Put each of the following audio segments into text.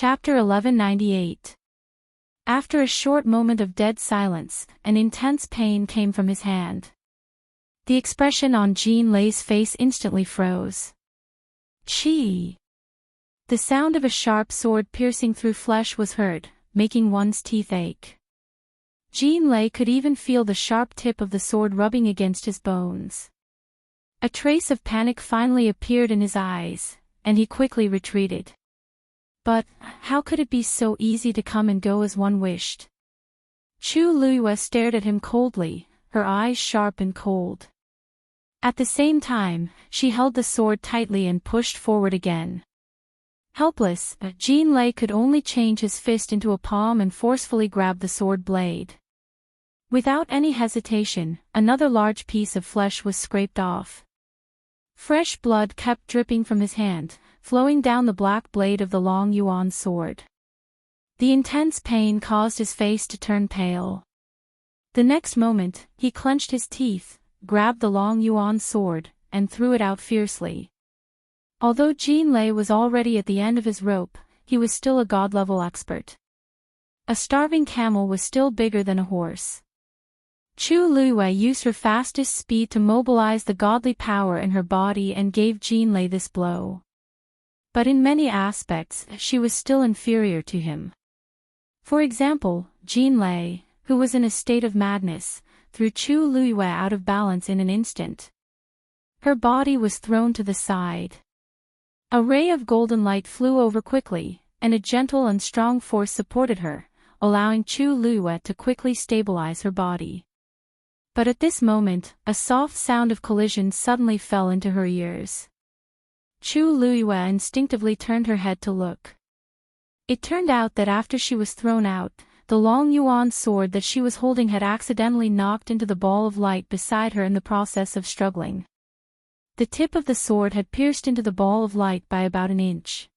Chapter 1198. After a short moment of dead silence, an intense pain came from his hand. The expression on Jean Lay's face instantly froze. Chi! The sound of a sharp sword piercing through flesh was heard, making one's teeth ache. Jean Lay could even feel the sharp tip of the sword rubbing against his bones. A trace of panic finally appeared in his eyes, and he quickly retreated. But, how could it be so easy to come and go as one wished? Chu Luiyue stared at him coldly, her eyes sharp and cold. At the same time, she held the sword tightly and pushed forward again. Helpless, Jean Lay could only change his fist into a palm and forcefully grab the sword blade. Without any hesitation, another large piece of flesh was scraped off. Fresh blood kept dripping from his hand, flowing down the black blade of the long yuan sword. The intense pain caused his face to turn pale. The next moment, he clenched his teeth, grabbed the long yuan sword, and threw it out fiercely. Although Jean Lay was already at the end of his rope, he was still a god-level expert. A starving camel was still bigger than a horse. Chu Luiyue used her fastest speed to mobilize the godly power in her body and gave Jean Lay this blow. But in many aspects, she was still inferior to him. For example, Jean Lay, who was in a state of madness, threw Chu Luiyue out of balance in an instant. Her body was thrown to the side. A ray of golden light flew over quickly, and a gentle and strong force supported her, allowing Chu Luiyue to quickly stabilize her body. But at this moment, a soft sound of collision suddenly fell into her ears. Chu Luiyue instinctively turned her head to look. It turned out that after she was thrown out, the long yuan sword that she was holding had accidentally knocked into the ball of light beside her in the process of struggling. The tip of the sword had pierced into the ball of light by about an inch.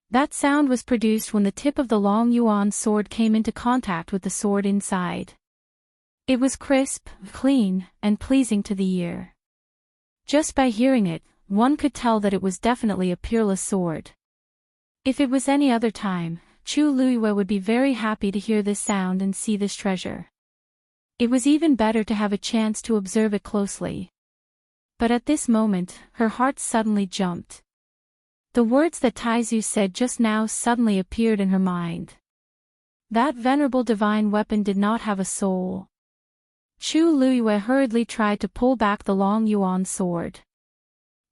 That sound was produced when the tip of the long yuan sword came into contact with the sword inside. It was crisp, clean, and pleasing to the ear. Just by hearing it, one could tell that it was definitely a peerless sword. If it was any other time, Chu Luiyue would be very happy to hear this sound and see this treasure. It was even better to have a chance to observe it closely. But at this moment, her heart suddenly jumped. The words that Taizu said just now suddenly appeared in her mind. That venerable divine weapon did not have a soul. Chu Luiyue hurriedly tried to pull back the long yuan sword.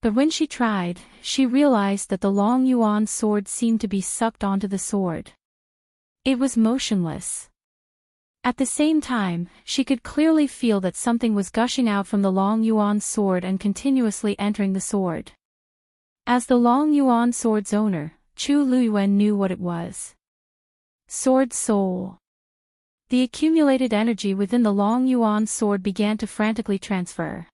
But when she tried, she realized that the long yuan sword seemed to be sucked onto the sword. It was motionless. At the same time, she could clearly feel that something was gushing out from the long yuan sword and continuously entering the sword. As the long yuan sword's owner, Chu Luiyue knew what it was. Sword soul. The accumulated energy within the long yuan sword began to frantically transfer.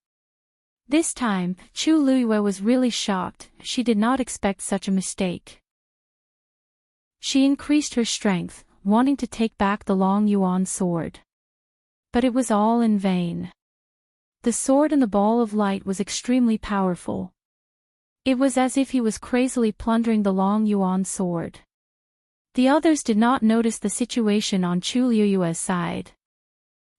This time, Chu Luiyue was really shocked. She did not expect such a mistake. She increased her strength, wanting to take back the long yuan sword. But it was all in vain. The sword in the ball of light was extremely powerful. It was as if he was crazily plundering the long yuan sword. The others did not notice the situation on Chu Luiyue's side.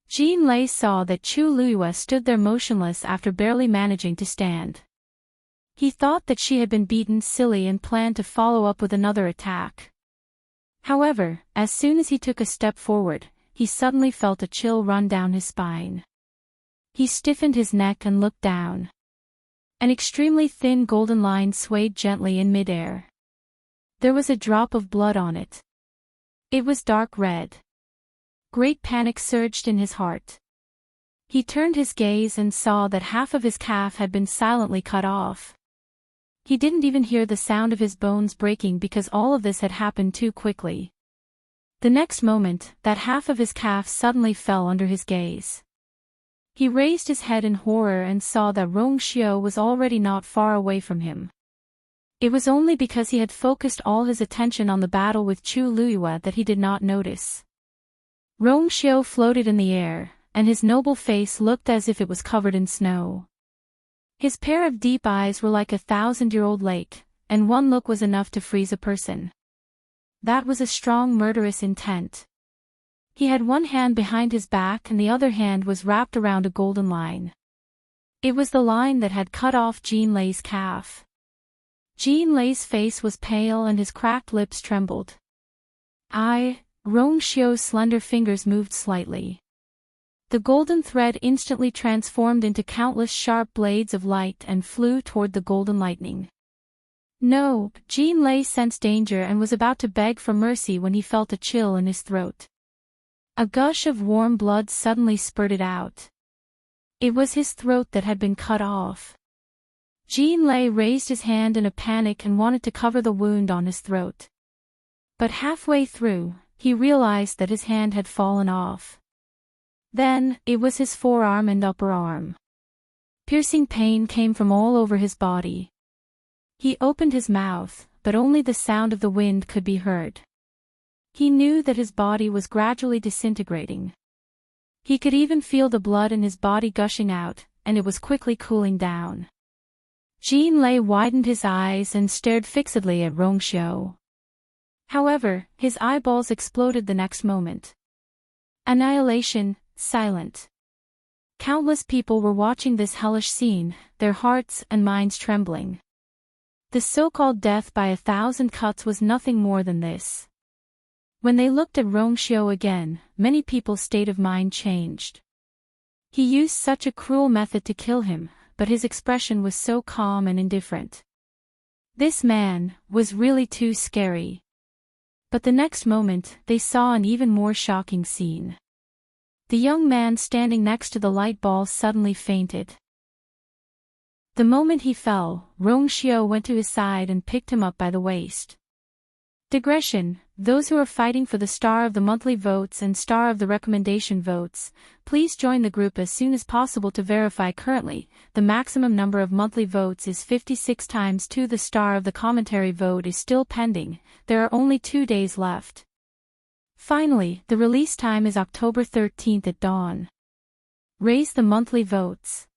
Jean Lay saw that Chu Luiyue stood there motionless after barely managing to stand. He thought that she had been beaten silly and planned to follow up with another attack. However, as soon as he took a step forward, he suddenly felt a chill run down his spine. He stiffened his neck and looked down. An extremely thin golden line swayed gently in midair. There was a drop of blood on it. It was dark red. Great panic surged in his heart. He turned his gaze and saw that half of his calf had been silently cut off. He didn't even hear the sound of his bones breaking because all of this had happened too quickly. The next moment, that half of his calf suddenly fell under his gaze. He raised his head in horror and saw that Rong Xiao was already not far away from him. It was only because he had focused all his attention on the battle with Chu Luiyue that he did not notice. Rong Xiao floated in the air, and his noble face looked as if it was covered in snow. His pair of deep eyes were like a 1,000-year-old lake, and one look was enough to freeze a person. That was a strong murderous intent. He had one hand behind his back and the other hand was wrapped around a golden line. It was the line that had cut off Jean Lay's calf. Jean Lay's face was pale and his cracked lips trembled. Rong Xiu's slender fingers moved slightly. The golden thread instantly transformed into countless sharp blades of light and flew toward the golden lightning. No, Jean Lay sensed danger and was about to beg for mercy when he felt a chill in his throat. A gush of warm blood suddenly spurted out. It was his throat that had been cut off. Jean Lay raised his hand in a panic and wanted to cover the wound on his throat. But halfway through, he realized that his hand had fallen off. Then, it was his forearm and upper arm. Piercing pain came from all over his body. He opened his mouth, but only the sound of the wind could be heard. He knew that his body was gradually disintegrating. He could even feel the blood in his body gushing out, and it was quickly cooling down. Jean Lay widened his eyes and stared fixedly at Rong Xiu. However, his eyeballs exploded the next moment. Annihilation, silent. Countless people were watching this hellish scene, their hearts and minds trembling. The so-called death by 1,000 cuts was nothing more than this. When they looked at Rong Xiu again, many people's state of mind changed. He used such a cruel method to kill him, but his expression was so calm and indifferent. This man was really too scary. But the next moment, they saw an even more shocking scene. The young man standing next to the light ball suddenly fainted. The moment he fell, Rong Xiu went to his side and picked him up by the waist. Digression: those who are fighting for the star of the monthly votes and star of the recommendation votes, please join the group as soon as possible to verify. Currently, the maximum number of monthly votes is 56 times 2. The star of the commentary vote is still pending, there are only 2 days left. Finally, the release time is October 13th at dawn. Raise the monthly votes.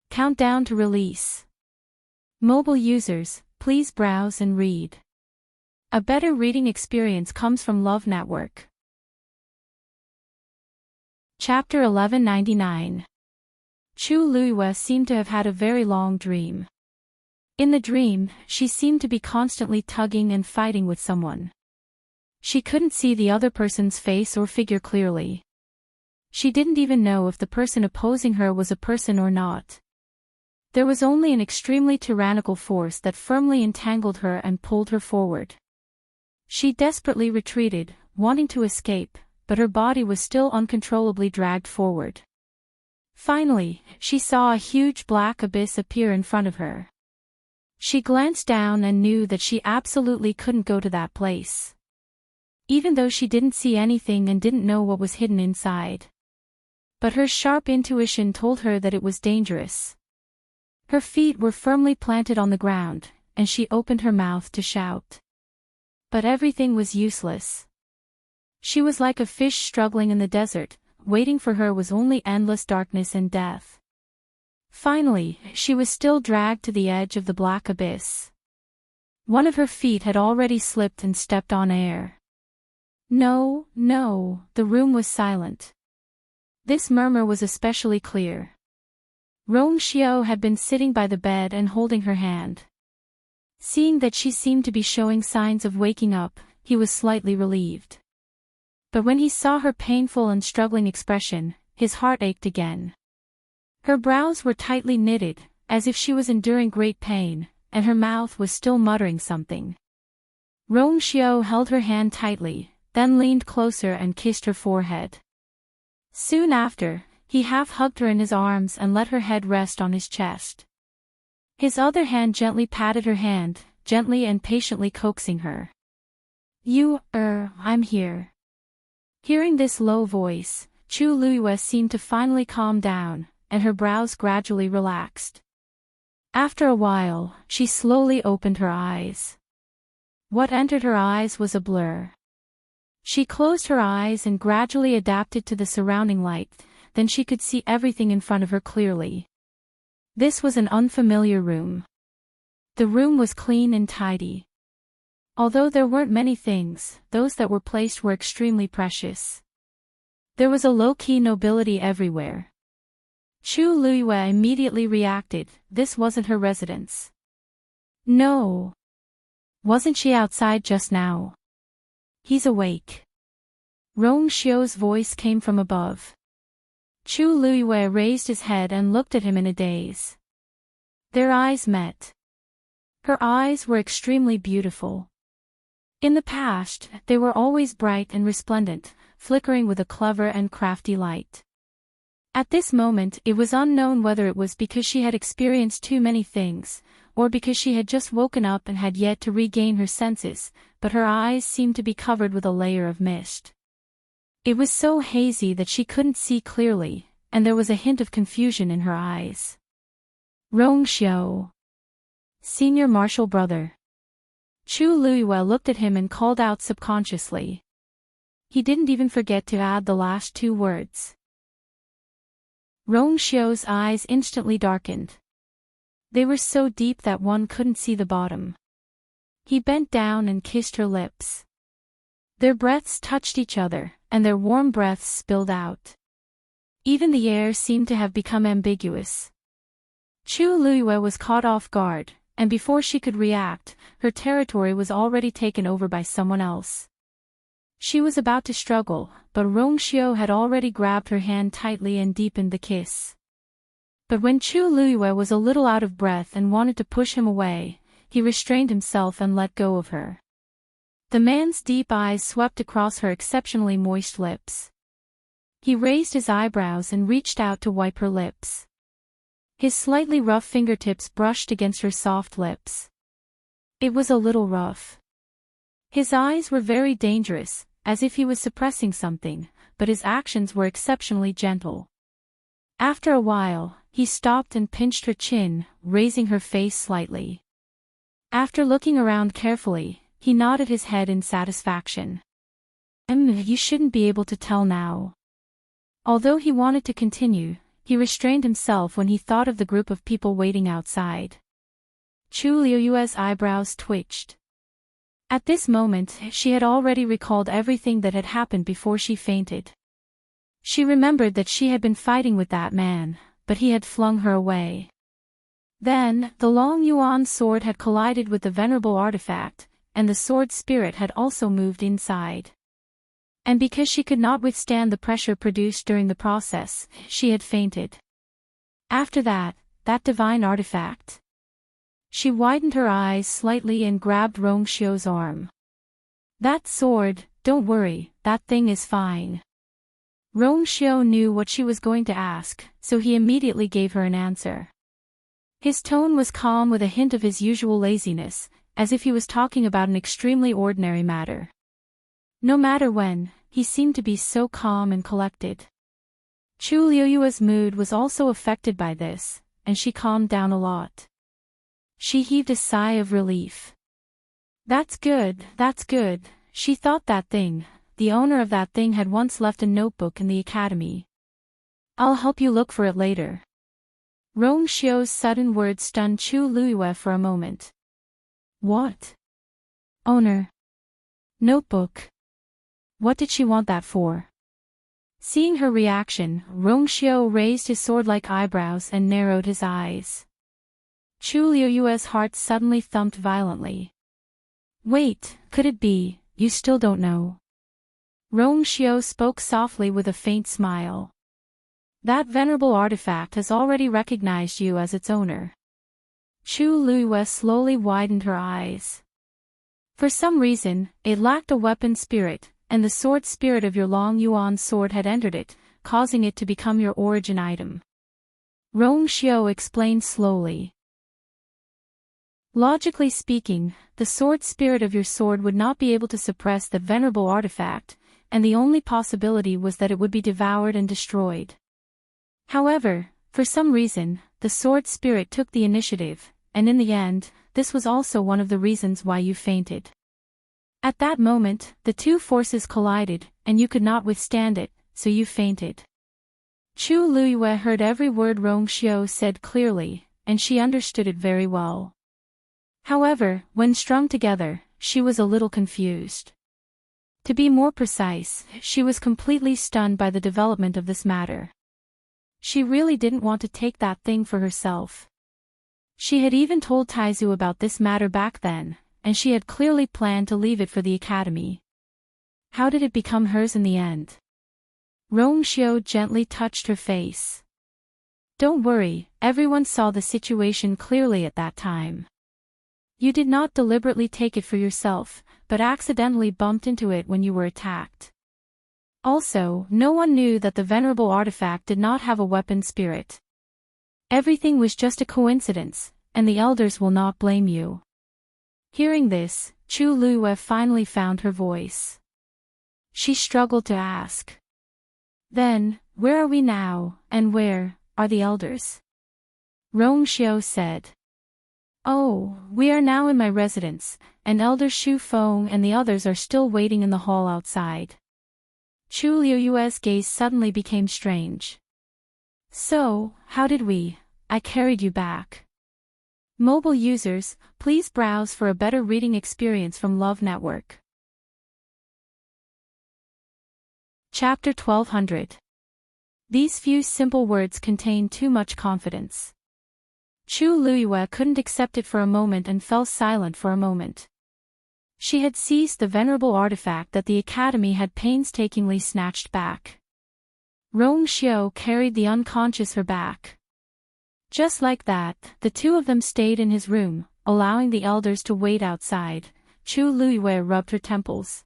Countdown to release. Mobile users, please browse and read. A better reading experience comes from Love Network. Chapter 1199. Chu Luiyue seemed to have had a very long dream. In the dream, she seemed to be constantly tugging and fighting with someone. She couldn't see the other person's face or figure clearly. She didn't even know if the person opposing her was a person or not. There was only an extremely tyrannical force that firmly entangled her and pulled her forward. She desperately retreated, wanting to escape, but her body was still uncontrollably dragged forward. Finally, she saw a huge black abyss appear in front of her. She glanced down and knew that she absolutely couldn't go to that place. Even though she didn't see anything and didn't know what was hidden inside. But her sharp intuition told her that it was dangerous. Her feet were firmly planted on the ground, and she opened her mouth to shout. But everything was useless. She was like a fish struggling in the desert, waiting for her was only endless darkness and death. Finally, she was still dragged to the edge of the black abyss. One of her feet had already slipped and stepped on air. No, the room was silent. This murmur was especially clear. Rong Xiu had been sitting by the bed and holding her hand. Seeing that she seemed to be showing signs of waking up, he was slightly relieved. But when he saw her painful and struggling expression, his heart ached again. Her brows were tightly knitted, as if she was enduring great pain, and her mouth was still muttering something. Rong Xiu held her hand tightly, then leaned closer and kissed her forehead. Soon after, he half-hugged her in his arms and let her head rest on his chest. His other hand gently patted her hand, gently and patiently coaxing her. I'm here. Hearing this low voice, Chu Luiyue seemed to finally calm down, and her brows gradually relaxed. After a while, she slowly opened her eyes. What entered her eyes was a blur. She closed her eyes and gradually adapted to the surrounding light, then she could see everything in front of her clearly. This was an unfamiliar room. The room was clean and tidy. Although there weren't many things, those that were placed were extremely precious. There was a low-key nobility everywhere. Chu Luiyue immediately reacted, this wasn't her residence. No. Wasn't she outside just now? He's awake. Rong Xiu's voice came from above. Chu Luiyue raised his head and looked at him in a daze. Their eyes met. Her eyes were extremely beautiful. In the past, they were always bright and resplendent, flickering with a clever and crafty light. At this moment it was unknown whether it was because she had experienced too many things, or because she had just woken up and had yet to regain her senses, but her eyes seemed to be covered with a layer of mist. It was so hazy that she couldn't see clearly, and there was a hint of confusion in her eyes. Rong Xiu. Senior Marshal Brother. Chu Luiyue looked at him and called out subconsciously. He didn't even forget to add the last two words. Rong Xiu's eyes instantly darkened. They were so deep that one couldn't see the bottom. He bent down and kissed her lips. Their breaths touched each other, and their warm breaths spilled out. Even the air seemed to have become ambiguous. Chu Luiyue was caught off guard, and before she could react, her territory was already taken over by someone else. She was about to struggle, but Rong Xiu had already grabbed her hand tightly and deepened the kiss. But when Chu Luiyue was a little out of breath and wanted to push him away, he restrained himself and let go of her. The man's deep eyes swept across her exceptionally moist lips. He raised his eyebrows and reached out to wipe her lips. His slightly rough fingertips brushed against her soft lips. It was a little rough. His eyes were very dangerous, as if he was suppressing something, but his actions were exceptionally gentle. After a while, he stopped and pinched her chin, raising her face slightly. After looking around carefully, he nodded his head in satisfaction. You shouldn't be able to tell now. Although he wanted to continue, he restrained himself when he thought of the group of people waiting outside. Chu Luiyue's eyebrows twitched. At this moment, she had already recalled everything that had happened before she fainted. She remembered that she had been fighting with that man, but he had flung her away. Then, the long yuan sword had collided with the venerable artifact, and the sword spirit had also moved inside. And because she could not withstand the pressure produced during the process, she had fainted. After that divine artifact. She widened her eyes slightly and grabbed Rong Xiu's arm. That sword, don't worry, that thing is fine. Rong Xiu knew what she was going to ask, so he immediately gave her an answer. His tone was calm with a hint of his usual laziness, as if he was talking about an extremely ordinary matter. No matter when, he seemed to be so calm and collected. Chu Luiyue's mood was also affected by this, and she calmed down a lot. She heaved a sigh of relief. That's good, she thought that thing, the owner of that thing had once left a notebook in the academy. I'll help you look for it later. Rong Xiu's sudden words stunned Chu Luiyue for a moment. What? Owner? Notebook? What did she want that for? Seeing her reaction, Rong Xiu raised his sword-like eyebrows and narrowed his eyes. Chu Luiyue's heart suddenly thumped violently. Wait, could it be, you still don't know? Rong Xiu spoke softly with a faint smile. That venerable artifact has already recognized you as its owner. Chu Luiyue slowly widened her eyes. For some reason, it lacked a weapon spirit, and the sword spirit of your long yuan sword had entered it, causing it to become your origin item. Rong Xiu explained slowly. Logically speaking, the sword spirit of your sword would not be able to suppress the venerable artifact, and the only possibility was that it would be devoured and destroyed. However, for some reason, the sword spirit took the initiative, and in the end, this was also one of the reasons why you fainted. At that moment, the two forces collided, and you could not withstand it, so you fainted. Chu Luiyue heard every word Rong Xiu said clearly, and she understood it very well. However, when strung together, she was a little confused. To be more precise, she was completely stunned by the development of this matter. She really didn't want to take that thing for herself. She had even told Taizu about this matter back then, and she had clearly planned to leave it for the academy. How did it become hers in the end? Rongxiu gently touched her face. Don't worry, everyone saw the situation clearly at that time. You did not deliberately take it for yourself, but accidentally bumped into it when you were attacked. Also, no one knew that the venerable artifact did not have a weapon spirit. Everything was just a coincidence, and the elders will not blame you. Hearing this, Chu Luiyue finally found her voice. She struggled to ask. Then, where are we now, and where are the elders? Rongxiu said. Oh, we are now in my residence, and Elder Xu Feng and the others are still waiting in the hall outside. Chu Luiyue's gaze suddenly became strange. So, how did I carried you back. Mobile users, please browse for a better reading experience from Love Network. Chapter 1200. These few simple words contain too much confidence. Chu Luiyue couldn't accept it for a moment and fell silent for a moment. She had seized the venerable artifact that the academy had painstakingly snatched back. Rongxiu carried the unconscious her back. Just like that, the two of them stayed in his room, allowing the elders to wait outside. Chu Luiyue rubbed her temples.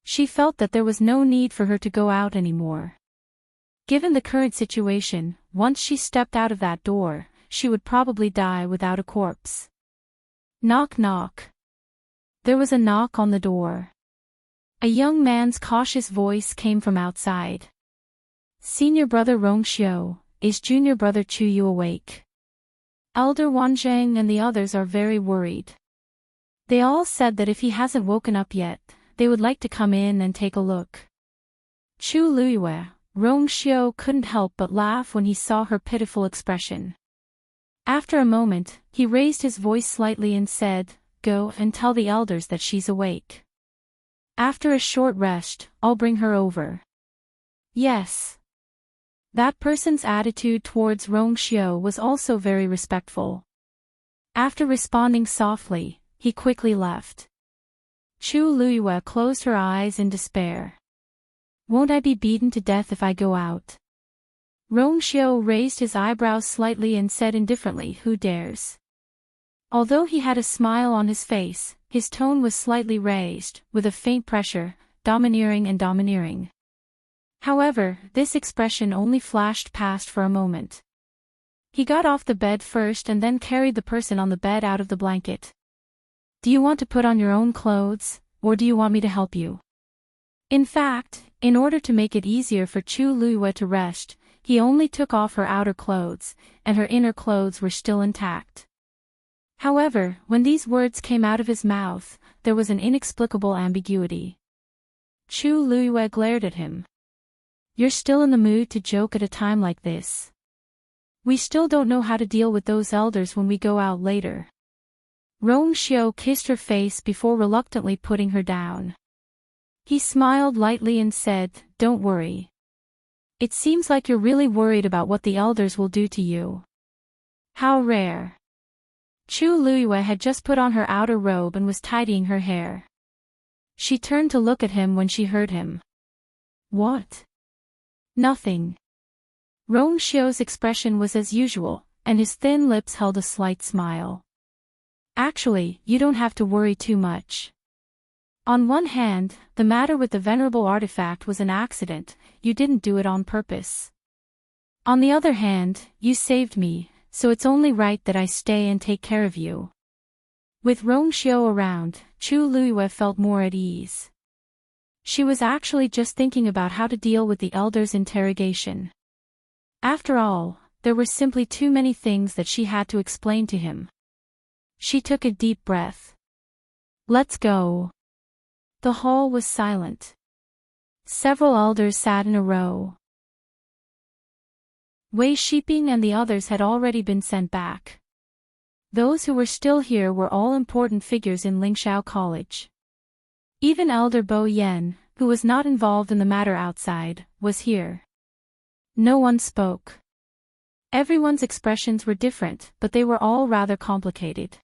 She felt that there was no need for her to go out anymore. Given the current situation, once she stepped out of that door, she would probably die without a corpse. Knock knock. There was a knock on the door. A young man's cautious voice came from outside. Senior brother Rongxiu, is junior brother Chu Yu awake? Elder Wanzhang and the others are very worried. They all said that if he hasn't woken up yet, they would like to come in and take a look. Chu Luiyue, Rongxiu couldn't help but laugh when he saw her pitiful expression. After a moment, he raised his voice slightly and said, Go and tell the elders that she's awake. After a short rest, I'll bring her over. Yes. That person's attitude towards Rongxiu was also very respectful. After responding softly, he quickly left. Chu Luiyue closed her eyes in despair. Won't I be beaten to death if I go out? Rongxiu raised his eyebrows slightly and said indifferently, Who dares? Although he had a smile on his face, his tone was slightly raised, with a faint pressure, domineering and domineering. However, this expression only flashed past for a moment. He got off the bed first and then carried the person on the bed out of the blanket. Do you want to put on your own clothes, or do you want me to help you? In fact, in order to make it easier for Chu Luiyue to rest, he only took off her outer clothes, and her inner clothes were still intact. However, when these words came out of his mouth, there was an inexplicable ambiguity. Chu Luiyue glared at him. You're still in the mood to joke at a time like this. We still don't know how to deal with those elders when we go out later. Rongxiu kissed her face before reluctantly putting her down. He smiled lightly and said, Don't worry. It seems like you're really worried about what the elders will do to you. How rare. Chu Luiyue had just put on her outer robe and was tidying her hair. She turned to look at him when she heard him. What? Nothing. Rongxiu's expression was as usual, and his thin lips held a slight smile. Actually, you don't have to worry too much. On one hand, the matter with the venerable artifact was an accident, you didn't do it on purpose. On the other hand, you saved me, so it's only right that I stay and take care of you. With Rongxiu around, Chu Luiyue felt more at ease. She was actually just thinking about how to deal with the elder's interrogation. After all, there were simply too many things that she had to explain to him. She took a deep breath. Let's go. The hall was silent. Several elders sat in a row. Wei Shiping and the others had already been sent back. those who were still here were all important figures in Lingxiao College. Even Elder Bo Yen, who was not involved in the matter outside, was here. No one spoke. Everyone's expressions were different, but they were all rather complicated.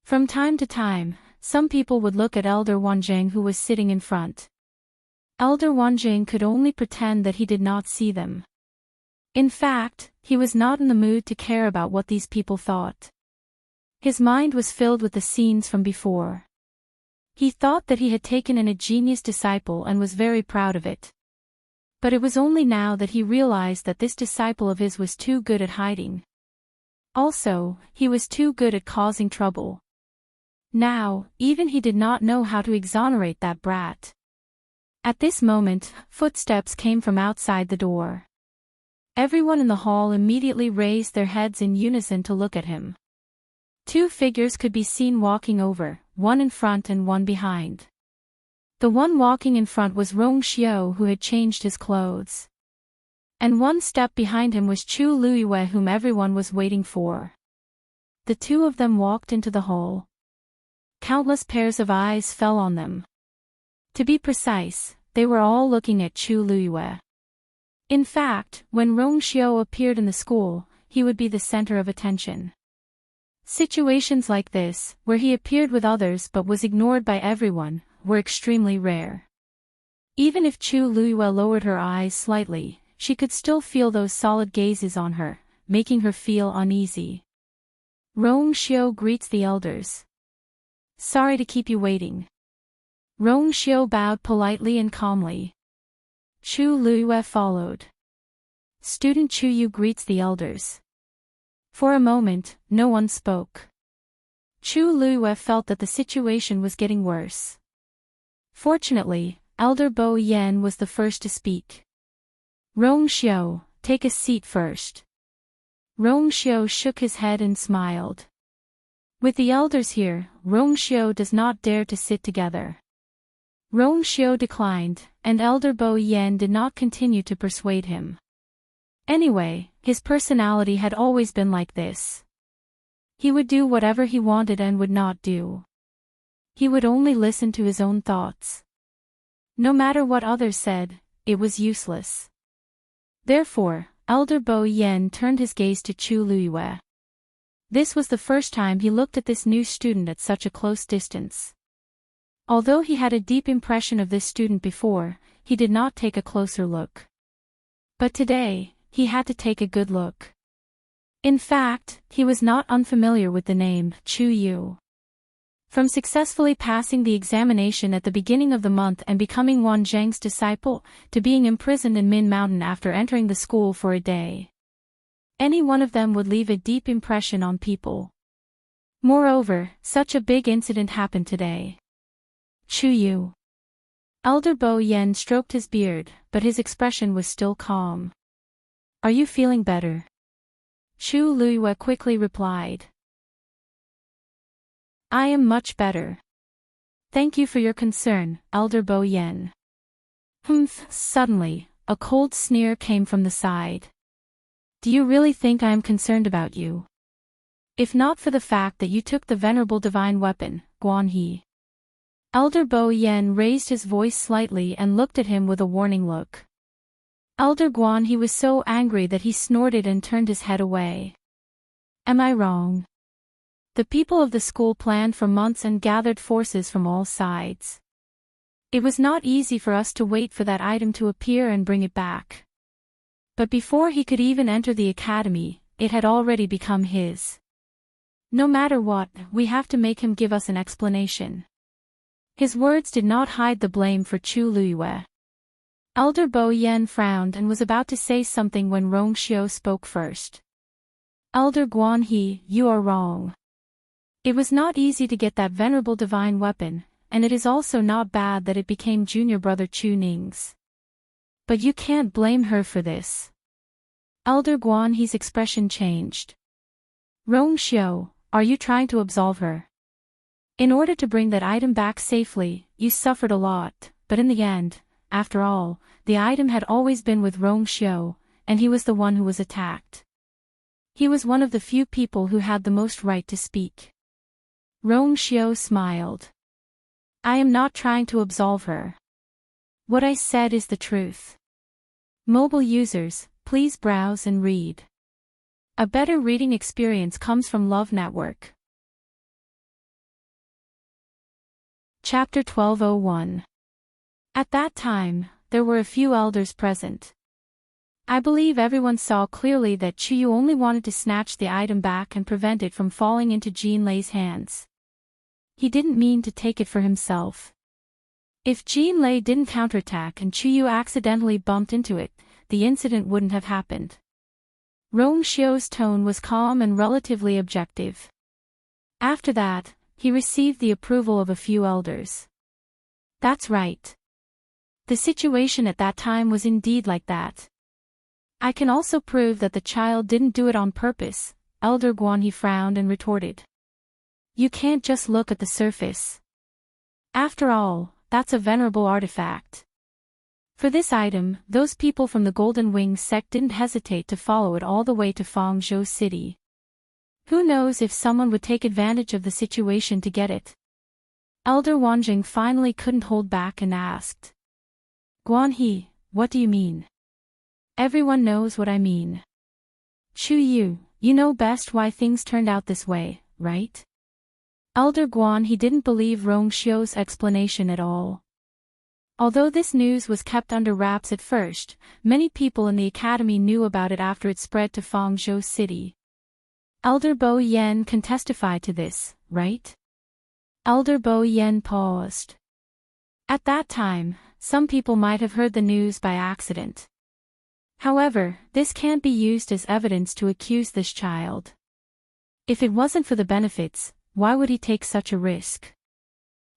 From time to time, some people would look at Elder Wanjing, who was sitting in front. Elder Wanjing could only pretend that he did not see them. In fact, he was not in the mood to care about what these people thought. His mind was filled with the scenes from before. He thought that he had taken in a genius disciple and was very proud of it. But it was only now that he realized that this disciple of his was too good at hiding. Also, he was too good at causing trouble. Now, even he did not know how to exonerate that brat. At this moment, footsteps came from outside the door. Everyone in the hall immediately raised their heads in unison to look at him. Two figures could be seen walking over, one in front and one behind. The one walking in front was Rong Xiao, who had changed his clothes. And one step behind him was Chu Luiyue, whom everyone was waiting for. The two of them walked into the hall. Countless pairs of eyes fell on them. To be precise, they were all looking at Chu Luiyue. In fact, when Rong Xiao appeared in the school, he would be the center of attention. Situations like this, where he appeared with others but was ignored by everyone, were extremely rare. Even if Chu Luiyue lowered her eyes slightly, she could still feel those solid gazes on her, making her feel uneasy. Rong Xiao greets the elders. Sorry to keep you waiting. Rong Xiao bowed politely and calmly. Chu Luiyue followed. Student Chu Yu greets the elders. For a moment, no one spoke. Chu Luiyue felt that the situation was getting worse. Fortunately, Elder Bo Yen was the first to speak. Rong Xiao, take a seat first. Rong Xiao shook his head and smiled. With the elders here, Rong Xiao does not dare to sit together. Rong Xiao declined, and Elder Bo Yen did not continue to persuade him. Anyway, his personality had always been like this. He would do whatever he wanted and would not do. He would only listen to his own thoughts. No matter what others said, it was useless. Therefore, Elder Bo Yen turned his gaze to Chu Luiyue. This was the first time he looked at this new student at such a close distance. Although he had a deep impression of this student before, he did not take a closer look. But today, he had to take a good look. In fact, he was not unfamiliar with the name Chu Yu. From successfully passing the examination at the beginning of the month and becoming Wan Zheng's disciple, to being imprisoned in Min Mountain after entering the school for a day. Any one of them would leave a deep impression on people. Moreover, such a big incident happened today. Chu Yu. Elder Bo Yen stroked his beard, but his expression was still calm. Are you feeling better? Chu Luiyue quickly replied. I am much better. Thank you for your concern, Elder Bo Yen. Suddenly, a cold sneer came from the side. Do you really think I am concerned about you? If not for the fact that you took the venerable divine weapon, Guan He. Elder Bo Yen raised his voice slightly and looked at him with a warning look. Elder Guan He was so angry that he snorted and turned his head away. Am I wrong? The people of the school planned for months and gathered forces from all sides. It was not easy for us to wait for that item to appear and bring it back. But before he could even enter the academy, it had already become his. No matter what, we have to make him give us an explanation. His words did not hide the blame for Chu Luiyue. Elder Bo Yen frowned and was about to say something when Rong Xiao spoke first. Elder Guan He, you are wrong. It was not easy to get that venerable divine weapon, and it is also not bad that it became junior brother Chu Ning's. But you can't blame her for this. Elder Guan He's expression changed. Rong Xiao, are you trying to absolve her? In order to bring that item back safely, you suffered a lot, but in the end, after all, the item had always been with Rong Xiao, and he was the one who was attacked. He was one of the few people who had the most right to speak. Rong Xiao smiled. I am not trying to absolve her. What I said is the truth. Mobile users, please browse and read. A better reading experience comes from Love Network. Chapter 1201. At that time, there were a few elders present. I believe everyone saw clearly that Chu Yu only wanted to snatch the item back and prevent it from falling into Jean Lei's hands. He didn't mean to take it for himself. If Jean Lei didn't counterattack and Chu Yu accidentally bumped into it, the incident wouldn't have happened. Rong Xiao's tone was calm and relatively objective. After that, he received the approval of a few elders. That's right. The situation at that time was indeed like that. I can also prove that the child didn't do it on purpose. Elder Guanhe frowned and retorted. You can't just look at the surface. After all, that's a venerable artifact. For this item, those people from the Golden Wings sect didn't hesitate to follow it all the way to Fangzhou City. Who knows if someone would take advantage of the situation to get it? Elder Wanjing finally couldn't hold back and asked. Guanhe, what do you mean? Everyone knows what I mean. Chu Yu, you know best why things turned out this way, right? Elder Guanhe didn't believe Rong Xiao's explanation at all. Although this news was kept under wraps at first, many people in the academy knew about it after it spread to Fangzhou City. Elder Bo Yen can testify to this, right? Elder Bo Yen paused. At that time, some people might have heard the news by accident. However, this can't be used as evidence to accuse this child. If it wasn't for the benefits, why would he take such a risk?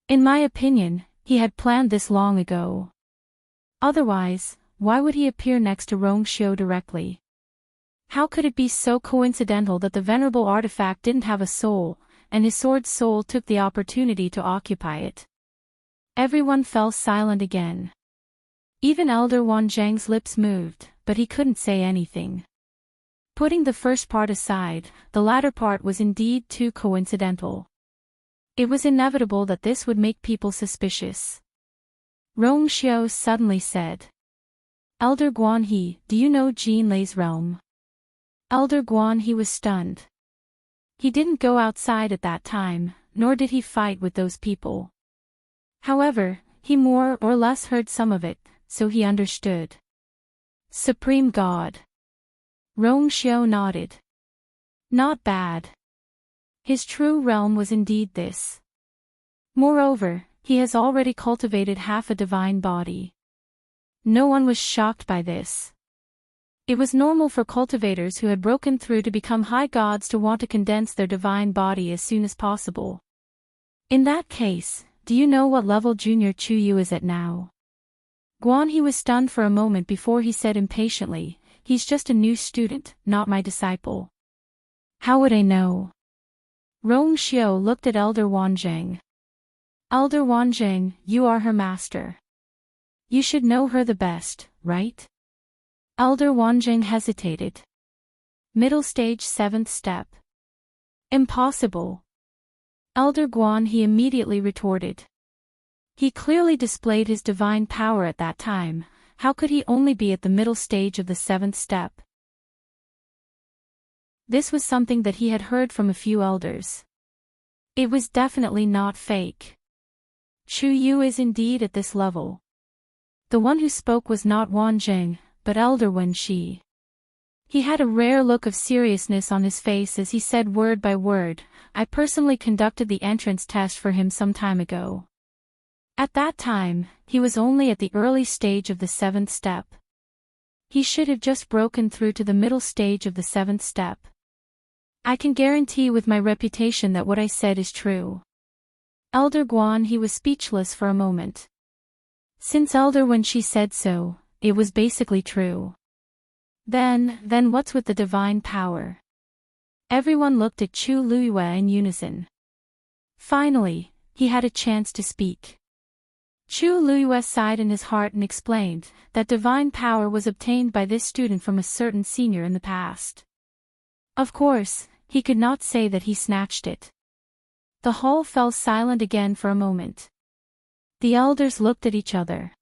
In my opinion, he had planned this long ago. Otherwise, why would he appear next to Rong Xiao directly? How could it be so coincidental that the venerable artifact didn't have a soul, and his sword's soul took the opportunity to occupy it? Everyone fell silent again. Even Elder Wanzhang's lips moved, but he couldn't say anything. Putting the first part aside, the latter part was indeed too coincidental. It was inevitable that this would make people suspicious. Rong Xiao suddenly said. Elder Guanhe, do you know Jean Lei's realm? Elder Guanhe was stunned. He didn't go outside at that time, nor did he fight with those people. However, he more or less heard some of it, so he understood. Supreme God. Rong Xiao nodded. Not bad. His true realm was indeed this. Moreover, he has already cultivated half a divine body. No one was shocked by this. It was normal for cultivators who had broken through to become high gods to want to condense their divine body as soon as possible. In that case, do you know what level Junior Chu Yu is at now? Guanhe was stunned for a moment before he said impatiently, he's just a new student, not my disciple. How would I know? Rong Xiao looked at Elder Wanzhang. Elder Wanzhang, you are her master. You should know her the best, right? Elder Wanzhang hesitated. Middle stage 7th step. Impossible. Elder Guanhe immediately retorted. He clearly displayed his divine power at that time, how could he only be at the middle stage of the 7th step? This was something that he had heard from a few elders. It was definitely not fake. Chu Yu is indeed at this level. The one who spoke was not Wanzhang, but Elder Wenxi. He had a rare look of seriousness on his face as he said word by word, I personally conducted the entrance test for him some time ago. At that time, he was only at the early stage of the 7th step. He should have just broken through to the middle stage of the 7th step. I can guarantee with my reputation that what I said is true. Elder Guanhe was speechless for a moment. Since Elder Wenxi said so, it was basically true. Then what's with the divine power? Everyone looked at Chu Luiyue in unison. Finally, he had a chance to speak. Chu Luiyue sighed in his heart and explained that divine power was obtained by this student from a certain senior in the past. Of course, he could not say that he snatched it. The hall fell silent again for a moment. The elders looked at each other.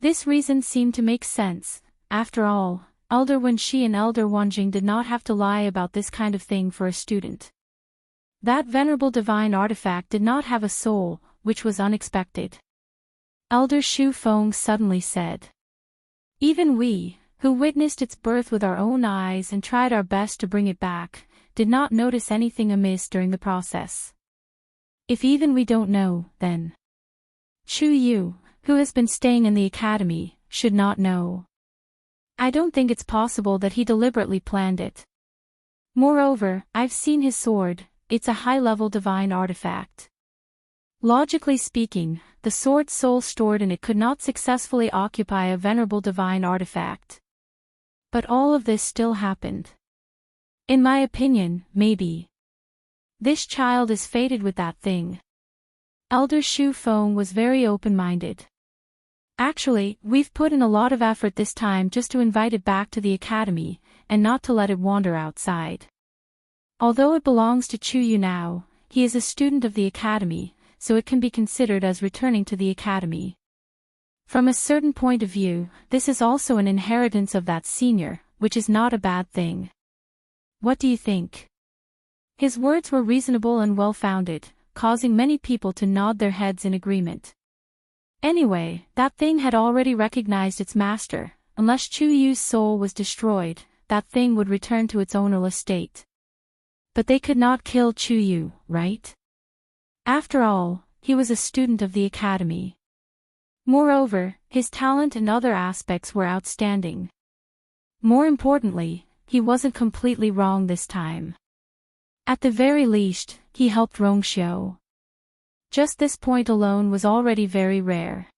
This reason seemed to make sense. After all, Elder Wenxi and Elder Wanjing did not have to lie about this kind of thing for a student. That venerable divine artifact did not have a soul, which was unexpected. Elder Shu Feng suddenly said. Even we, who witnessed its birth with our own eyes and tried our best to bring it back, did not notice anything amiss during the process. If even we don't know, then Chu Yu, who has been staying in the academy, should not know. I don't think it's possible that he deliberately planned it. Moreover, I've seen his sword, it's a high-level divine artifact. Logically speaking, the sword's soul stored in it could not successfully occupy a venerable divine artifact. But all of this still happened. In my opinion, maybe this child is fated with that thing. Elder Shu Feng was very open-minded. Actually, we've put in a lot of effort this time just to invite it back to the academy, and not to let it wander outside. Although it belongs to Chu Yu now, he is a student of the academy, so it can be considered as returning to the academy. From a certain point of view, this is also an inheritance of that senior, which is not a bad thing. What do you think? His words were reasonable and well-founded, causing many people to nod their heads in agreement. Anyway, that thing had already recognized its master. Unless Chu Yu's soul was destroyed, that thing would return to its ownerless state. But they could not kill Chu Yu, right? After all, he was a student of the academy. Moreover, his talent and other aspects were outstanding. More importantly, he wasn't completely wrong this time. At the very least, he helped Rongxiu. Just this point alone was already very rare.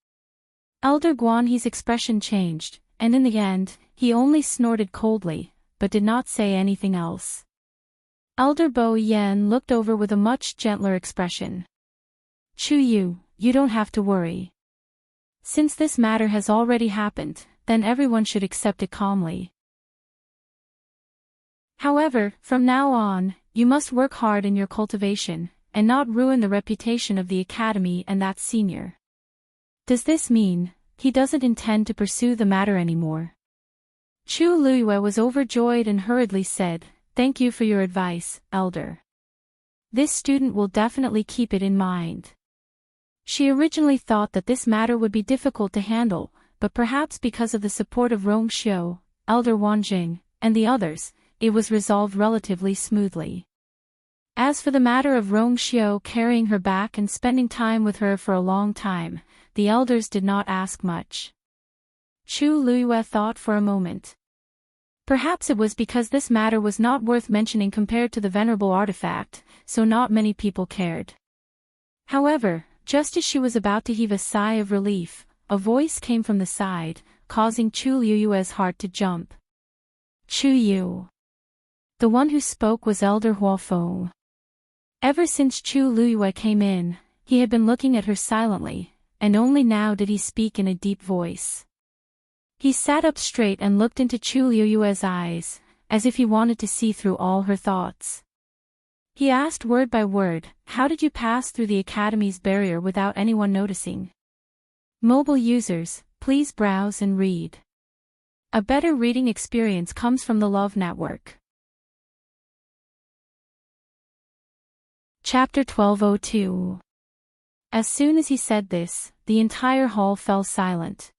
Elder Guanhe's expression changed, and in the end, he only snorted coldly, but did not say anything else. Elder Bo Yen looked over with a much gentler expression. Chu Yu, you don't have to worry. Since this matter has already happened, then everyone should accept it calmly. However, from now on, you must work hard in your cultivation, and not ruin the reputation of the academy and that senior. Does this mean he doesn't intend to pursue the matter anymore? Chu Luiyue was overjoyed and hurriedly said, "Thank you for your advice, Elder. This student will definitely keep it in mind." She originally thought that this matter would be difficult to handle, but perhaps because of the support of Rongxiu, Elder Wanjing, and the others, it was resolved relatively smoothly. As for the matter of Rongxiu carrying her back and spending time with her for a long time, the elders did not ask much. Chu Luiyue thought for a moment. Perhaps it was because this matter was not worth mentioning compared to the venerable artifact, so not many people cared. However, just as she was about to heave a sigh of relief, a voice came from the side, causing Chu Luiyue's heart to jump. Chu Yu. The one who spoke was Elder Huafeng. Ever since Chu Luiyue came in, he had been looking at her silently, and only now did he speak in a deep voice. He sat up straight and looked into Chu Luiyue's eyes, as if he wanted to see through all her thoughts. He asked word by word, "How did you pass through the academy's barrier without anyone noticing?" Mobile users, please browse and read. A better reading experience comes from the Love Network. Chapter 1202. As soon as he said this, the entire hall fell silent.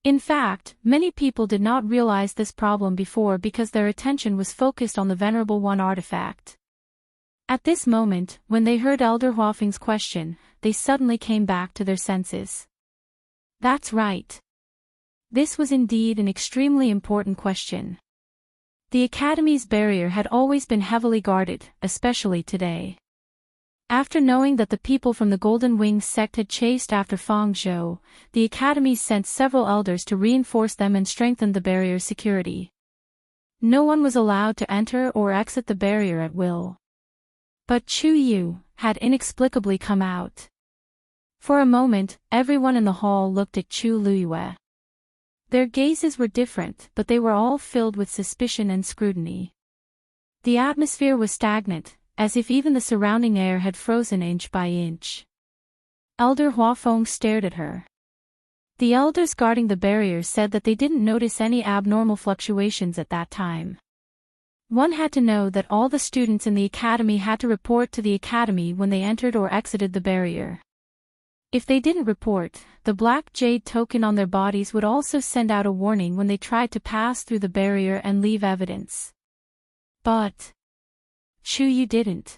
In fact, many people did not realize this problem before because their attention was focused on the Venerable One artifact. At this moment, when they heard Elder Huafeng's question, they suddenly came back to their senses. That's right. This was indeed an extremely important question. The Academy's barrier had always been heavily guarded, especially today. After knowing that the people from the Golden Wings sect had chased after Fang Zhou, the Academy sent several elders to reinforce them and strengthen the barrier's security. No one was allowed to enter or exit the barrier at will. But Chu Yu had inexplicably come out. For a moment, everyone in the hall looked at Chu Luiyue. Their gazes were different, but they were all filled with suspicion and scrutiny. The atmosphere was stagnant, as if even the surrounding air had frozen inch by inch. Elder Huafeng stared at her. The elders guarding the barrier said that they didn't notice any abnormal fluctuations at that time. One had to know that all the students in the academy had to report to the academy when they entered or exited the barrier. If they didn't report, the black jade token on their bodies would also send out a warning when they tried to pass through the barrier and leave evidence. But Chu Yu didn't.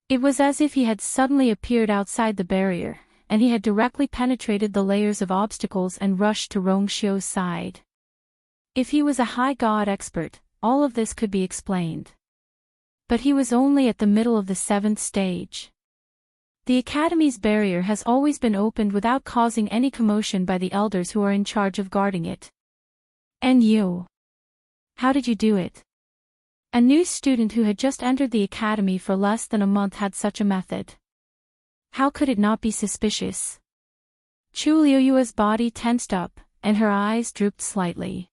It was as if he had suddenly appeared outside the barrier, and he had directly penetrated the layers of obstacles and rushed to Rongxiu's side. If he was a high god expert, all of this could be explained. But he was only at the middle of the 7th stage. The Academy's barrier has always been opened without causing any commotion by the elders who are in charge of guarding it. And you? How did you do it? A new student who had just entered the academy for less than a month had such a method. How could it not be suspicious? Chu Liuyue's body tensed up, and her eyes drooped slightly.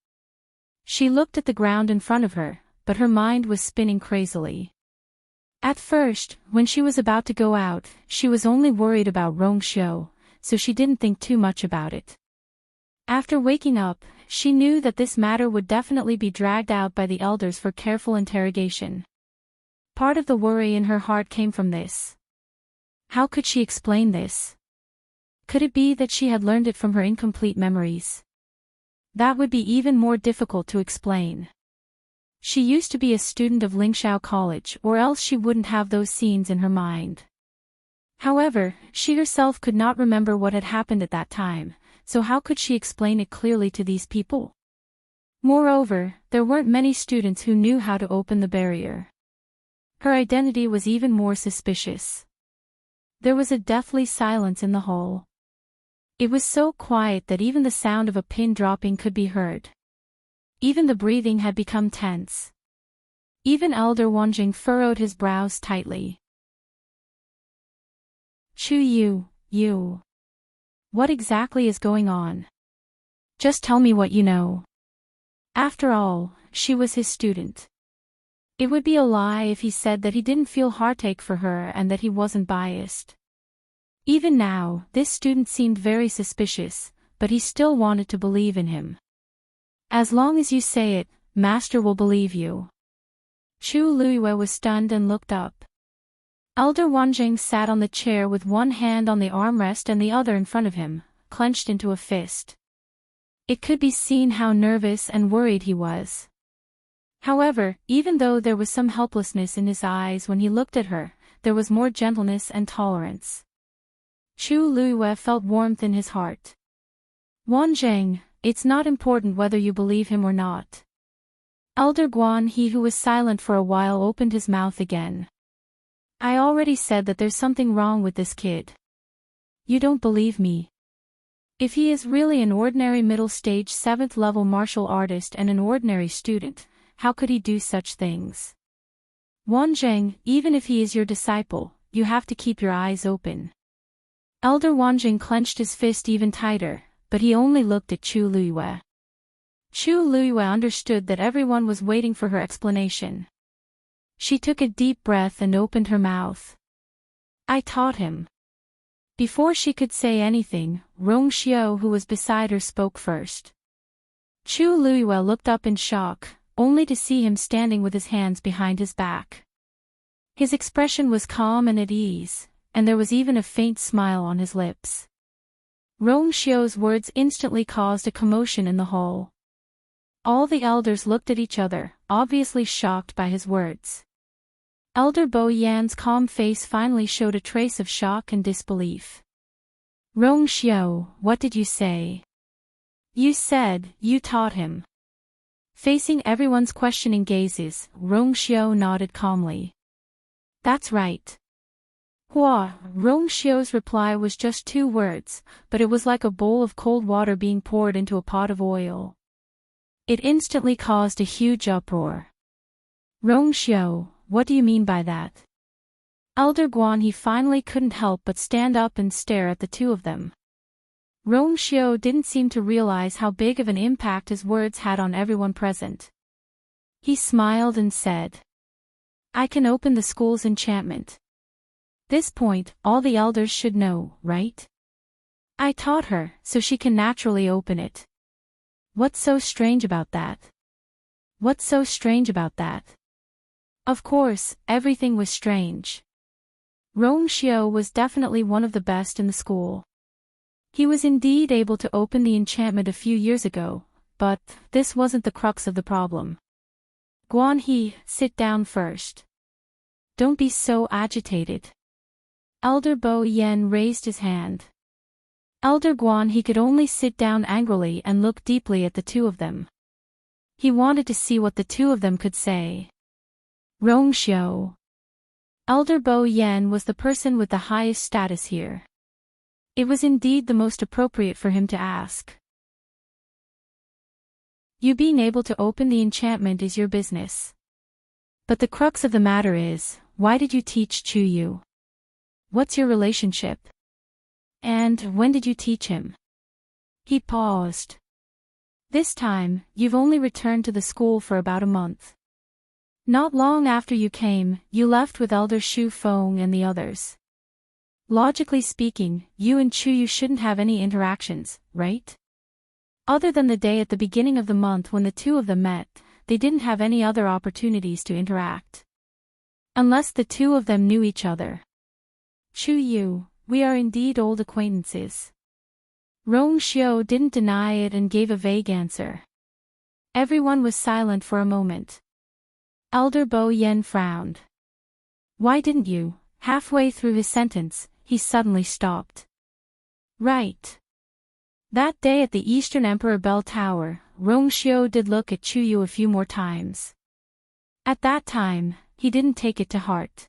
She looked at the ground in front of her, but her mind was spinning crazily. At first, when she was about to go out, she was only worried about Rongxiu, so she didn't think too much about it. After waking up, she knew that this matter would definitely be dragged out by the elders for careful interrogation. Part of the worry in her heart came from this. How could she explain this? Could it be that she had learned it from her incomplete memories? That would be even more difficult to explain. She used to be a student of Lingxiao College, or else she wouldn't have those scenes in her mind. However, she herself could not remember what had happened at that time, so how could she explain it clearly to these people? Moreover, there weren't many students who knew how to open the barrier. Her identity was even more suspicious. There was a deathly silence in the hall. It was so quiet that even the sound of a pin dropping could be heard. Even the breathing had become tense. Even Elder Wanjing furrowed his brows tightly. Chu Yu, you. What exactly is going on? Just tell me what you know. After all, she was his student. It would be a lie if he said that he didn't feel heartache for her and that he wasn't biased. Even now, this student seemed very suspicious, but he still wanted to believe in him. As long as you say it, Master will believe you. Chu Luiyue was stunned and looked up. Elder Wanjing sat on the chair with one hand on the armrest and the other in front of him, clenched into a fist. It could be seen how nervous and worried he was. However, even though there was some helplessness in his eyes when he looked at her, there was more gentleness and tolerance. Chu Luiyue felt warmth in his heart. Wanjing, it's not important whether you believe him or not. Elder Guan, he who was silent for a while, opened his mouth again. I already said that there's something wrong with this kid. You don't believe me. If he is really an ordinary middle-stage 7th-level martial artist and an ordinary student, how could he do such things? Wanjing, even if he is your disciple, you have to keep your eyes open. Elder Wanjing clenched his fist even tighter, but he only looked at Chu Luiyue. Chu Luiyue understood that everyone was waiting for her explanation. She took a deep breath and opened her mouth. I taught him. Before she could say anything, Rongxiu, who was beside her, spoke first. Chu Luiyue looked up in shock, only to see him standing with his hands behind his back. His expression was calm and at ease, and there was even a faint smile on his lips. Rongxiu's words instantly caused a commotion in the hall. All the elders looked at each other, obviously shocked by his words. Elder Bo Yan's calm face finally showed a trace of shock and disbelief. Rongxiu, what did you say? You said, you taught him. Facing everyone's questioning gazes, Rongxiu nodded calmly. That's right. Hua, Rongxiu's reply was just 2 words, but it was like a bowl of cold water being poured into a pot of oil. It instantly caused a huge uproar. Rongxiu, what do you mean by that? Elder Guan, he finally couldn't help but stand up and stare at the two of them. Rongxiu didn't seem to realize how big of an impact his words had on everyone present. He smiled and said, I can open the school's enchantment. This point, all the elders should know, right? I taught her, so she can naturally open it. What's so strange about that? What's so strange about that? Of course, everything was strange. Rong Xiao was definitely one of the best in the school. He was indeed able to open the enchantment a few years ago, but this wasn't the crux of the problem. Guan He, sit down first. Don't be so agitated. Elder Bo Yen raised his hand. Elder Guan He could only sit down angrily and look deeply at the two of them. He wanted to see what the two of them could say. Rong Xiao. Elder Bo Yen was the person with the highest status here. It was indeed the most appropriate for him to ask. You being able to open the enchantment is your business. But the crux of the matter is, why did you teach Chu Yu? What's your relationship? And when did you teach him? He paused. This time, you've only returned to the school for about a month. Not long after you came, you left with Elder Shu Feng and the others. Logically speaking, you and Chu Yu shouldn't have any interactions, right? Other than the day at the beginning of the month when the two of them met, they didn't have any other opportunities to interact. Unless the two of them knew each other. Chu Yu, we are indeed old acquaintances. Rong Xiao didn't deny it and gave a vague answer. Everyone was silent for a moment. Elder Bo Yen frowned. Why didn't you? Halfway through his sentence, he suddenly stopped. Right. That day at the Eastern Emperor Bell Tower, Rong Xiao did look at Chu Yu a few more times. At that time, he didn't take it to heart.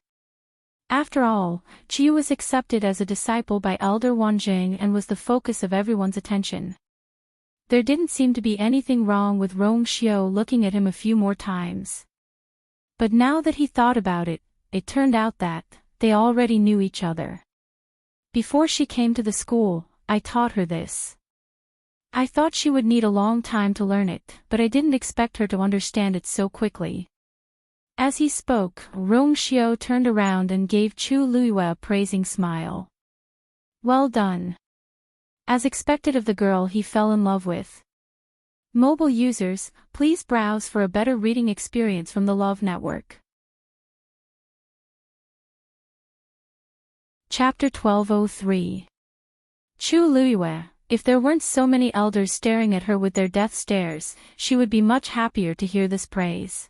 After all, Chu Yu was accepted as a disciple by Elder Wanjing and was the focus of everyone's attention. There didn't seem to be anything wrong with Rong Xiao looking at him a few more times. But now that he thought about it, it turned out that they already knew each other. Before she came to the school, I taught her this. I thought she would need a long time to learn it, but I didn't expect her to understand it so quickly. As he spoke, Rong Xiao turned around and gave Chu Luiyue a praising smile. Well done. As expected of the girl he fell in love with. Mobile users, please browse for a better reading experience from the Love Network. Chapter 1203. Chu Luiyue, if there weren't so many elders staring at her with their death stares, she would be much happier to hear this praise.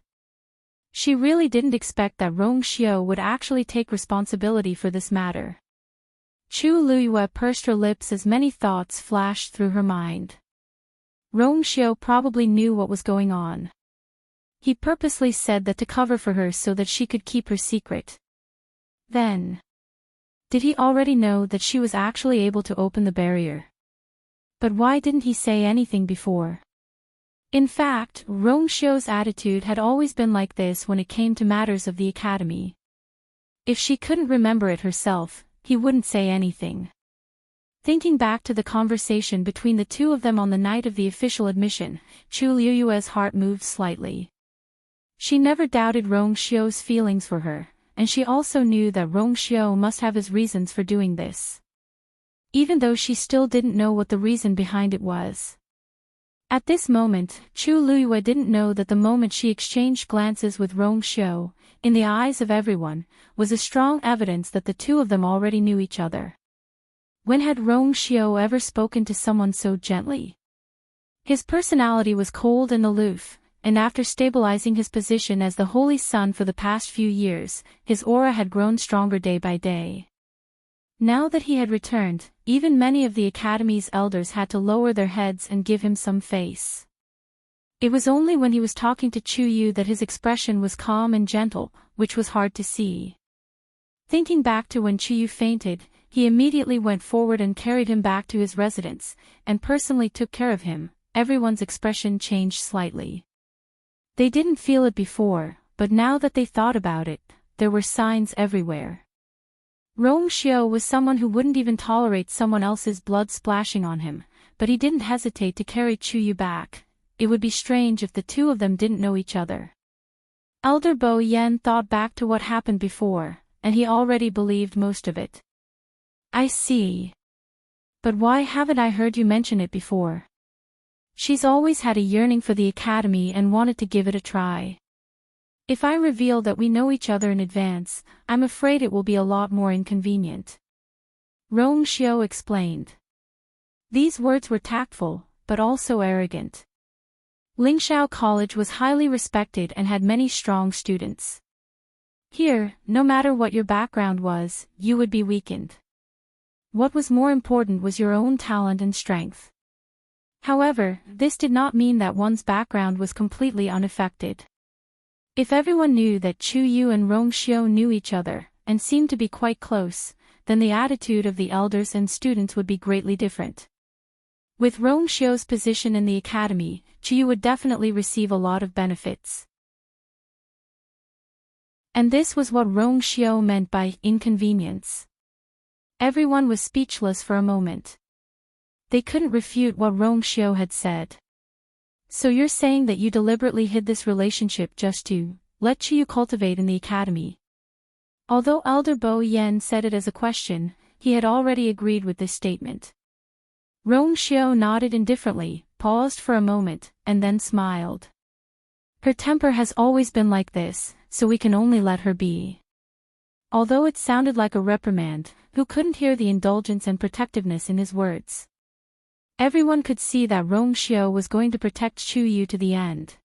She really didn't expect that Rong Xiao would actually take responsibility for this matter. Chu Luiyue pursed her lips as many thoughts flashed through her mind. Rong Xiao probably knew what was going on. He purposely said that to cover for her so that she could keep her secret. Then, did he already know that she was actually able to open the barrier? But why didn't he say anything before? In fact, Rong Xiao's attitude had always been like this when it came to matters of the academy. If she couldn't remember it herself, he wouldn't say anything. Thinking back to the conversation between the two of them on the night of the official admission, Chu Luiyue's heart moved slightly. She never doubted Rong Xiao's feelings for her, and she also knew that Rong Xiao must have his reasons for doing this. Even though she still didn't know what the reason behind it was. At this moment, Chu Luiyue didn't know that the moment she exchanged glances with Rong Xiao, in the eyes of everyone, was a strong evidence that the two of them already knew each other. When had Rong Xiao ever spoken to someone so gently? His personality was cold and aloof, and after stabilizing his position as the Holy Sun for the past few years, his aura had grown stronger day by day. Now that he had returned, even many of the Academy's elders had to lower their heads and give him some face. It was only when he was talking to Chu Yu that his expression was calm and gentle, which was hard to see. Thinking back to when Chu Yu fainted, he immediately went forward and carried him back to his residence, and personally took care of him. Everyone's expression changed slightly. They didn't feel it before, but now that they thought about it, there were signs everywhere. Rong Xiao was someone who wouldn't even tolerate someone else's blood splashing on him, but he didn't hesitate to carry Chu Yu back. It would be strange if the two of them didn't know each other. Elder Bo Yen thought back to what happened before, and he already believed most of it. I see. But why haven't I heard you mention it before? She's always had a yearning for the academy and wanted to give it a try. If I reveal that we know each other in advance, I'm afraid it will be a lot more inconvenient. Rong Xiu explained. These words were tactful, but also arrogant. Lingxiao College was highly respected and had many strong students. Here, no matter what your background was, you would be weakened. What was more important was your own talent and strength. However, this did not mean that one's background was completely unaffected. If everyone knew that Chu Yu and Rong Xiu knew each other, and seemed to be quite close, then the attitude of the elders and students would be greatly different. With Rong Xiu's position in the academy, Chu Yu would definitely receive a lot of benefits. And this was what Rong Xiu meant by inconvenience. Everyone was speechless for a moment. They couldn't refute what Rong Xiu had said. So you're saying that you deliberately hid this relationship just to let Chu Yu cultivate in the academy? Although Elder Bo Yen said it as a question, he had already agreed with this statement. Rong Xiu nodded indifferently, paused for a moment, and then smiled. Her temper has always been like this, so we can only let her be. Although it sounded like a reprimand, who couldn't hear the indulgence and protectiveness in his words? Everyone could see that Rong Xiu was going to protect Chu Yu to the end.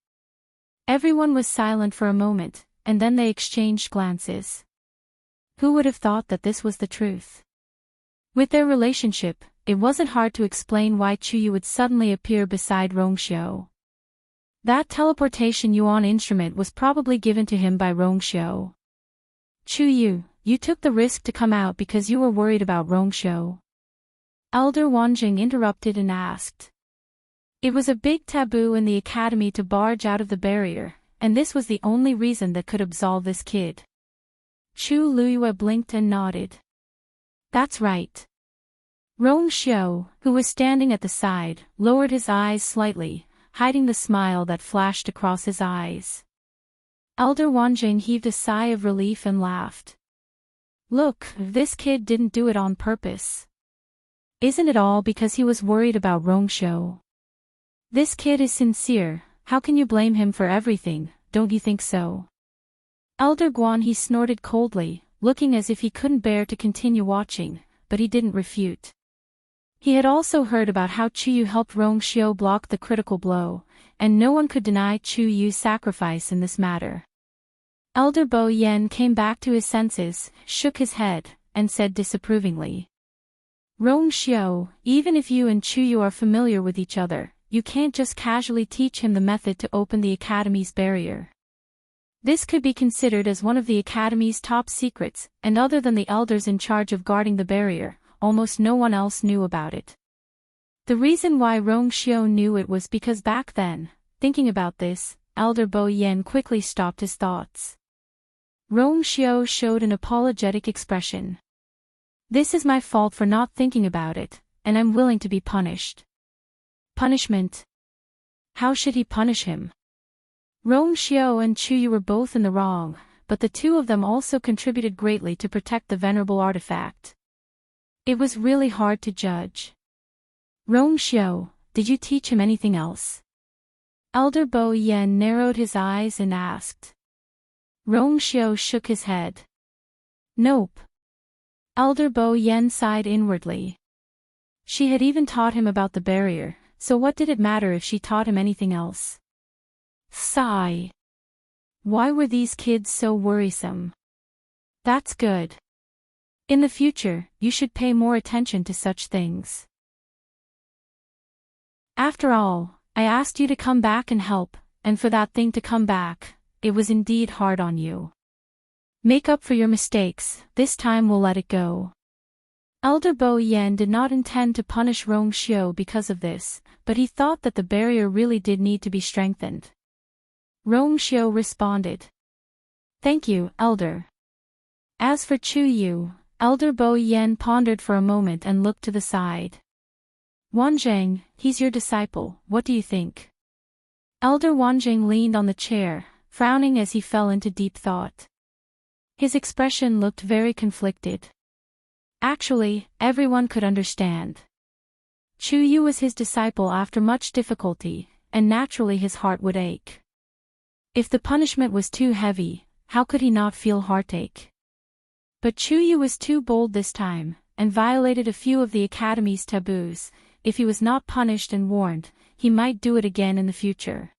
Everyone was silent for a moment, and then they exchanged glances. Who would have thought that this was the truth? With their relationship, it wasn't hard to explain why Chu Yu would suddenly appear beside Rong Xiu. That teleportation yuan instrument was probably given to him by Rong Xiu. Chu Yu, you took the risk to come out because you were worried about Rong Xiu. Elder Wanjing interrupted and asked. It was a big taboo in the academy to barge out of the barrier, and this was the only reason that could absolve this kid. Chu Luyue blinked and nodded. That's right. Rong Xiu, who was standing at the side, lowered his eyes slightly, hiding the smile that flashed across his eyes. Elder Wanjing heaved a sigh of relief and laughed. Look, this kid didn't do it on purpose. Isn't it all because he was worried about Rong Xiu? This kid is sincere, how can you blame him for everything, don't you think so? Elder Guan he snorted coldly, looking as if he couldn't bear to continue watching, but he didn't refute. He had also heard about how Chu Yu helped Rong Xiu block the critical blow, and no one could deny Chu Yu's sacrifice in this matter. Elder Bo Yen came back to his senses, shook his head, and said disapprovingly. Rong Xiu, even if you and Chu Yu are familiar with each other, you can't just casually teach him the method to open the academy's barrier. This could be considered as one of the academy's top secrets, and other than the elders in charge of guarding the barrier, almost no one else knew about it. The reason why Rong Xiu knew it was because back then, thinking about this, Elder Bo Yen quickly stopped his thoughts. Rong Xiu showed an apologetic expression. This is my fault for not thinking about it, and I'm willing to be punished. Punishment? How should he punish him? Rong Xiu and Chu Yu were both in the wrong, but the two of them also contributed greatly to protect the venerable artifact. It was really hard to judge. Rong Xiu, did you teach him anything else? Elder Bo Yen narrowed his eyes and asked. Rong Xiu shook his head. Nope. Elder Bo Yen sighed inwardly. She had even taught him about the barrier, so what did it matter if she taught him anything else? Sigh. Why were these kids so worrisome? That's good. In the future, you should pay more attention to such things. After all, I asked you to come back and help, and for that thing to come back, it was indeed hard on you. Make up for your mistakes, this time we'll let it go. Elder Bo Yen did not intend to punish Rong Xiu because of this, but he thought that the barrier really did need to be strengthened. Rong Xiu responded. Thank you, Elder. As for Chu Yu, Elder Bo Yen pondered for a moment and looked to the side. Wanjing, he's your disciple, what do you think? Elder Wanjing leaned on the chair, frowning as he fell into deep thought. His expression looked very conflicted. Actually, everyone could understand. Chu Yu was his disciple after much difficulty, and naturally his heart would ache. If the punishment was too heavy, how could he not feel heartache? But Chu Yu was too bold this time, and violated a few of the academy's taboos. If he was not punished and warned, he might do it again in the future.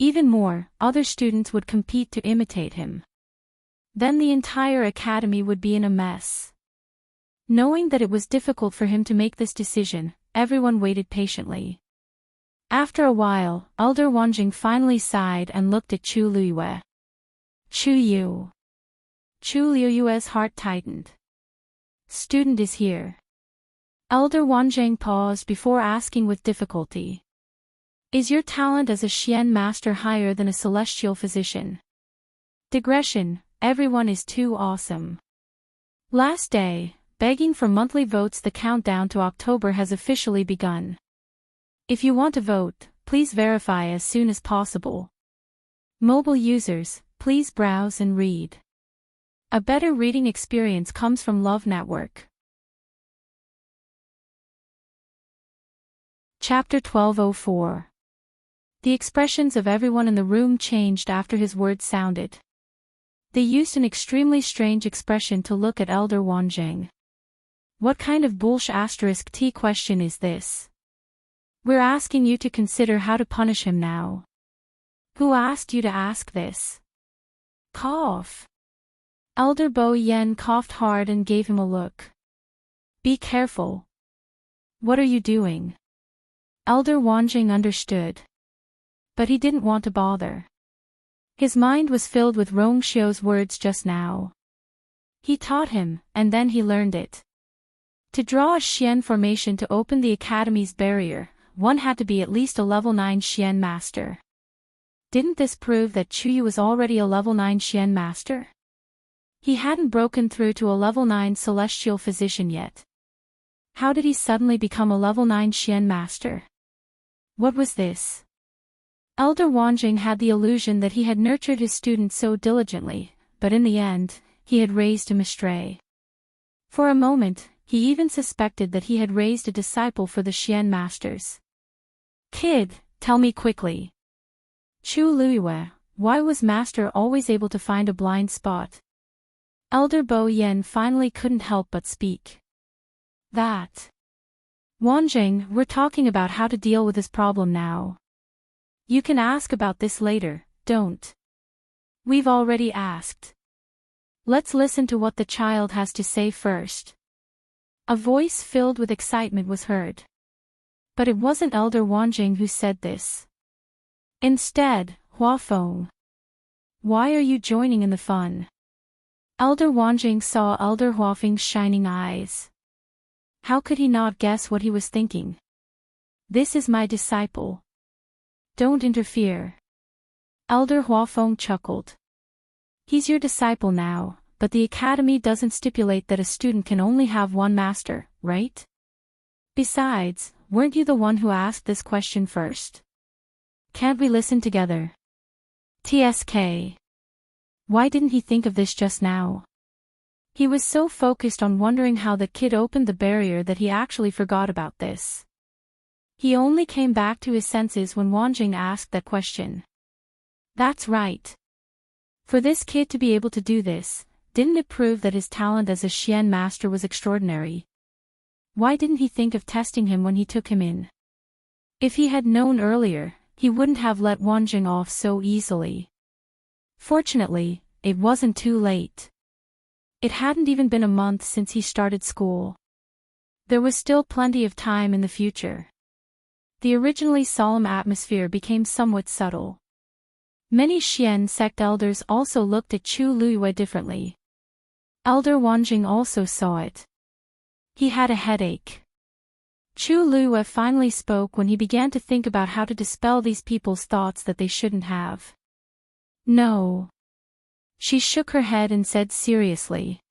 Even more, other students would compete to imitate him. Then the entire academy would be in a mess. Knowing that it was difficult for him to make this decision, everyone waited patiently. After a while, Elder Wanjing finally sighed and looked at Chu Liyue. Chu Yu. Chu Liyue's heart tightened. Student is here. Elder Wanjing paused before asking with difficulty. Is your talent as a Xian master higher than a celestial physician? Digression, everyone is too awesome. Last day, begging for monthly votes. The countdown to October has officially begun. If you want to vote, please verify as soon as possible. Mobile users, please browse and read. A better reading experience comes from Love Network. Chapter 1204. The expressions of everyone in the room changed after his words sounded. They used an extremely strange expression to look at Elder Wanjing. What kind of bullsh*t question is this? We're asking you to consider how to punish him now. Who asked you to ask this? Cough. Elder Bo Yen coughed hard and gave him a look. Be careful. What are you doing? Elder Wanjing understood. But he didn't want to bother. His mind was filled with Rongxiu's words just now. He taught him, and then he learned it. To draw a Xian formation to open the academy's barrier, one had to be at least a level 9 Xian master. Didn't this prove that Chu Yu was already a level 9 Xian master? He hadn't broken through to a level 9 celestial physician yet. How did he suddenly become a level 9 Xian master? What was this? Elder Wanjing had the illusion that he had nurtured his student so diligently, but in the end, he had raised him astray. For a moment, he even suspected that he had raised a disciple for the Xian masters. Kid, tell me quickly. Chu Liyue, why was master always able to find a blind spot? Elder Bo Yen finally couldn't help but speak. That. Wanjing, we're talking about how to deal with this problem now. You can ask about this later, don't. We've already asked. Let's listen to what the child has to say first. A voice filled with excitement was heard. But it wasn't Elder Wanjing who said this. Instead, Huafeng. Why are you joining in the fun? Elder Wanjing saw Elder Huafeng's shining eyes. How could he not guess what he was thinking? This is my disciple. Don't interfere. Elder Huafeng chuckled. He's your disciple now, but the academy doesn't stipulate that a student can only have one master, right? Besides, weren't you the one who asked this question first? Can't we listen together? TSK. Why didn't he think of this just now? He was so focused on wondering how the kid opened the barrier that he actually forgot about this. He only came back to his senses when Wanjing asked that question. That's right. For this kid to be able to do this, didn't it prove that his talent as a Xian master was extraordinary? Why didn't he think of testing him when he took him in? If he had known earlier, he wouldn't have let Wanjing off so easily. Fortunately, it wasn't too late. It hadn't even been a month since he started school. There was still plenty of time in the future. The originally solemn atmosphere became somewhat subtle. Many Xian sect elders also looked at Chu Liyue differently. Elder Wanjing also saw it. He had a headache. Chu Liyue finally spoke when he began to think about how to dispel these people's thoughts that they shouldn't have. No. She shook her head and said seriously.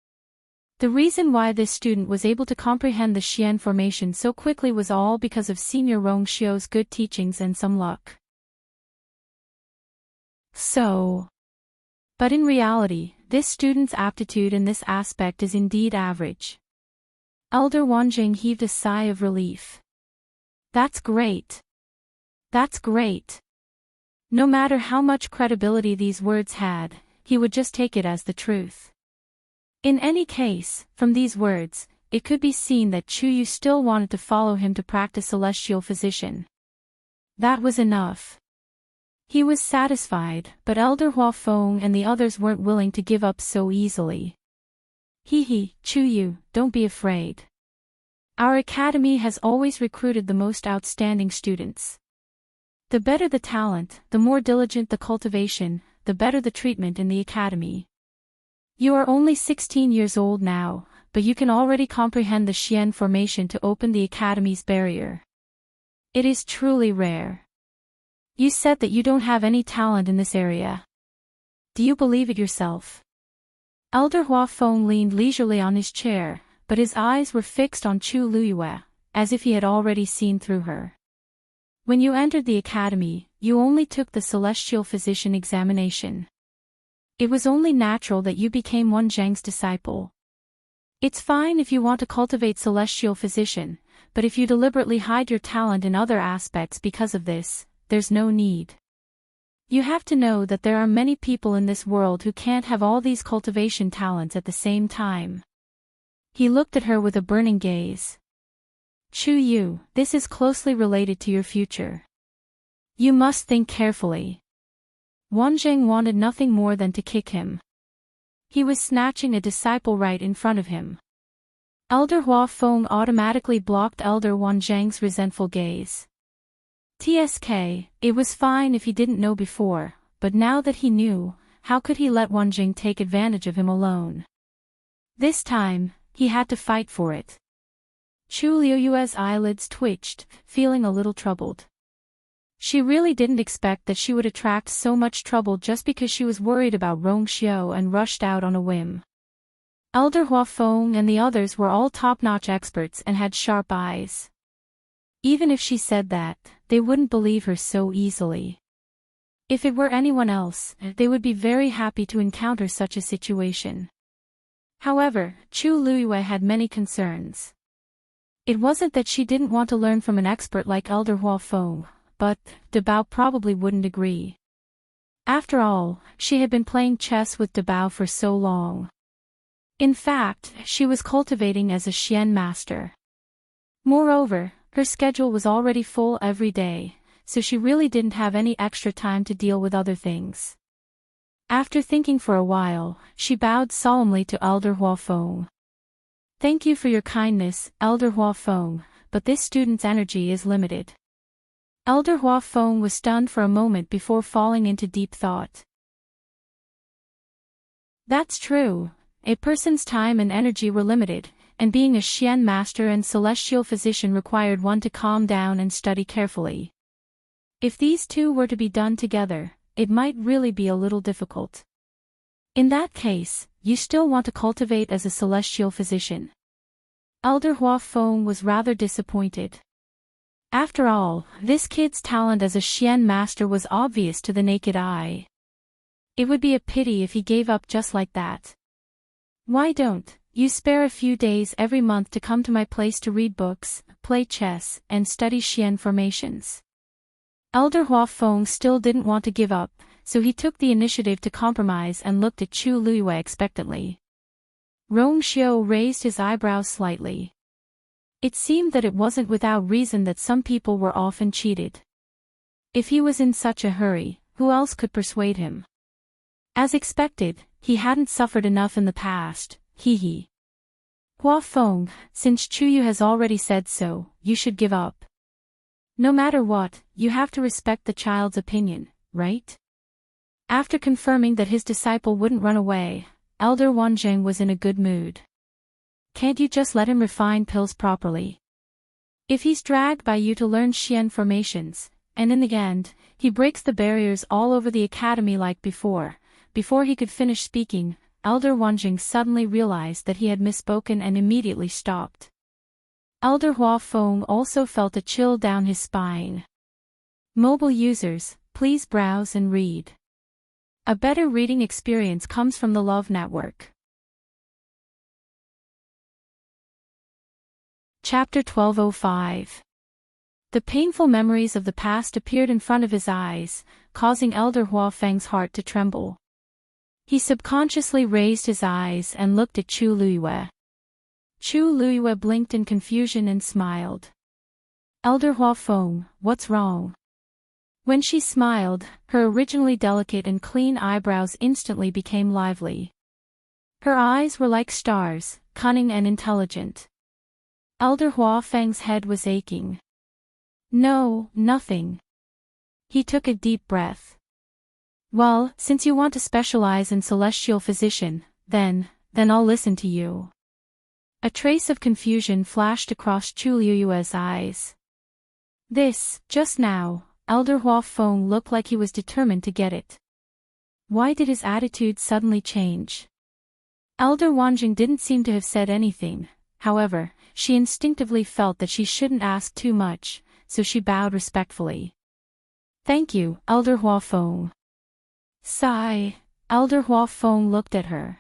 The reason why this student was able to comprehend the Xian formation so quickly was all because of Senior Rongxiu's good teachings and some luck. So. But in reality, this student's aptitude in this aspect is indeed average. Elder Wanjing heaved a sigh of relief. That's great. That's great. No matter how much credibility these words had, he would just take it as the truth. In any case, from these words, it could be seen that Chuyu still wanted to follow him to practice celestial physician. That was enough. He was satisfied, but Elder Huafeng and the others weren't willing to give up so easily. Chuyu, don't be afraid. Our academy has always recruited the most outstanding students. The better the talent, the more diligent the cultivation, the better the treatment in the academy. You are only 16 years old now, but you can already comprehend the Xian formation to open the academy's barrier. It is truly rare. You said that you don't have any talent in this area. Do you believe it yourself? Elder Huafeng leaned leisurely on his chair, but his eyes were fixed on Chu Luyue, as if he had already seen through her. When you entered the academy, you only took the celestial physician examination. It was only natural that you became Wanzhang's disciple. It's fine if you want to cultivate celestial physician, but if you deliberately hide your talent in other aspects because of this, there's no need. You have to know that there are many people in this world who can't have all these cultivation talents at the same time. He looked at her with a burning gaze. Chu Yu, this is closely related to your future. You must think carefully. Wanzhang wanted nothing more than to kick him. He was snatching a disciple right in front of him. Elder Huafeng automatically blocked Elder Wanzhang's resentful gaze. TSK, it was fine if he didn't know before, but now that he knew, how could he let Wanzhang take advantage of him alone? This time, he had to fight for it. Chu Liuyue's eyelids twitched, feeling a little troubled. She really didn't expect that she would attract so much trouble just because she was worried about Rong Xiao and rushed out on a whim. Elder Huafeng and the others were all top-notch experts and had sharp eyes. Even if she said that, they wouldn't believe her so easily. If it were anyone else, they would be very happy to encounter such a situation. However, Chu Luyue had many concerns. It wasn't that she didn't want to learn from an expert like Elder Huafeng, but Dabao probably wouldn't agree. After all, she had been playing chess with Dabao for so long. In fact, she was cultivating as a Xian master. Moreover, her schedule was already full every day, so she really didn't have any extra time to deal with other things. After thinking for a while, she bowed solemnly to Elder Huafeng. Thank you for your kindness, Elder Huafeng, but this student's energy is limited. Elder Huafeng was stunned for a moment before falling into deep thought. That's true. A person's time and energy were limited, and being a Xian master and celestial physician required one to calm down and study carefully. If these two were to be done together, it might really be a little difficult. In that case, you still want to cultivate as a celestial physician. Elder Huafeng was rather disappointed. After all, this kid's talent as a Xian master was obvious to the naked eye. It would be a pity if he gave up just like that. Why don't you spare a few days every month to come to my place to read books, play chess, and study Xian formations? Elder Huafeng still didn't want to give up, so he took the initiative to compromise and looked at Chu Luyue expectantly. Rong Xiao raised his eyebrows slightly. It seemed that it wasn't without reason that some people were often cheated. If he was in such a hurry, who else could persuade him? As expected, he hadn't suffered enough in the past. Huafeng, since Chuyu has already said so, you should give up. No matter what, you have to respect the child's opinion, right? After confirming that his disciple wouldn't run away, Elder Wanzhang was in a good mood. Can't you just let him refine pills properly? If he's dragged by you to learn Xian formations, and in the end, he breaks the barriers all over the academy like before he could finish speaking, Elder Wanzhang suddenly realized that he had misspoken and immediately stopped. Elder Huafeng also felt a chill down his spine. Mobile users, please browse and read. A better reading experience comes from the Love Network. Chapter 1205. The painful memories of the past appeared in front of his eyes, causing Elder Hua Feng's heart to tremble. He subconsciously raised his eyes and looked at Chu Luiyue. Chu Luiyue blinked in confusion and smiled. Elder Hua Feng, what's wrong? When she smiled, her originally delicate and clean eyebrows instantly became lively. Her eyes were like stars, cunning and intelligent. Elder Hua Feng's head was aching. No, nothing. He took a deep breath. Well, since you want to specialize in celestial physician, then I'll listen to you. A trace of confusion flashed across Chu Luiyue's eyes. Just now, Elder Hua Feng looked like he was determined to get it. Why did his attitude suddenly change? Elder Wanjing didn't seem to have said anything, however, she instinctively felt that she shouldn't ask too much, so she bowed respectfully. Thank you, Elder Hua Feng. Sigh. Elder Hua Feng looked at her.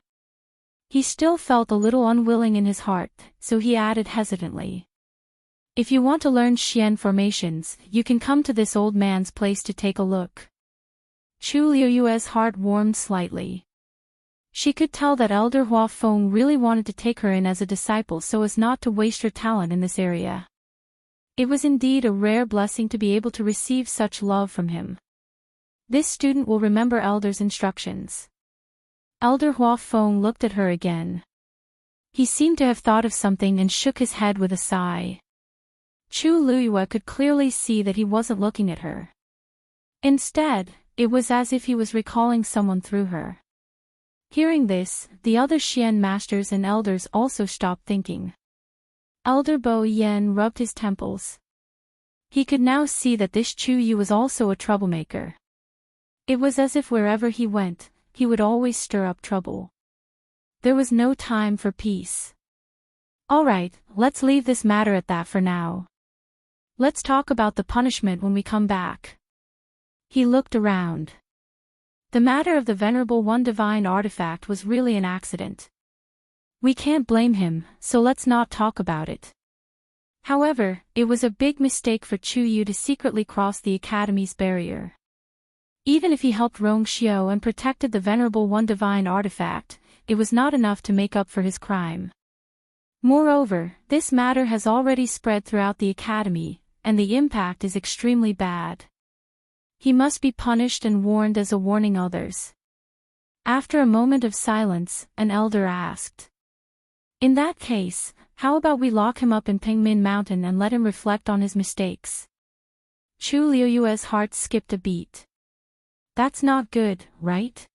He still felt a little unwilling in his heart, so he added hesitantly. If you want to learn Xian formations, you can come to this old man's place to take a look. Chu Luiyue's heart warmed slightly. She could tell that Elder Hua Feng really wanted to take her in as a disciple so as not to waste her talent in this area. It was indeed a rare blessing to be able to receive such love from him. This student will remember Elder's instructions. Elder Hua Feng looked at her again. He seemed to have thought of something and shook his head with a sigh. Chu Luiyue could clearly see that he wasn't looking at her. Instead, it was as if he was recalling someone through her. Hearing this, the other Xian masters and elders also stopped thinking. Elder Bo Yen rubbed his temples. He could now see that this Chu Yu was also a troublemaker. It was as if wherever he went, he would always stir up trouble. There was no time for peace. All right, let's leave this matter at that for now. Let's talk about the punishment when we come back. He looked around. The matter of the Venerable One Divine Artifact was really an accident. We can't blame him, so let's not talk about it. However, it was a big mistake for Chu Yu to secretly cross the Academy's barrier. Even if he helped Rong Xiao and protected the Venerable One Divine Artifact, it was not enough to make up for his crime. Moreover, this matter has already spread throughout the Academy, and the impact is extremely bad. He must be punished and warned as a warning others. After a moment of silence, an elder asked. In that case, how about we lock him up in Pingmin Mountain and let him reflect on his mistakes? Chu Luiyue's heart skipped a beat. That's not good, right?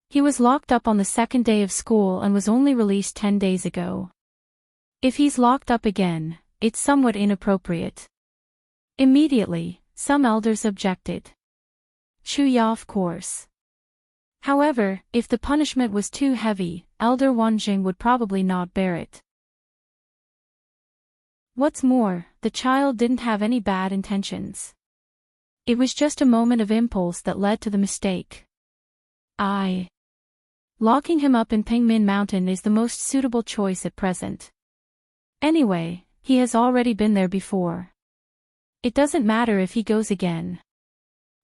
He was locked up on the second day of school and was only released 10 days ago. If he's locked up again, it's somewhat inappropriate. Immediately, some elders objected. Chu Ya, of course. However, if the punishment was too heavy, Elder Wanjing would probably not bear it. What's more, the child didn't have any bad intentions. It was just a moment of impulse that led to the mistake. Locking him up in Pingmin Mountain is the most suitable choice at present. Anyway, he has already been there before. It doesn't matter if he goes again.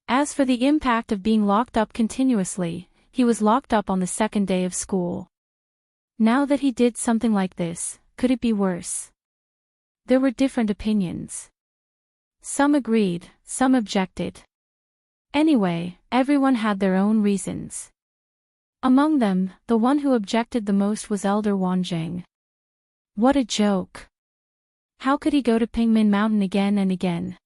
As for the impact of being locked up continuously, he was locked up on the second day of school. Now that he did something like this, could it be worse? There were different opinions. Some agreed, some objected. Anyway, everyone had their own reasons. Among them, the one who objected the most was Elder Wanjing. What a joke. How could he go to Pingmin Mountain again and again?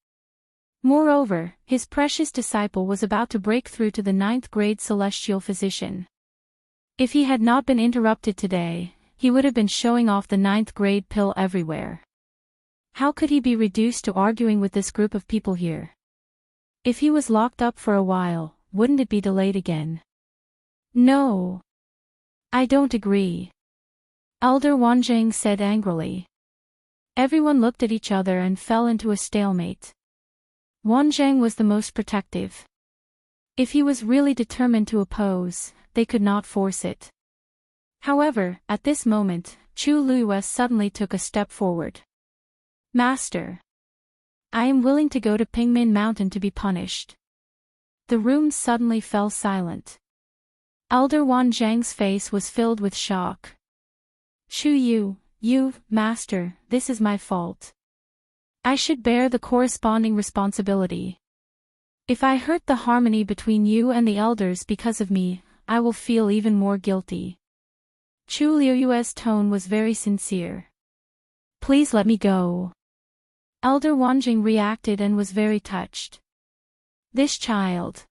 Moreover, his precious disciple was about to break through to the 9th grade celestial physician. If he had not been interrupted today, he would have been showing off the 9th grade pill everywhere. How could he be reduced to arguing with this group of people here? If he was locked up for a while, wouldn't it be delayed again? No. I don't agree. Elder Wanjing said angrily. Everyone looked at each other and fell into a stalemate. Wanjing was the most protective. If he was really determined to oppose, they could not force it. However, at this moment, Chu Liyue suddenly took a step forward. Master. I am willing to go to Pingmin Mountain to be punished. The room suddenly fell silent. Elder Wanzhang's face was filled with shock. Chu you, Master, this is my fault. I should bear the corresponding responsibility. If I hurt the harmony between you and the elders because of me, I will feel even more guilty. Chu Liyue's tone was very sincere. Please let me go. Elder Wanjing reacted and was very touched. This child.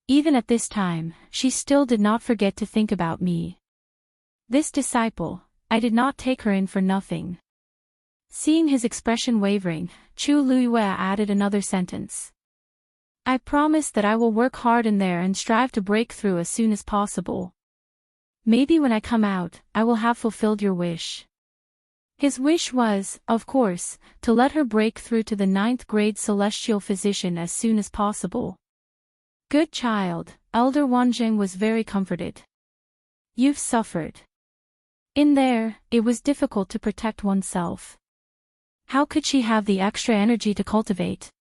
Even at this time, she still did not forget to think about me. This disciple, I did not take her in for nothing. Seeing his expression wavering, Chu Liyue added another sentence. I promise that I will work hard in there and strive to break through as soon as possible. Maybe when I come out, I will have fulfilled your wish. His wish was, of course, to let her break through to the 9th grade celestial physician as soon as possible. Good child, Elder Wanjing was very comforted. You've suffered. In there, it was difficult to protect oneself. How could she have the extra energy to cultivate?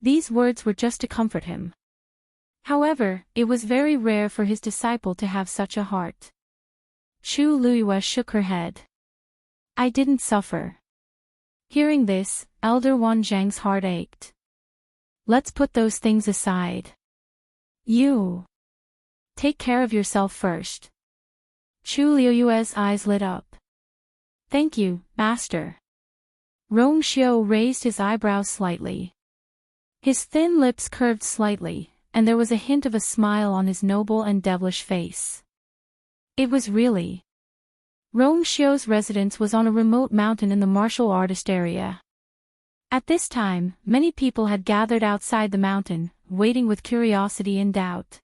These words were just to comfort him. However, it was very rare for his disciple to have such a heart. Chu Liyue shook her head. I didn't suffer. Hearing this, Elder Wanzhang's heart ached. Let's put those things aside. You. Take care of yourself first. Chu Liyue's eyes lit up. Thank you, Master. Rong Xiu raised his eyebrows slightly. His thin lips curved slightly, and there was a hint of a smile on his noble and devilish face. It was really. Rong Xiu's residence was on a remote mountain in the martial artist area. At this time, many people had gathered outside the mountain, waiting with curiosity and doubt.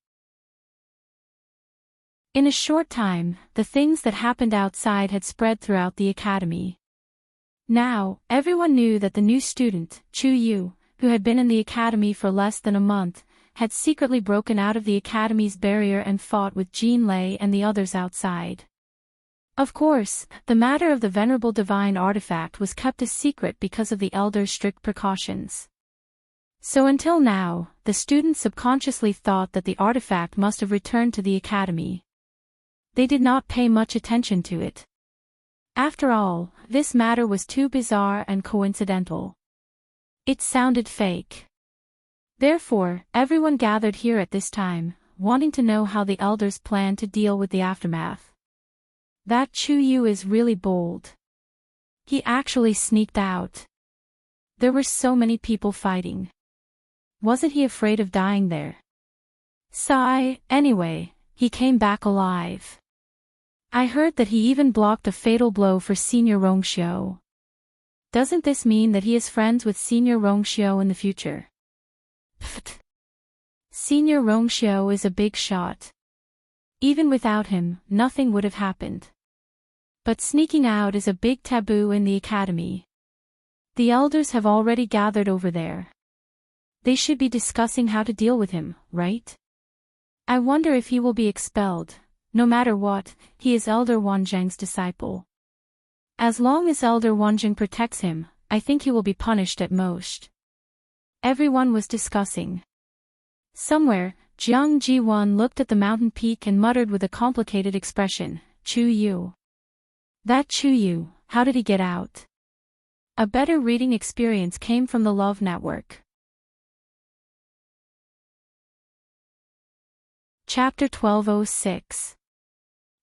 In a short time, the things that happened outside had spread throughout the academy. Now, everyone knew that the new student, Chu Yu, who had been in the academy for less than a month, had secretly broken out of the academy's barrier and fought with Jean Lei and the others outside. Of course, the matter of the venerable divine artifact was kept a secret because of the elders' strict precautions. So until now, the students subconsciously thought that the artifact must have returned to the academy. They did not pay much attention to it. After all, this matter was too bizarre and coincidental. It sounded fake. Therefore, everyone gathered here at this time, wanting to know how the elders planned to deal with the aftermath. That Chu Yu is really bold. He actually sneaked out. There were so many people fighting. Wasn't he afraid of dying there? Anyway, he came back alive. I heard that he even blocked a fatal blow for Senior Rongxiu. Doesn't this mean that he is friends with Senior Rongxiu in the future? Pfft. Senior Rongxiu is a big shot. Even without him, nothing would have happened. But sneaking out is a big taboo in the academy. The elders have already gathered over there. They should be discussing how to deal with him, right? I wonder if he will be expelled. No matter what, he is Elder Wanzhang's disciple. As long as Elder Wanzhang protects him, I think he will be punished at most. Everyone was discussing. Somewhere, Jiang Jiwan looked at the mountain peak and muttered with a complicated expression, Chu Yu. That Chu Yu, how did he get out? A better reading experience came from the Love Network. Chapter 1206.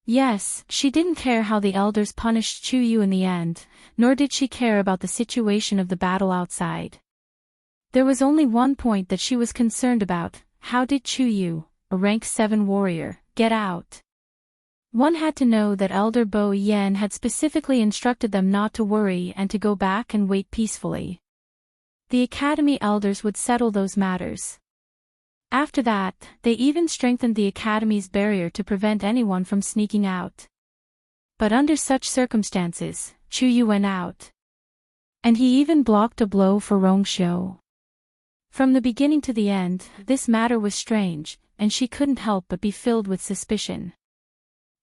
Yes, she didn't care how the elders punished Chu Yu in the end, nor did she care about the situation of the battle outside. There was only one point that she was concerned about: how did Chu Yu, a rank 7 warrior, get out? One had to know that Elder Bo Yen had specifically instructed them not to worry and to go back and wait peacefully. The academy elders would settle those matters. After that, they even strengthened the academy's barrier to prevent anyone from sneaking out. But under such circumstances, Chu Yu went out. And he even blocked a blow for Rongxiu. From the beginning to the end, this matter was strange, and she couldn't help but be filled with suspicion.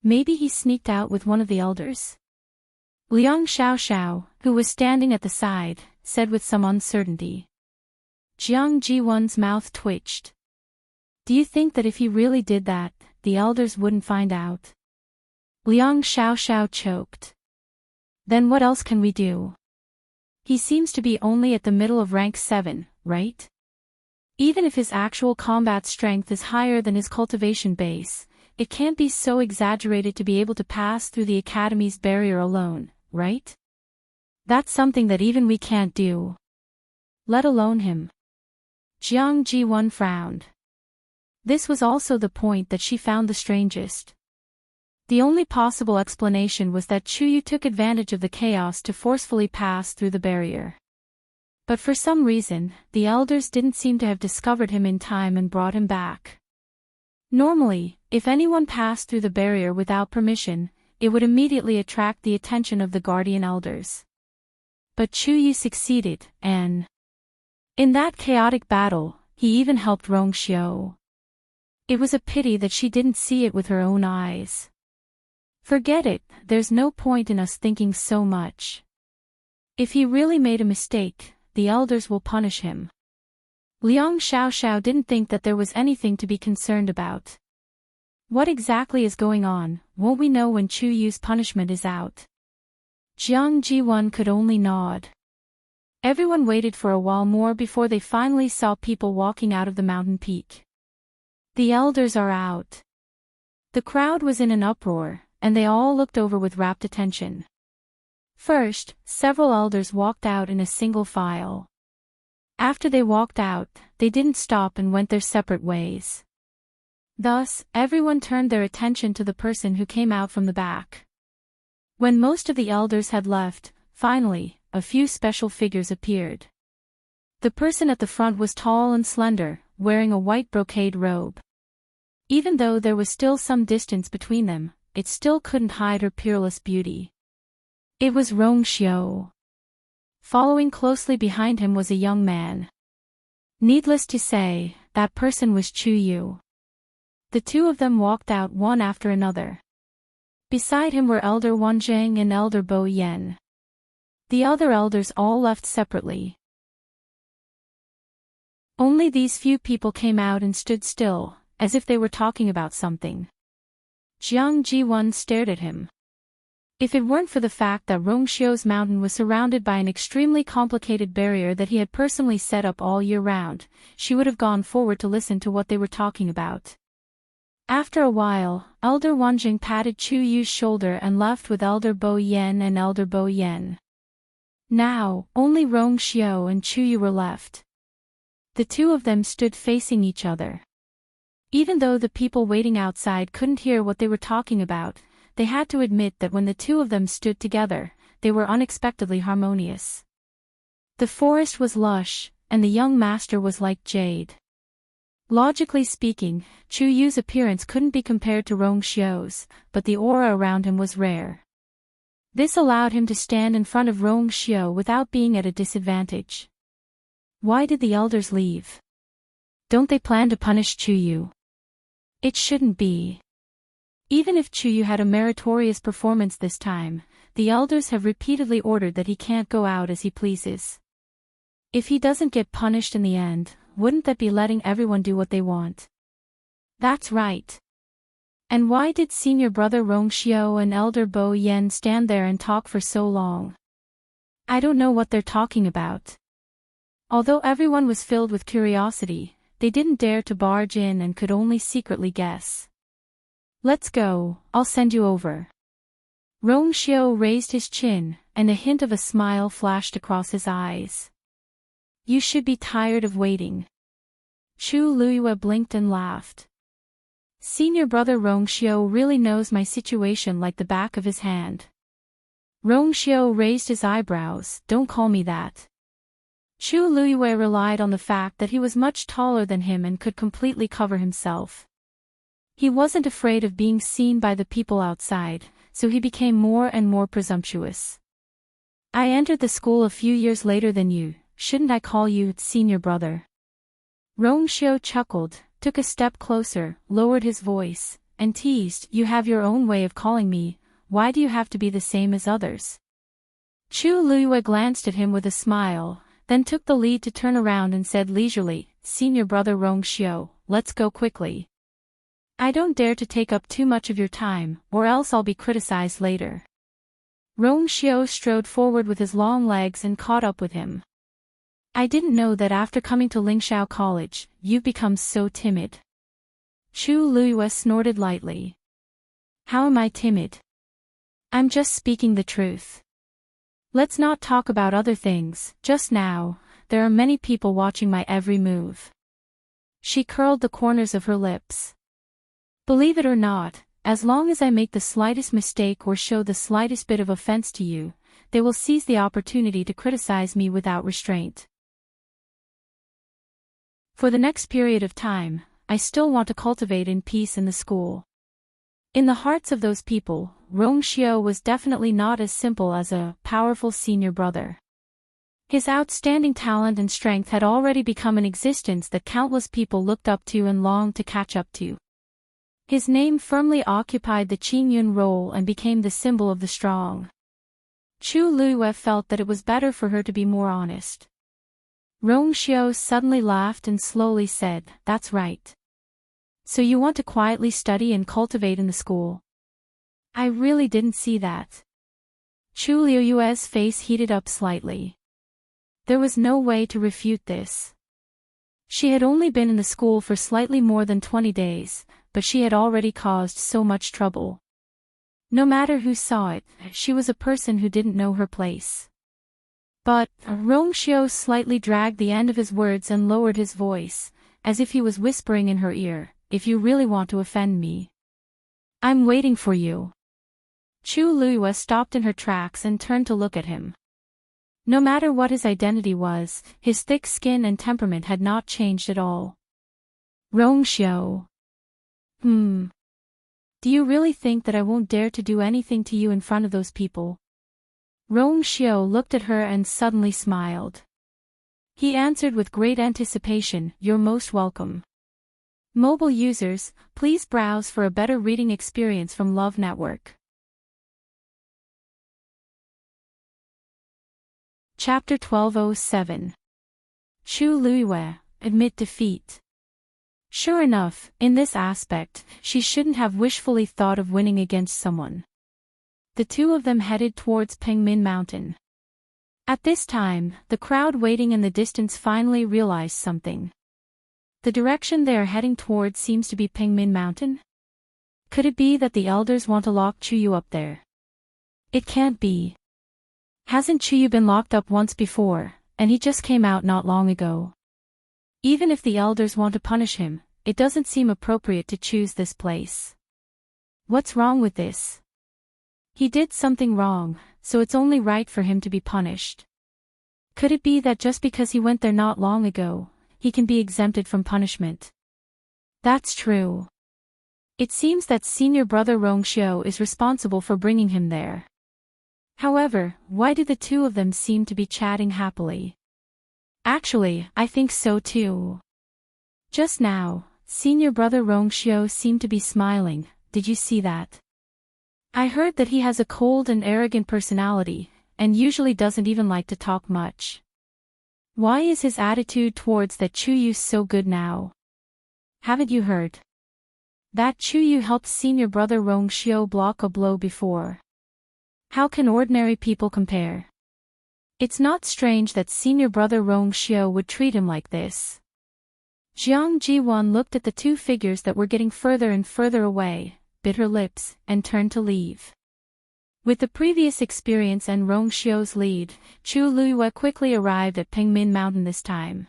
Maybe he sneaked out with one of the elders? Liang Xiaoxiao, who was standing at the side, said with some uncertainty. Jiang Jiwon's mouth twitched. Do you think that if he really did that, the elders wouldn't find out? Liang Xiaoxiao choked. Then what else can we do? He seems to be only at the middle of rank 7, right? Even if his actual combat strength is higher than his cultivation base, it can't be so exaggerated to be able to pass through the academy's barrier alone, right? That's something that even we can't do. Let alone him. Jiang Jiwon frowned. This was also the point that she found the strangest. The only possible explanation was that Chuyu took advantage of the chaos to forcefully pass through the barrier. But for some reason, the elders didn't seem to have discovered him in time and brought him back. Normally, if anyone passed through the barrier without permission, it would immediately attract the attention of the guardian elders. But Chuyu succeeded, and in that chaotic battle, he even helped Rongxiu. It was a pity that she didn't see it with her own eyes. Forget it, there's no point in us thinking so much. If he really made a mistake, the elders will punish him. Liang Xiaoxiao didn't think that there was anything to be concerned about. What exactly is going on, won't we know when Chuyu's punishment is out? Jiang Jiwon could only nod. Everyone waited for a while more before they finally saw people walking out of the mountain peak. The elders are out. The crowd was in an uproar, and they all looked over with rapt attention. First, several elders walked out in a single file. After they walked out, they didn't stop and went their separate ways. Thus, everyone turned their attention to the person who came out from the back. When most of the elders had left, finally, a few special figures appeared. The person at the front was tall and slender, wearing a white brocade robe. Even though there was still some distance between them, it still couldn't hide her peerless beauty. It was Rongxiu. Following closely behind him was a young man. Needless to say, that person was Chuyu. The two of them walked out one after another. Beside him were Elder Wanzheng and Elder Bo Yen. The other elders all left separately. Only these few people came out and stood still, as if they were talking about something. Jiang Jiwon stared at him. If it weren't for the fact that Rongxiu's mountain was surrounded by an extremely complicated barrier that he had personally set up all year round, she would have gone forward to listen to what they were talking about. After a while, Elder Wanjing patted Chuyu's shoulder and left with Elder Bo Yen and Elder Bo Yen. Now, only Rongxiu and Chuyu were left. The two of them stood facing each other. Even though the people waiting outside couldn't hear what they were talking about, they had to admit that when the two of them stood together, they were unexpectedly harmonious. The forest was lush, and the young master was like jade. Logically speaking, Chuyu's appearance couldn't be compared to Rongxiu's, but the aura around him was rare. This allowed him to stand in front of Rongxiu without being at a disadvantage. Why did the elders leave? Don't they plan to punish Chuyu? It shouldn't be. Even if Chuyu had a meritorious performance this time, the elders have repeatedly ordered that he can't go out as he pleases. If he doesn't get punished in the end, wouldn't that be letting everyone do what they want? That's right. And why did senior brother Rongxiu and elder Bo Yen stand there and talk for so long? I don't know what they're talking about. Although everyone was filled with curiosity, they didn't dare to barge in and could only secretly guess. Let's go, I'll send you over. Rongxiu raised his chin, and a hint of a smile flashed across his eyes. You should be tired of waiting. Chu Luyue blinked and laughed. Senior brother Rongxiu really knows my situation like the back of his hand. Rongxiu raised his eyebrows. Don't call me that. Chu Luyue relied on the fact that he was much taller than him and could completely cover himself. He wasn't afraid of being seen by the people outside, so he became more and more presumptuous. I entered the school a few years later than you, shouldn't I call you senior brother? Rong Xiu chuckled, took a step closer, lowered his voice, and teased, "You have your own way of calling me, why do you have to be the same as others?" Chu Luiyue glanced at him with a smile, then took the lead to turn around and said leisurely, "Senior brother Rong Xiu, let's go quickly. I don't dare to take up too much of your time, or else I'll be criticized later." Rong Xiu strode forward with his long legs and caught up with him. "I didn't know that after coming to Lingxiao College, you've become so timid." Chu Luiyue snorted lightly. "How am I timid? I'm just speaking the truth. Let's not talk about other things, just now, there are many people watching my every move." She curled the corners of her lips. "Believe it or not, as long as I make the slightest mistake or show the slightest bit of offense to you, they will seize the opportunity to criticize me without restraint. For the next period of time, I still want to cultivate in peace in the school." In the hearts of those people, Rong Xiu was definitely not as simple as a powerful senior brother. His outstanding talent and strength had already become an existence that countless people looked up to and longed to catch up to. His name firmly occupied the Qingyun role and became the symbol of the strong. Chu Luiyue felt that it was better for her to be more honest. Rong Xiu suddenly laughed and slowly said, "That's right. So you want to quietly study and cultivate in the school?" "I really didn't see that." Chu Luiyue's face heated up slightly. There was no way to refute this. She had only been in the school for slightly more than 20 days, but she had already caused so much trouble. No matter who saw it, she was a person who didn't know her place. But, Rong Xiu slightly dragged the end of his words and lowered his voice, as if he was whispering in her ear, "If you really want to offend me, I'm waiting for you." Chu Luiyue stopped in her tracks and turned to look at him. No matter what his identity was, his thick skin and temperament had not changed at all. "Rong Xiu. Do you really think that I won't dare to do anything to you in front of those people?" Rong Xiu looked at her and suddenly smiled. He answered with great anticipation, "You're most welcome." Mobile users, please browse for a better reading experience from Love Network. Chapter 1207. Chu Luiyue, admit defeat. Sure enough, in this aspect, she shouldn't have wishfully thought of winning against someone. The two of them headed towards Pengmin Mountain. At this time, the crowd waiting in the distance finally realized something. The direction they are heading towards seems to be Pengmin Mountain? Could it be that the elders want to lock Chuyu up there? It can't be. Hasn't Chuyu been locked up once before, and he just came out not long ago? Even if the elders want to punish him, it doesn't seem appropriate to choose this place. What's wrong with this? He did something wrong, so it's only right for him to be punished. Could it be that just because he went there not long ago, he can be exempted from punishment? That's true. It seems that senior brother Rong Xiu is responsible for bringing him there. However, why do the two of them seem to be chatting happily? Actually, I think so too. Just now, senior brother Rong Xiu seemed to be smiling, did you see that? I heard that he has a cold and arrogant personality, and usually doesn't even like to talk much. Why is his attitude towards that Chuyu so good now? Haven't you heard? That Chuyu helped senior brother Rong Xiu block a blow before. How can ordinary people compare? It's not strange that senior brother Rong Xiu would treat him like this. Jiang Jiwan looked at the two figures that were getting further and further away, bit her lips, and turned to leave. With the previous experience and Rong Xiu's lead, Chu Luiyue quickly arrived at Pengmin Mountain this time.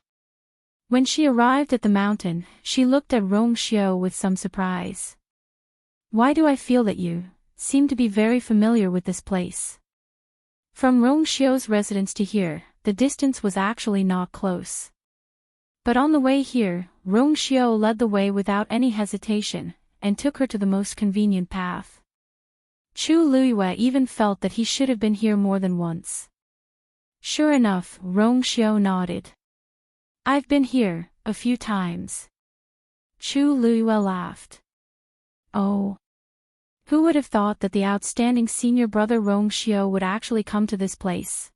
When she arrived at the mountain, she looked at Rong Xiu with some surprise. "Why do I feel that you seem to be very familiar with this place?" From Rong Xiu's residence to here, the distance was actually not close. But on the way here, Rong Xiu led the way without any hesitation, and took her to the most convenient path. Chu Luiyue even felt that he should have been here more than once. Sure enough, Rong Xiu nodded. "I've been here, a few times. Chu Luiyue laughed. Oh. Who would have thought that the outstanding senior brother Rong Xiao would actually come to this place?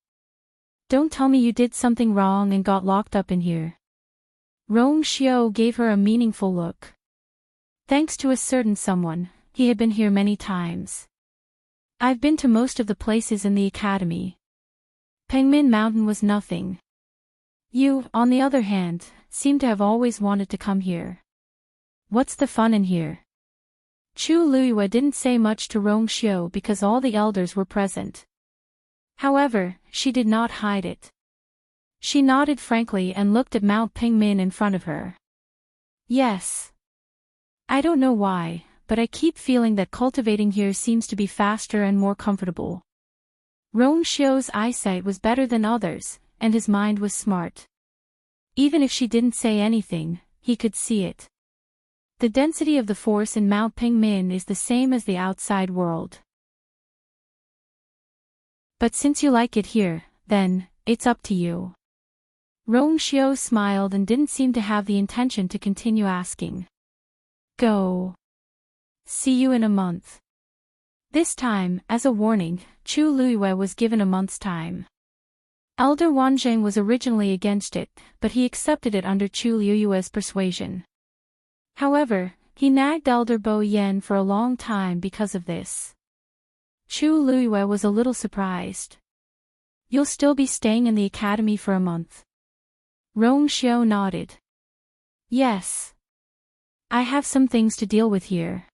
Don't tell me you did something wrong and got locked up in here. Rong Xiao gave her a meaningful look. Thanks to a certain someone, he had been here many times. I've been to most of the places in the academy. Pengmin Mountain was nothing. You, on the other hand, seem to have always wanted to come here. What's the fun in here? Chu Luiyue didn't say much to Rong Xiao because all the elders were present. However, she did not hide it. She nodded frankly and looked at Mount Pingmin in front of her. Yes. I don't know why, but I keep feeling that cultivating here seems to be faster and more comfortable. Rong Xiao's eyesight was better than others, and his mind was smart. Even if she didn't say anything, he could see it. The density of the force in Mount Pingmin is the same as the outside world. But since you like it here, then, it's up to you. Rong Xiao smiled and didn't seem to have the intention to continue asking. Go. See you in a month. This time, as a warning, Chu Luiyue was given a month's time. Elder Wanzheng was originally against it, but he accepted it under Chu Luiyue's persuasion. However, he nagged Elder Bo Yan for a long time because of this. Chu Luiyue was a little surprised. You'll still be staying in the academy for a month? Rong Xiao nodded. Yes. I have some things to deal with here.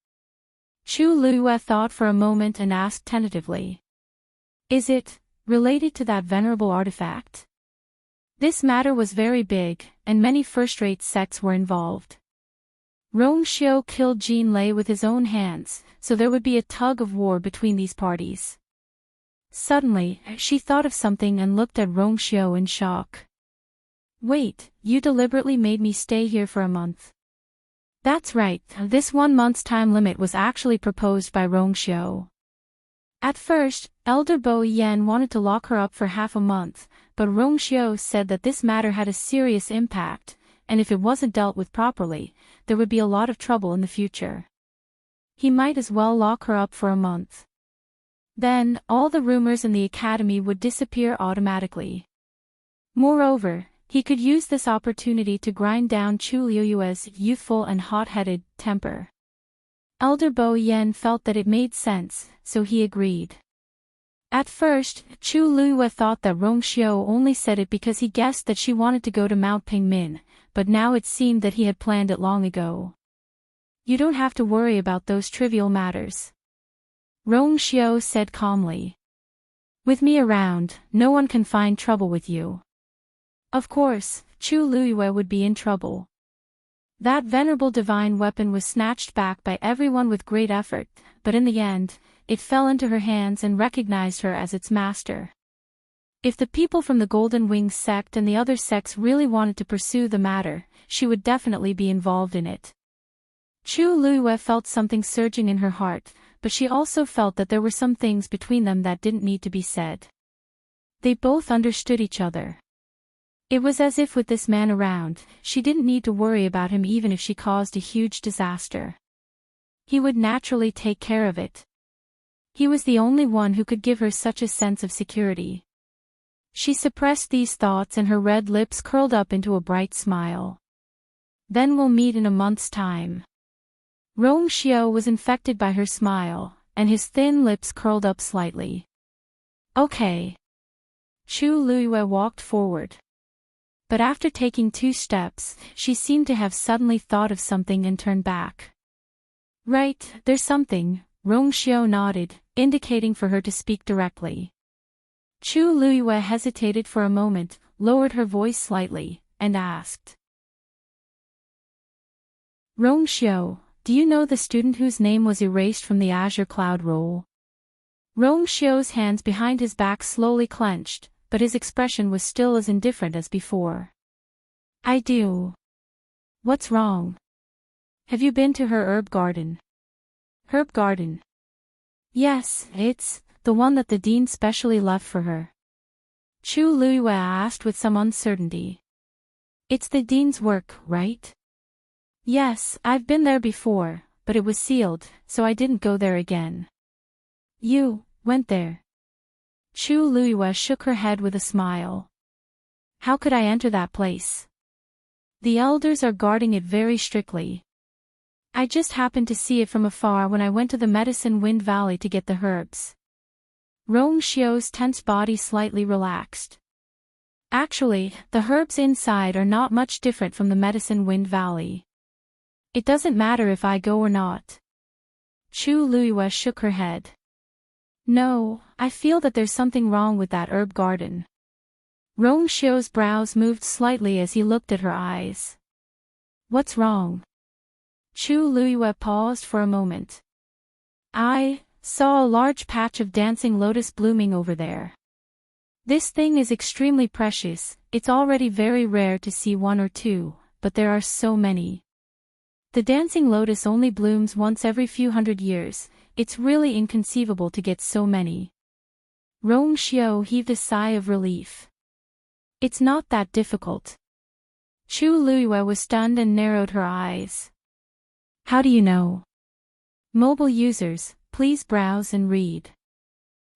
Chu Luiyue thought for a moment and asked tentatively. Is it related to that venerable artifact? This matter was very big, and many first-rate sects were involved. Rong Xiao killed Jin Lei with his own hands, so there would be a tug-of-war between these parties. Suddenly, she thought of something and looked at Rong Xiao in shock. Wait, you deliberately made me stay here for a month. That's right, this 1 month's time limit was actually proposed by Rong Xiao. At first, Elder Bo Yan wanted to lock her up for half a month, but Rong Xiao said that this matter had a serious impact, and if it wasn't dealt with properly, there would be a lot of trouble in the future. He might as well lock her up for a month. Then, all the rumors in the academy would disappear automatically. Moreover, he could use this opportunity to grind down Chu Luiyue's youthful and hot-headed temper. Elder Bo Yan felt that it made sense, so he agreed. At first, Chu Luiyue thought that Rong Xiao only said it because he guessed that she wanted to go to Mount Pingmin, but now it seemed that he had planned it long ago. You don't have to worry about those trivial matters. Rong Xiao said calmly. With me around, no one can find trouble with you. Of course, Chu Luiyue would be in trouble. That venerable divine weapon was snatched back by everyone with great effort, but in the end, it fell into her hands and recognized her as its master. If the people from the Golden Wings sect and the other sects really wanted to pursue the matter, she would definitely be involved in it. Chu Luiyue felt something surging in her heart, but she also felt that there were some things between them that didn't need to be said. They both understood each other. It was as if with this man around, she didn't need to worry about him even if she caused a huge disaster. He would naturally take care of it. He was the only one who could give her such a sense of security. She suppressed these thoughts and her red lips curled up into a bright smile. Then we'll meet in a month's time. Rong Xiao was infected by her smile, and his thin lips curled up slightly. Okay. Chu Luiyue walked forward. But after taking 2 steps, she seemed to have suddenly thought of something and turned back. Right, there's something, Rong Xiao nodded, indicating for her to speak directly. Chu Luiyue hesitated for a moment, lowered her voice slightly, and asked. Rong Xiao, do you know the student whose name was erased from the Azure Cloud roll? Rong Xiao's hands behind his back slowly clenched, but his expression was still as indifferent as before. I do. What's wrong? Have you been to her herb garden? Herb garden? Yes, it's the one that the dean specially left for her. Chu Luiyue asked with some uncertainty. It's the dean's work, right? Yes, I've been there before, but it was sealed, so I didn't go there again. You went there? Chu Luiyue shook her head with a smile. How could I enter that place? The elders are guarding it very strictly. I just happened to see it from afar when I went to the Medicine Wind Valley to get the herbs. Rong Xiu's tense body slightly relaxed. Actually, the herbs inside are not much different from the Medicine Wind Valley. It doesn't matter if I go or not. Chu Luiyue shook her head. No, I feel that there's something wrong with that herb garden. Rong Xiu's brows moved slightly as he looked at her eyes. What's wrong? Chu Luiyue paused for a moment. I saw a large patch of dancing lotus blooming over there. This thing is extremely precious, it's already very rare to see one or two, but there are so many. The dancing lotus only blooms once every few hundred years, it's really inconceivable to get so many. Rong Xiu heaved a sigh of relief. It's not that difficult. Chu Luiyue was stunned and narrowed her eyes. How do you know? Mobile users, please browse and read.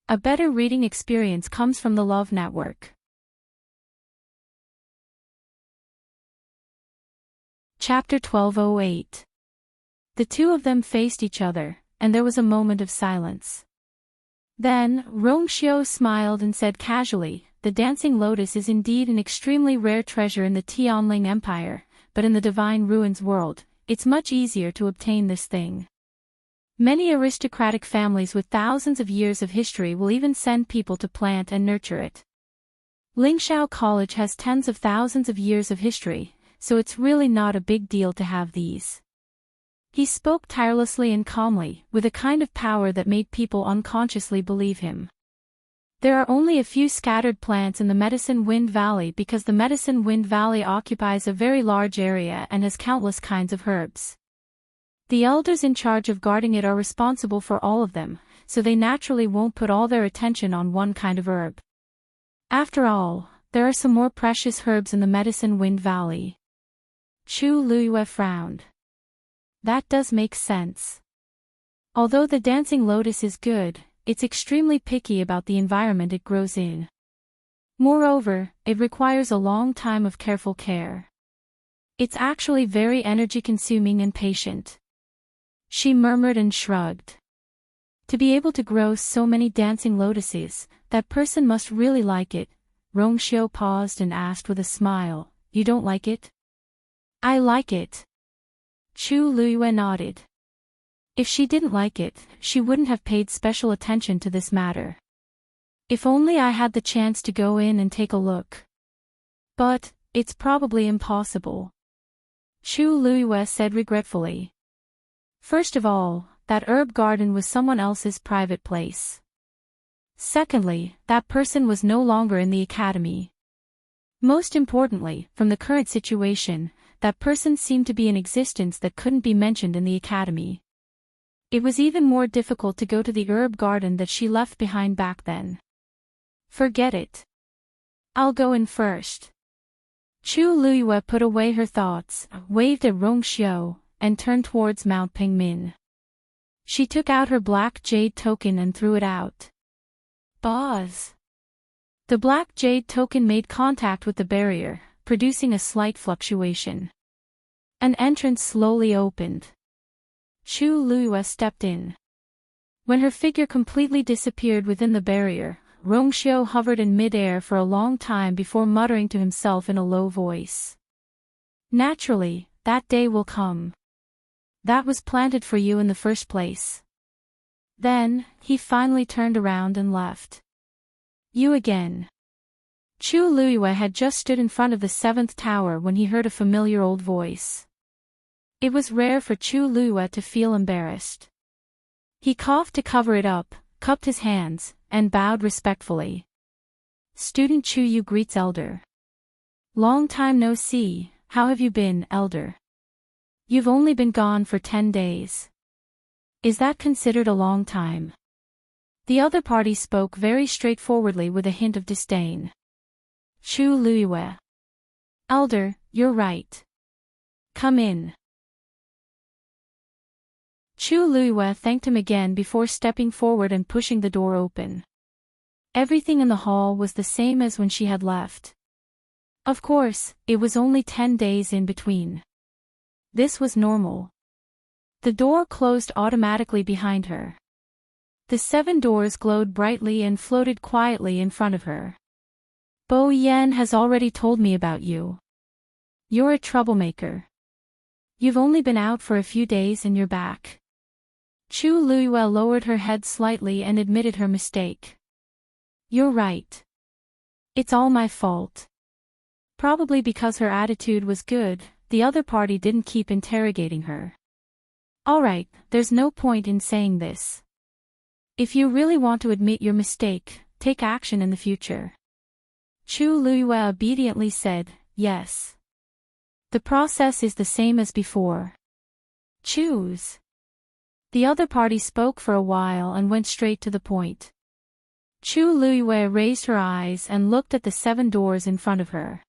A better reading experience comes from the Love Network. Chapter 1208. The two of them faced each other, and there was a moment of silence. Then, Rong Xiu smiled and said casually, the dancing lotus is indeed an extremely rare treasure in the Tianling Empire, but in the Divine Ruins world, it's much easier to obtain this thing. Many aristocratic families with thousands of years of history will even send people to plant and nurture it. Lingshao College has tens of thousands of years of history, so it's really not a big deal to have these. He spoke tirelessly and calmly, with a kind of power that made people unconsciously believe him. There are only a few scattered plants in the Medicine Wind Valley because the Medicine Wind Valley occupies a very large area and has countless kinds of herbs. The elders in charge of guarding it are responsible for all of them, so they naturally won't put all their attention on one kind of herb. After all, there are some more precious herbs in the Medicine Wind Valley. Chu Luiyue frowned. That does make sense. Although the dancing lotus is good, it's extremely picky about the environment it grows in. Moreover, it requires a long time of careful care. It's actually very energy-consuming and patient. She murmured and shrugged. To be able to grow so many dancing lotuses, that person must really like it. Rong Xiu paused and asked with a smile, You don't like it? I like it. Chu Luiyue nodded. If she didn't like it, she wouldn't have paid special attention to this matter. If only I had the chance to go in and take a look. But, it's probably impossible. Chu Luiyue said regretfully. First of all, that herb garden was someone else's private place. Secondly, that person was no longer in the academy. Most importantly, from the current situation, that person seemed to be in existence that couldn't be mentioned in the academy. It was even more difficult to go to the herb garden that she left behind back then. Forget it. I'll go in first. Chu Luiyue put away her thoughts, waved at Rong Xiu, and turned towards Mount Pingmin. She took out her black jade token and threw it out. Buzz! The black jade token made contact with the barrier, producing a slight fluctuation. An entrance slowly opened. Chu Luiyue stepped in. When her figure completely disappeared within the barrier, Rong Xiu hovered in mid-air for a long time before muttering to himself in a low voice. Naturally, that day will come. That was planted for you in the first place. Then, he finally turned around and left. You again. Chu Luiyue had just stood in front of the 7th tower when he heard a familiar old voice. It was rare for Chu Luiyue to feel embarrassed. He coughed to cover it up, cupped his hands, and bowed respectfully. Student Chu Yu greets Elder. Long time no see, how have you been, Elder? You've only been gone for 10 days. Is that considered a long time? The other party spoke very straightforwardly with a hint of disdain. Chu Luiyue. Elder, you're right. Come in. Chu Luiyue thanked him again before stepping forward and pushing the door open. Everything in the hall was the same as when she had left. Of course, it was only 10 days in between. This was normal. The door closed automatically behind her. The 7 doors glowed brightly and floated quietly in front of her. Bo Yan has already told me about you. You're a troublemaker. You've only been out for a few days and you're back. Chu Luiyue lowered her head slightly and admitted her mistake. You're right. It's all my fault. Probably because her attitude was good, the other party didn't keep interrogating her. Alright, there's no point in saying this. If you really want to admit your mistake, take action in the future. Chu Luiyue obediently said, yes. The process is the same as before. Choose. The other party spoke for a while and went straight to the point. Chu Luiyue raised her eyes and looked at the 7 doors in front of her.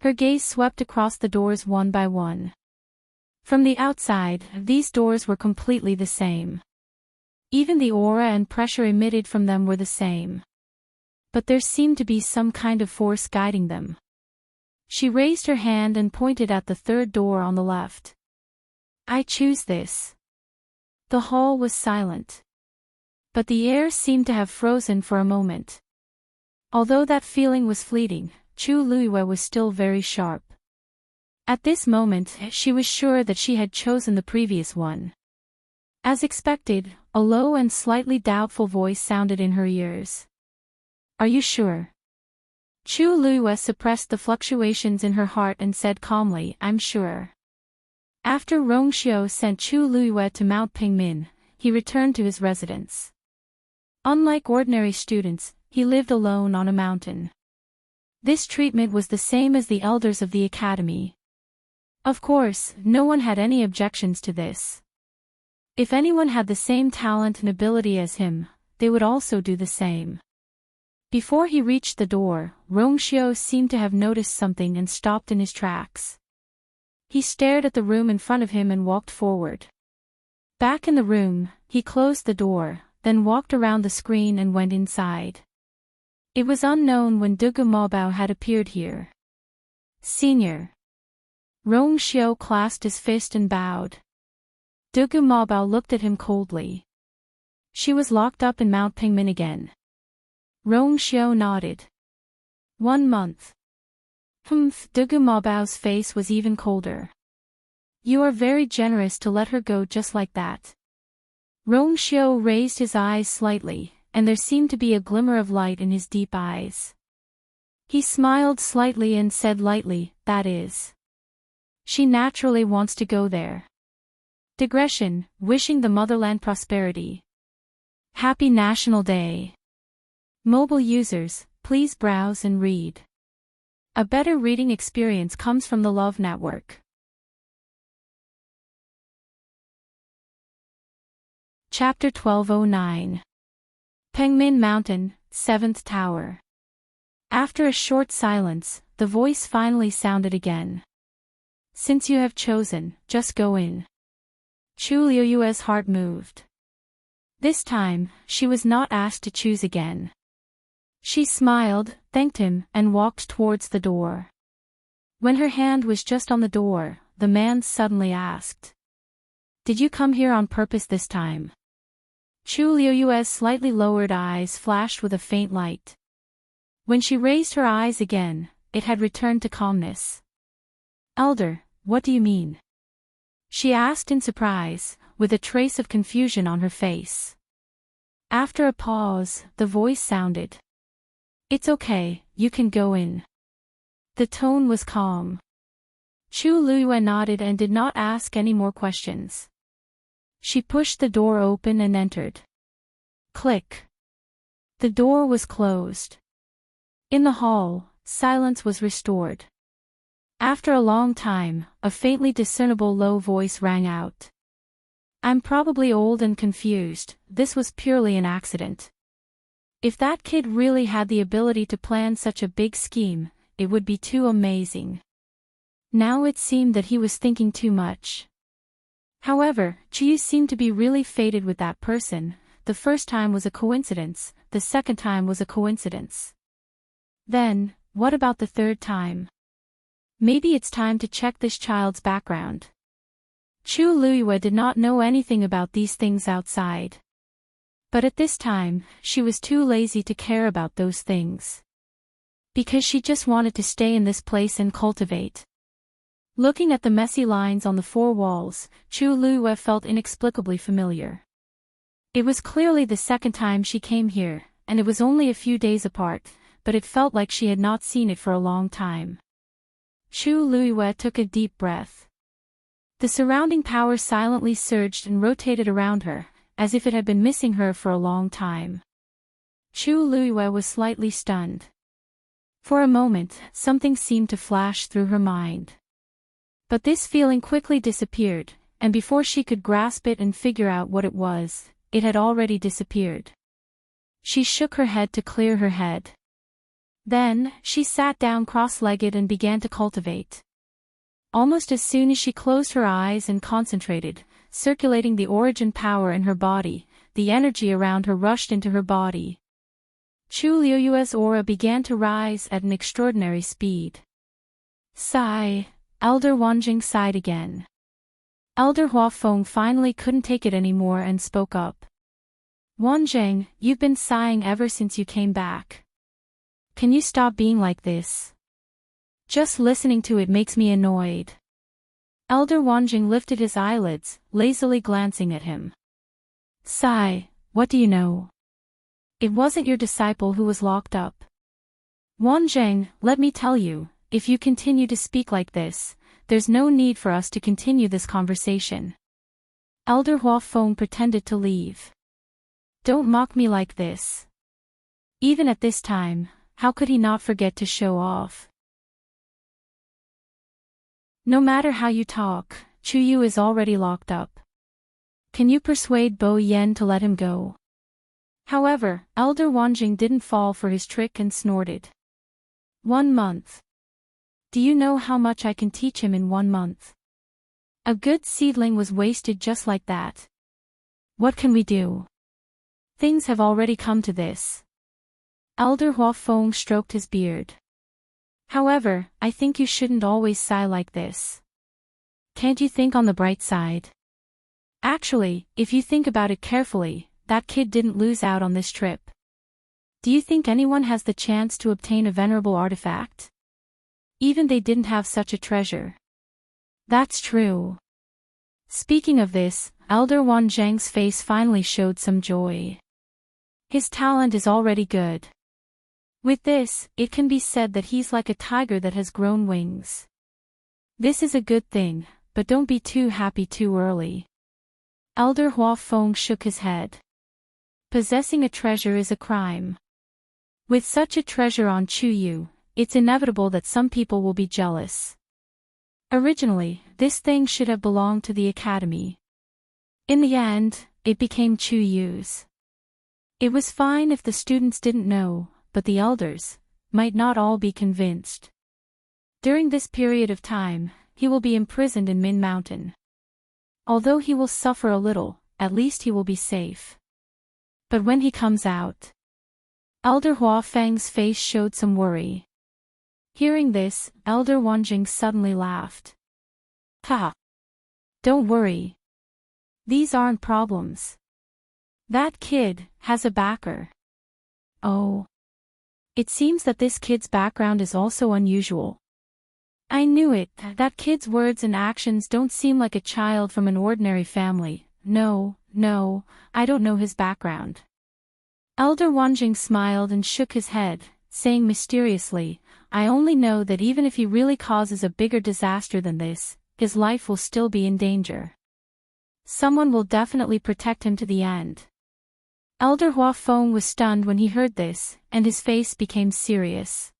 Her gaze swept across the doors one by one. From the outside, these doors were completely the same. Even the aura and pressure emitted from them were the same. But there seemed to be some kind of force guiding them. She raised her hand and pointed at the 3rd door on the left. I choose this. The hall was silent. But the air seemed to have frozen for a moment. Although that feeling was fleeting, Chu Luiyue was still very sharp. At this moment, she was sure that she had chosen the previous one. As expected, a low and slightly doubtful voice sounded in her ears. Are you sure? Chu Luiyue suppressed the fluctuations in her heart and said calmly, I'm sure. After Rongxiu sent Chu Luiyue to Mount Pingmin, he returned to his residence. Unlike ordinary students, he lived alone on a mountain. This treatment was the same as the elders of the academy. Of course, no one had any objections to this. If anyone had the same talent and ability as him, they would also do the same. Before he reached the door, Rongxiu seemed to have noticed something and stopped in his tracks. He stared at the room in front of him and walked forward. Back in the room, he closed the door, then walked around the screen and went inside. It was unknown when Dugu Maobao had appeared here. Senior. Rongxiu clasped his fist and bowed. Dugu Maobao looked at him coldly. She was locked up in Mount Pingmin again. Rongxiu nodded. 1 month. Dugu Maobao's face was even colder. You are very generous to let her go just like that. Rongxiu raised his eyes slightly, and there seemed to be a glimmer of light in his deep eyes. He smiled slightly and said lightly, that is. She naturally wants to go there. Digression, wishing the motherland prosperity. Happy National Day. Mobile users, please browse and read. A better reading experience comes from the Love Network. Chapter 1209. Pengmin Mountain, 7th Tower. After a short silence, the voice finally sounded again. Since you have chosen, just go in. Chu Luiyue's heart moved. This time, she was not asked to choose again. She smiled, thanked him, and walked towards the door. When her hand was just on the door, the man suddenly asked. Did you come here on purpose this time? Chu Luiyue's slightly lowered eyes flashed with a faint light. When she raised her eyes again, it had returned to calmness. Elder, what do you mean? She asked in surprise, with a trace of confusion on her face. After a pause, the voice sounded. It's okay, you can go in. The tone was calm. Chu Luiyue nodded and did not ask any more questions. She pushed the door open and entered. Click. The door was closed. In the hall, silence was restored. After a long time, a faintly discernible low voice rang out. I'm probably old and confused, this was purely an accident. If that kid really had the ability to plan such a big scheme, it would be too amazing. Now it seemed that he was thinking too much. However, Chu seemed to be really fated with that person. The first time was a coincidence, the second time was a coincidence. Then, what about the third time? Maybe it's time to check this child's background. Chu Luiyue did not know anything about these things outside. But at this time, she was too lazy to care about those things. Because she just wanted to stay in this place and cultivate. Looking at the messy lines on the four walls, Chu Luiyue felt inexplicably familiar. It was clearly the second time she came here, and it was only a few days apart, but it felt like she had not seen it for a long time. Chu Luiyue took a deep breath. The surrounding power silently surged and rotated around her, as if it had been missing her for a long time. Chu Luiyue was slightly stunned. For a moment, something seemed to flash through her mind. But this feeling quickly disappeared, and before she could grasp it and figure out what it was, it had already disappeared. She shook her head to clear her head. Then, she sat down cross-legged and began to cultivate. Almost as soon as she closed her eyes and concentrated, circulating the origin power in her body, the energy around her rushed into her body. Chu Luiyue's aura began to rise at an extraordinary speed. Sigh. Elder Wanjing sighed again. Elder Huafeng finally couldn't take it anymore and spoke up. Wanjing, you've been sighing ever since you came back. Can you stop being like this? Just listening to it makes me annoyed. Elder Wanjing lifted his eyelids, lazily glancing at him. Sigh, what do you know? It wasn't your disciple who was locked up. Wanjing, let me tell you, if you continue to speak like this, there's no need for us to continue this conversation. Elder Huafeng pretended to leave. Don't mock me like this. Even at this time, how could he not forget to show off? No matter how you talk, Chu Yu is already locked up. Can you persuade Bo Yen to let him go? However, Elder Wanjing didn't fall for his trick and snorted. 1 month. Do you know how much I can teach him in 1 month? A good seedling was wasted just like that. What can we do? Things have already come to this. Elder Huafeng stroked his beard. However, I think you shouldn't always sigh like this. Can't you think on the bright side? Actually, if you think about it carefully, that kid didn't lose out on this trip. Do you think anyone has the chance to obtain a venerable artifact? Even they didn't have such a treasure. That's true. Speaking of this, Elder Wanjing's face finally showed some joy. His talent is already good. With this, it can be said that he's like a tiger that has grown wings. This is a good thing, but don't be too happy too early. Elder Huafeng shook his head. Possessing a treasure is a crime. With such a treasure on Chu Yu, it's inevitable that some people will be jealous. Originally, this thing should have belonged to the academy. In the end, it became Chu Yu's. It was fine if the students didn't know, but the elders might not all be convinced. During this period of time, he will be imprisoned in Min Mountain. Although he will suffer a little, at least he will be safe. But when he comes out... Elder Huafeng's face showed some worry. Hearing this, Elder Wanjing suddenly laughed. Ha! Don't worry. These aren't problems. That kid has a backer. Oh. It seems that this kid's background is also unusual. I knew it, that kid's words and actions don't seem like a child from an ordinary family. No, I don't know his background. Elder Wanjing smiled and shook his head, saying mysteriously, I only know that even if he really causes a bigger disaster than this, his life will still be in danger. Someone will definitely protect him to the end. Elder Huafeng was stunned when he heard this, and his face became serious.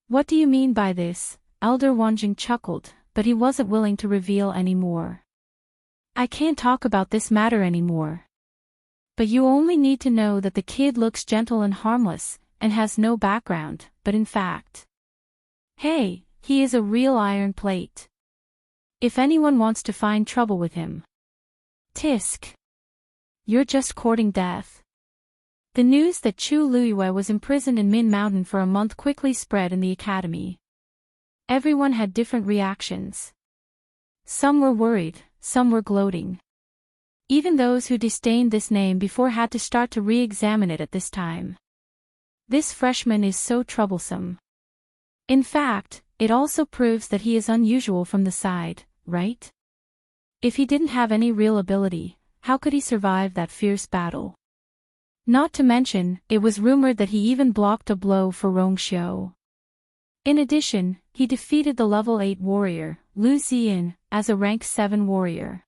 What do you mean by this? Elder Wanjing chuckled, but he wasn't willing to reveal any more. I can't talk about this matter anymore. But you only need to know that the kid looks gentle and harmless, and has no background, but in fact... Hey, he is a real iron plate. If anyone wants to find trouble with him. Tisk. You're just courting death. The news that Chu Luiyue was imprisoned in Min Mountain for a month quickly spread in the academy. Everyone had different reactions. Some were worried, some were gloating. Even those who disdained this name before had to start to re-examine it at this time. This freshman is so troublesome. In fact, it also proves that he is unusual from the side, right? If he didn't have any real ability, how could he survive that fierce battle? Not to mention, it was rumored that he even blocked a blow for Rongxiu. In addition, he defeated the level 8 warrior, Lu Ziyin, as a rank 7 warrior.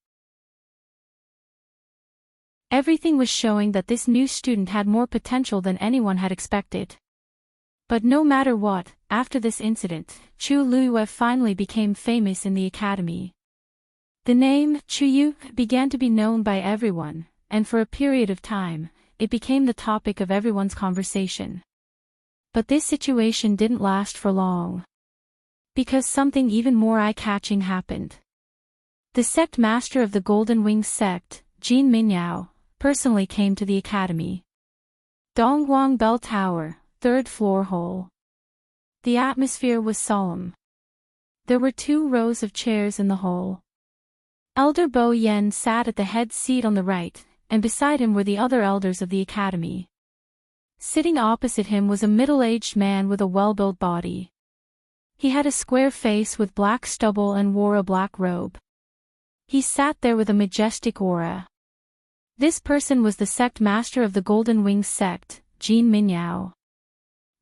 Everything was showing that this new student had more potential than anyone had expected. But no matter what, after this incident, Chu Luiyue finally became famous in the academy. The name, Chu Yu, began to be known by everyone, and for a period of time, it became the topic of everyone's conversation. But this situation didn't last for long. Because something even more eye-catching happened. The sect master of the Golden Wings sect, Jin Minyao, personally came to the academy. Dongguang Bell Tower, 3rd floor hall. The atmosphere was solemn. There were 2 rows of chairs in the hall. Elder Bo Yen sat at the head seat on the right, and beside him were the other elders of the academy. Sitting opposite him was a middle-aged man with a well-built body. He had a square face with black stubble and wore a black robe. He sat there with a majestic aura. This person was the sect master of the Golden Wings sect, Jin Minyao.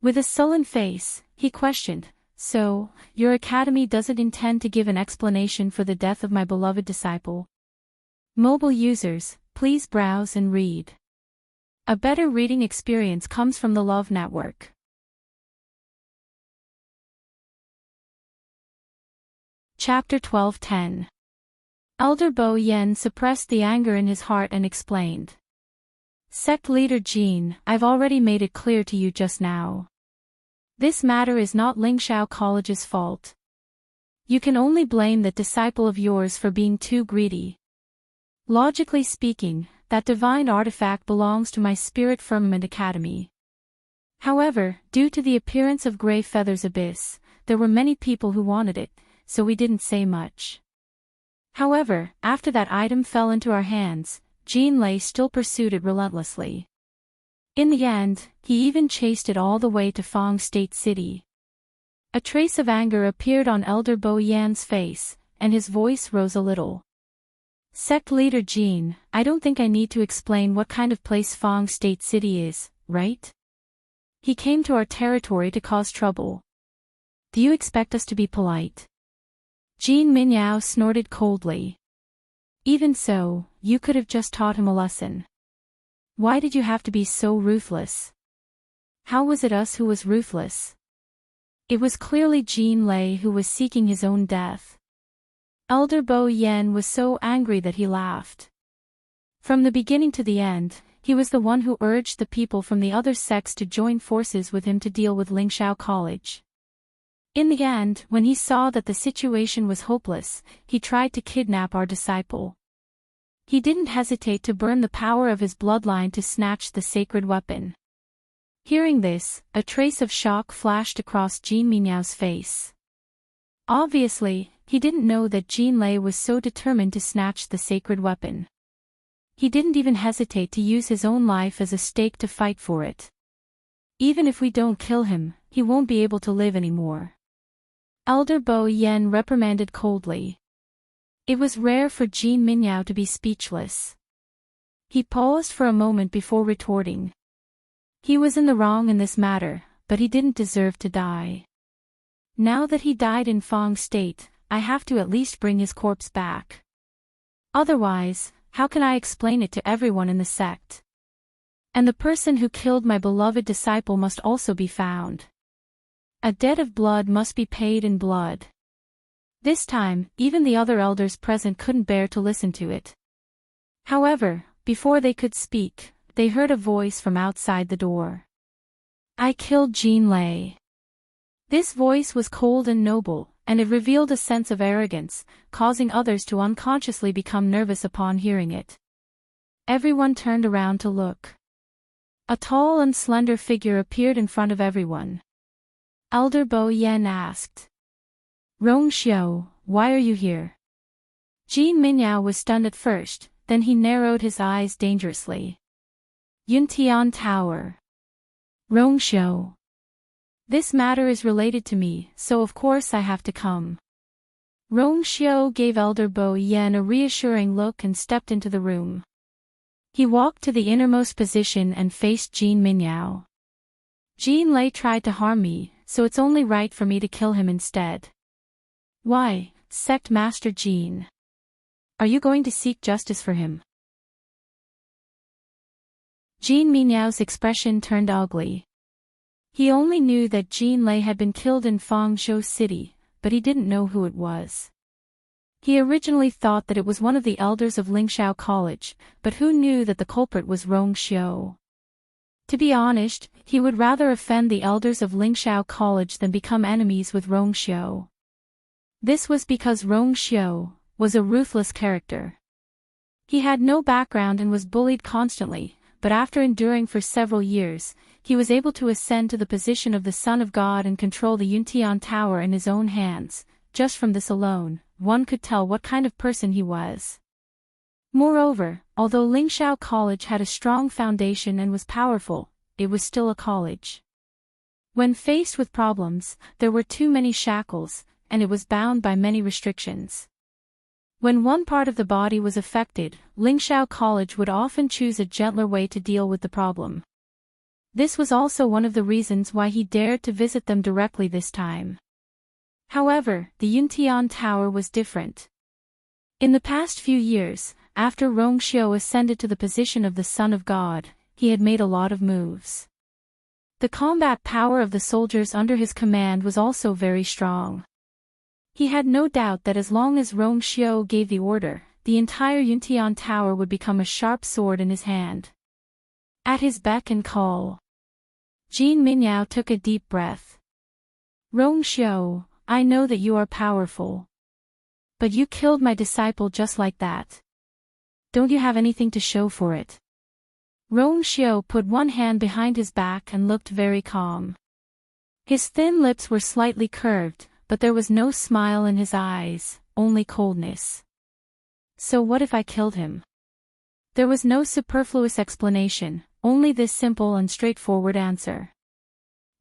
With a sullen face, he questioned, "So, your academy doesn't intend to give an explanation for the death of my beloved disciple?" Mobile users, please browse and read. A better reading experience comes from the Love Network. Chapter 12:10. Elder Bo Yen suppressed the anger in his heart and explained. Sect leader Jin, I've already made it clear to you just now. This matter is not Lingxiao College's fault. You can only blame that disciple of yours for being too greedy. Logically speaking, that divine artifact belongs to my Spirit Firmament Academy. However, due to the appearance of Grey Feather's abyss, there were many people who wanted it, so we didn't say much. However, after that item fell into our hands, Jean Lei still pursued it relentlessly. In the end, he even chased it all the way to Fong State City. A trace of anger appeared on Elder Bo Yan's face, and his voice rose a little. Sect leader Jean, I don't think I need to explain what kind of place Fong State City is, right? He came to our territory to cause trouble. Do you expect us to be polite? Jin Minyao snorted coldly. Even so, you could have just taught him a lesson. Why did you have to be so ruthless? How was it us who was ruthless? It was clearly Jean Lei who was seeking his own death. Elder Bo Yen was so angry that he laughed. From the beginning to the end, he was the one who urged the people from the other sects to join forces with him to deal with Lingxiao College. In the end, when he saw that the situation was hopeless, he tried to kidnap our disciple. He didn't hesitate to burn the power of his bloodline to snatch the sacred weapon. Hearing this, a trace of shock flashed across Jin Minyao's face. Obviously, he didn't know that Jin Lei was so determined to snatch the sacred weapon. He didn't even hesitate to use his own life as a stake to fight for it. Even if we don't kill him, he won't be able to live anymore. Elder Bo Yen reprimanded coldly. It was rare for Jin Minyao to be speechless. He paused for a moment before retorting. He was in the wrong in this matter, but he didn't deserve to die. Now that he died in Fong State, I have to at least bring his corpse back. Otherwise, how can I explain it to everyone in the sect? And the person who killed my beloved disciple must also be found. A debt of blood must be paid in blood. This time, even the other elders present couldn't bear to listen to it. However, before they could speak, they heard a voice from outside the door. I killed Jean Lei. This voice was cold and noble, and it revealed a sense of arrogance, causing others to unconsciously become nervous upon hearing it. Everyone turned around to look. A tall and slender figure appeared in front of everyone. Elder Bo Yen asked. Rong Xiao, why are you here? Jin Minyao was stunned at first, then he narrowed his eyes dangerously. Yuntian Tower. Rong Xiao. This matter is related to me, so of course I have to come. Rong Xiao gave Elder Bo Yen a reassuring look and stepped into the room. He walked to the innermost position and faced Jin Minyao. Jin Lei tried to harm me, so it's only right for me to kill him instead. Why, Sect Master Jin? Are you going to seek justice for him? Jin Minyao's expression turned ugly. He only knew that Jin Lei had been killed in Fangzhou City, but he didn't know who it was. He originally thought that it was one of the elders of Lingxiao College, but who knew that the culprit was Rong Xiao? To be honest, he would rather offend the elders of Lingxiao College than become enemies with Rong Xiao. This was because Rong Xiao was a ruthless character. He had no background and was bullied constantly, but after enduring for several years, he was able to ascend to the position of the Son of God and control the Yuntian Tower in his own hands. Just from this alone, one could tell what kind of person he was. Moreover, although Lingxiao College had a strong foundation and was powerful, it was still a college. When faced with problems, there were too many shackles, and it was bound by many restrictions. When one part of the body was affected, Lingxiao College would often choose a gentler way to deal with the problem. This was also one of the reasons why he dared to visit them directly this time. However, the Yuntian Tower was different. In the past few years, after Rong Xiao ascended to the position of the Son of God, he had made a lot of moves. The combat power of the soldiers under his command was also very strong. He had no doubt that as long as Rong Xiao gave the order, the entire Yuntian Tower would become a sharp sword in his hand. At his beck and call, Jin Minyao took a deep breath. Rong Xiao, I know that you are powerful. But you killed my disciple just like that. Don't you have anything to show for it? Rong Xiao put one hand behind his back and looked very calm. His thin lips were slightly curved, but there was no smile in his eyes, only coldness. So what if I killed him? There was no superfluous explanation, only this simple and straightforward answer.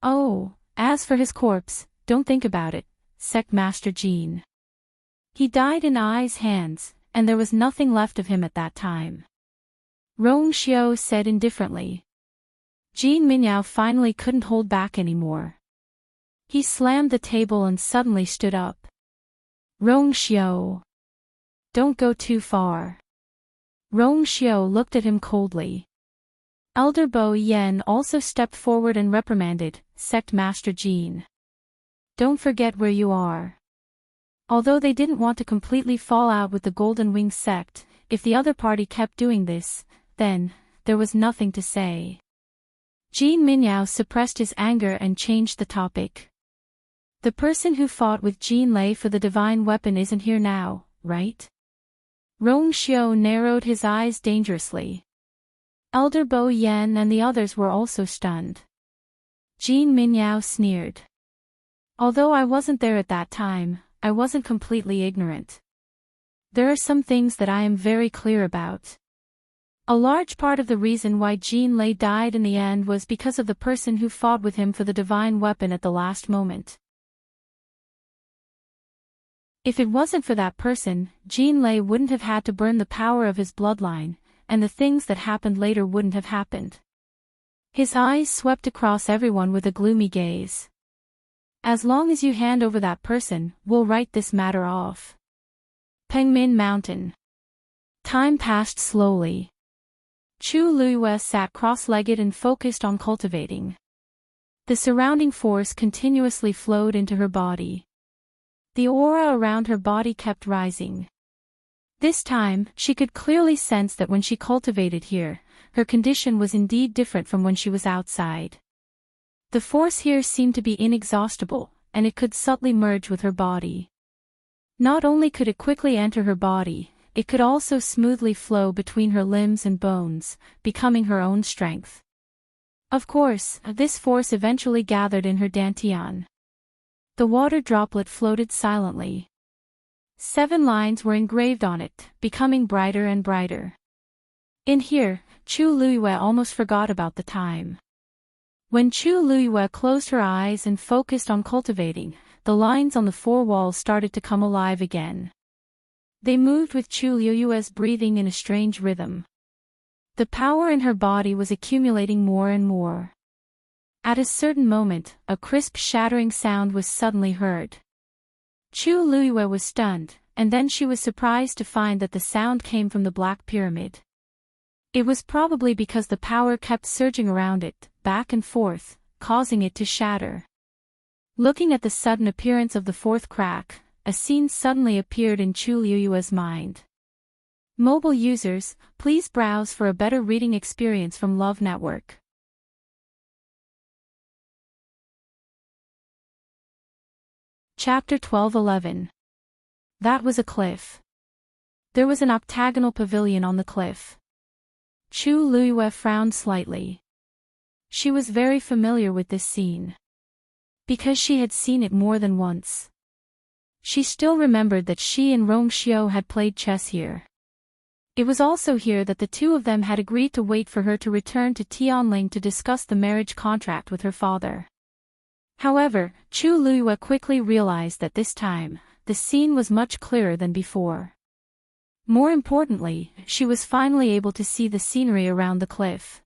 Oh, as for his corpse, don't think about it, Sect Master Jin. He died in Ai's hands, and there was nothing left of him at that time. Rong Xiao said indifferently. Jin Minyao finally couldn't hold back anymore. He slammed the table and suddenly stood up. Rong Xiao. Don't go too far. Rong Xiao looked at him coldly. Elder Bo Yen also stepped forward and reprimanded, Sect Master Jin. Don't forget where you are. Although they didn't want to completely fall out with the Golden Wing sect, if the other party kept doing this, then, there was nothing to say. Jin Minyao suppressed his anger and changed the topic. The person who fought with Jin Lei for the divine weapon isn't here now, right? Rong Xiao narrowed his eyes dangerously. Elder Bo Yen and the others were also stunned. Jin Minyao sneered. Although I wasn't there at that time, I wasn't completely ignorant. There are some things that I am very clear about. A large part of the reason why Jin Lei died in the end was because of the person who fought with him for the divine weapon at the last moment. If it wasn't for that person, Jin Lei wouldn't have had to burn the power of his bloodline, and the things that happened later wouldn't have happened. His eyes swept across everyone with a gloomy gaze. As long as you hand over that person, we'll write this matter off. Pengmin Mountain. Time passed slowly. Chu Luiyue sat cross-legged and focused on cultivating. The surrounding force continuously flowed into her body. The aura around her body kept rising. This time, she could clearly sense that when she cultivated here, her condition was indeed different from when she was outside. The force here seemed to be inexhaustible, and it could subtly merge with her body. Not only could it quickly enter her body, it could also smoothly flow between her limbs and bones, becoming her own strength. Of course, this force eventually gathered in her dantian. The water droplet floated silently. 7 lines were engraved on it, becoming brighter and brighter. In here, Chu Luiyue almost forgot about the time. When Chu Luiyue closed her eyes and focused on cultivating, the lines on the 4 walls started to come alive again. They moved with Chu Luiyue's breathing in a strange rhythm. The power in her body was accumulating more and more. At a certain moment, a crisp shattering sound was suddenly heard. Chu Luiyue was stunned, and then she was surprised to find that the sound came from the Black Pyramid. It was probably because the power kept surging around it, back and forth, causing it to shatter. Looking at the sudden appearance of the 4th crack, a scene suddenly appeared in Chu Luiyue's mind. Mobile users, please browse for a better reading experience from Love Network. Chapter 12:11. That was a cliff. There was an octagonal pavilion on the cliff. Chu Luiyue frowned slightly. She was very familiar with this scene. Because she had seen it more than once. She still remembered that she and Rongxiu had played chess here. It was also here that the two of them had agreed to wait for her to return to Tianling to discuss the marriage contract with her father. However, Chu Luiyue quickly realized that this time, the scene was much clearer than before. More importantly, she was finally able to see the scenery around the cliff.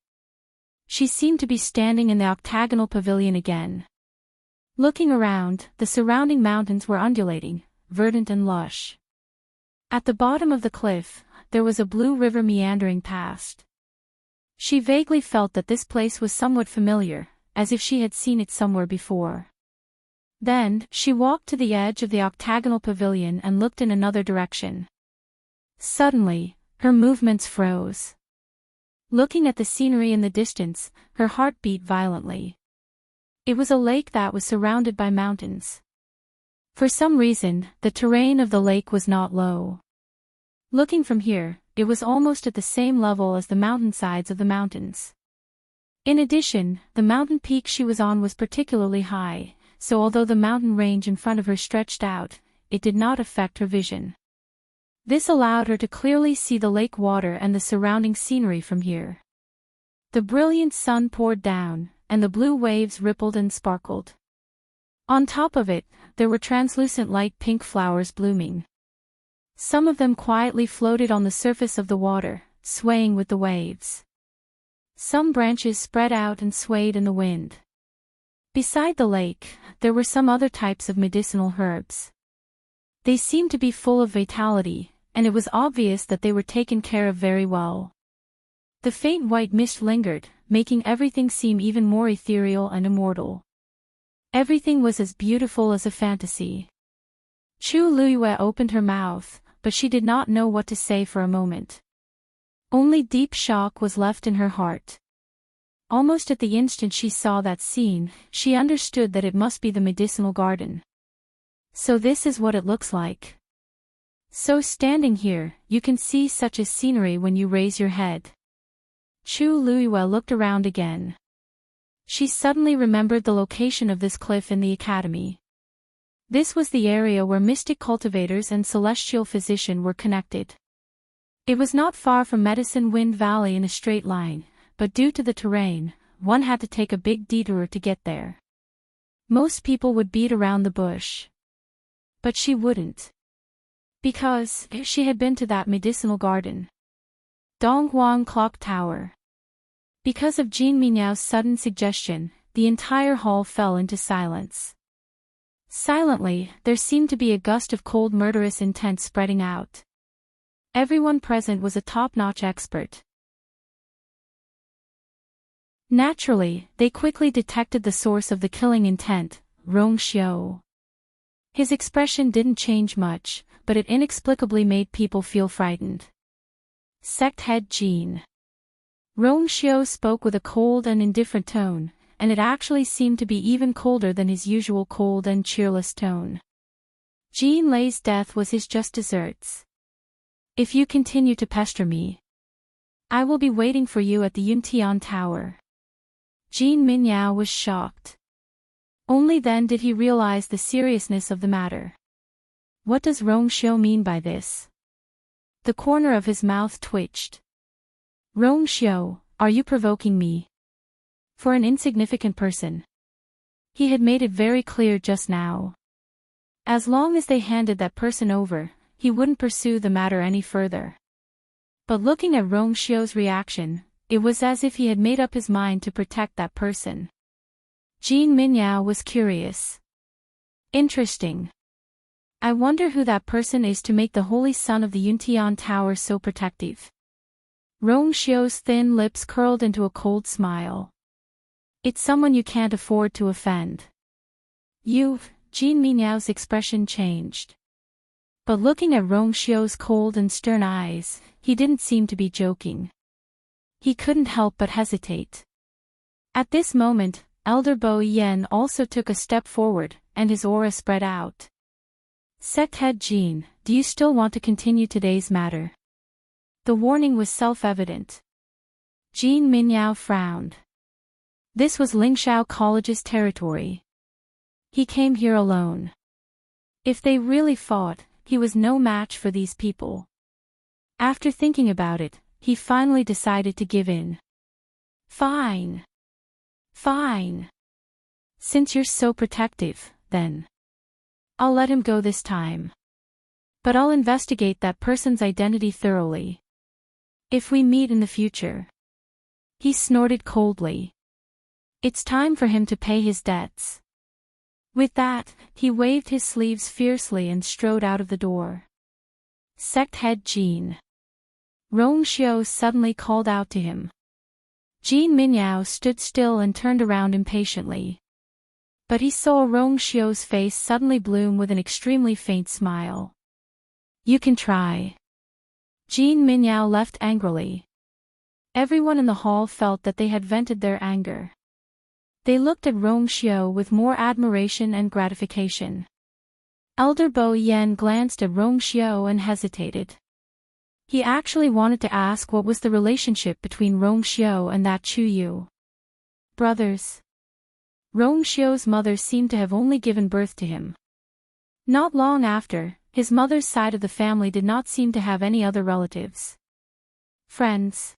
She seemed to be standing in the octagonal pavilion again. Looking around, the surrounding mountains were undulating, verdant and lush. At the bottom of the cliff, there was a blue river meandering past. She vaguely felt that this place was somewhat familiar, as if she had seen it somewhere before. Then, she walked to the edge of the octagonal pavilion and looked in another direction. Suddenly, her movements froze. Looking at the scenery in the distance, her heart beat violently. It was a lake that was surrounded by mountains. For some reason, the terrain of the lake was not low. Looking from here, it was almost at the same level as the mountainsides of the mountains. In addition, the mountain peak she was on was particularly high, so although the mountain range in front of her stretched out, it did not affect her vision. This allowed her to clearly see the lake water and the surrounding scenery from here. The brilliant sun poured down, and the blue waves rippled and sparkled. On top of it, there were translucent light pink flowers blooming. Some of them quietly floated on the surface of the water, swaying with the waves. Some branches spread out and swayed in the wind. Beside the lake, there were some other types of medicinal herbs. They seemed to be full of vitality, and it was obvious that they were taken care of very well. The faint white mist lingered, making everything seem even more ethereal and immortal. Everything was as beautiful as a fantasy. Chu Luiyue opened her mouth, but she did not know what to say for a moment. Only deep shock was left in her heart. Almost at the instant she saw that scene, she understood that it must be the medicinal garden. So this is what it looks like. So standing here, you can see such a scenery when you raise your head. Chu Luiyue looked around again. She suddenly remembered the location of this cliff in the academy. This was the area where mystic cultivators and celestial physician were connected. It was not far from Medicine Wind Valley in a straight line, but due to the terrain, one had to take a big detour to get there. Most people would beat around the bush. But she wouldn't. Because she had been to that medicinal garden. Donghuang Clock Tower. Because of Jean Minyao's sudden suggestion, the entire hall fell into silence. Silently, there seemed to be a gust of cold murderous intent spreading out. Everyone present was a top-notch expert. Naturally, they quickly detected the source of the killing intent, Rongxiu. His expression didn't change much, but it inexplicably made people feel frightened. Sect head Jean. Rongxiu spoke with a cold and indifferent tone, and it actually seemed to be even colder than his usual cold and cheerless tone. Jean Lei's death was his just desserts. If you continue to pester me, I will be waiting for you at the Yuntian Tower. Jean Minyao was shocked. Only then did he realize the seriousness of the matter. What does Rongxiu mean by this? The corner of his mouth twitched. Rongxiu, are you provoking me? For an insignificant person. He had made it very clear just now. As long as they handed that person over, he wouldn't pursue the matter any further. But looking at Rongxiu's reaction, it was as if he had made up his mind to protect that person. Jean Minyao was curious. Interesting. I wonder who that person is to make the Holy Son of the Yuntian Tower so protective. Rongxiu's thin lips curled into a cold smile. It's someone you can't afford to offend. Jean Minyao's expression changed. But looking at Rongxiu's cold and stern eyes, he didn't seem to be joking. He couldn't help but hesitate. At this moment, Elder Bo Yen also took a step forward, and his aura spread out. Sect Head Jean, do you still want to continue today's matter? The warning was self-evident. Jean Minyao frowned. This was Lingxiao College's territory. He came here alone. If they really fought, he was no match for these people. After thinking about it, he finally decided to give in. Fine. Since you're so protective, then I'll let him go this time. But I'll investigate that person's identity thoroughly. If we meet in the future. He snorted coldly. It's time for him to pay his debts. With that, he waved his sleeves fiercely and strode out of the door. Sect Head Jean. Rongxiu suddenly called out to him. Jean Minyao stood still and turned around impatiently. But he saw Rongxiu's face suddenly bloom with an extremely faint smile. You can try. Jean Minyao left angrily. Everyone in the hall felt that they had vented their anger. They looked at Rongxiu with more admiration and gratification. Elder Bo Yen glanced at Rongxiu and hesitated. He actually wanted to ask what was the relationship between Rongxiu and that Chu Yu. Brothers. Rongxiu's mother seemed to have only given birth to him. Not long after, his mother's side of the family did not seem to have any other relatives. Friends.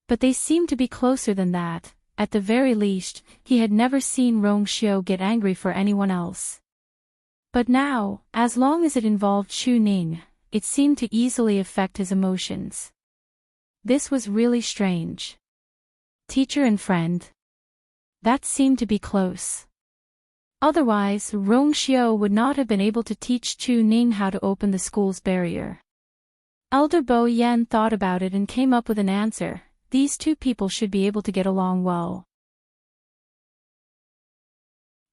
But they seemed to be closer than that. At the very least, he had never seen Rongxiu get angry for anyone else. But now, as long as it involved Chu Ning, it seemed to easily affect his emotions. This was really strange. Teacher and friend. That seemed to be close. Otherwise, Rongxiu would not have been able to teach Chu Ning how to open the school's barrier. Elder Bo Yen thought about it and came up with an answer. These two people should be able to get along well.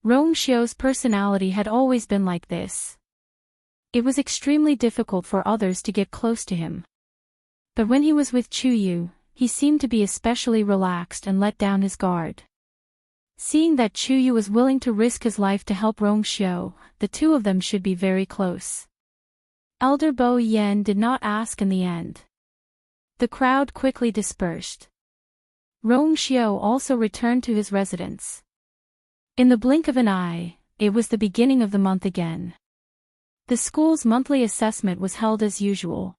Rongxiu's personality had always been like this. It was extremely difficult for others to get close to him. But when he was with Chu Yu, he seemed to be especially relaxed and let down his guard. Seeing that Chu Yu was willing to risk his life to help Rongxiu, the two of them should be very close. Elder Bo Yen did not ask in the end. The crowd quickly dispersed. Rongxiu also returned to his residence. In the blink of an eye, it was the beginning of the month again. The school's monthly assessment was held as usual.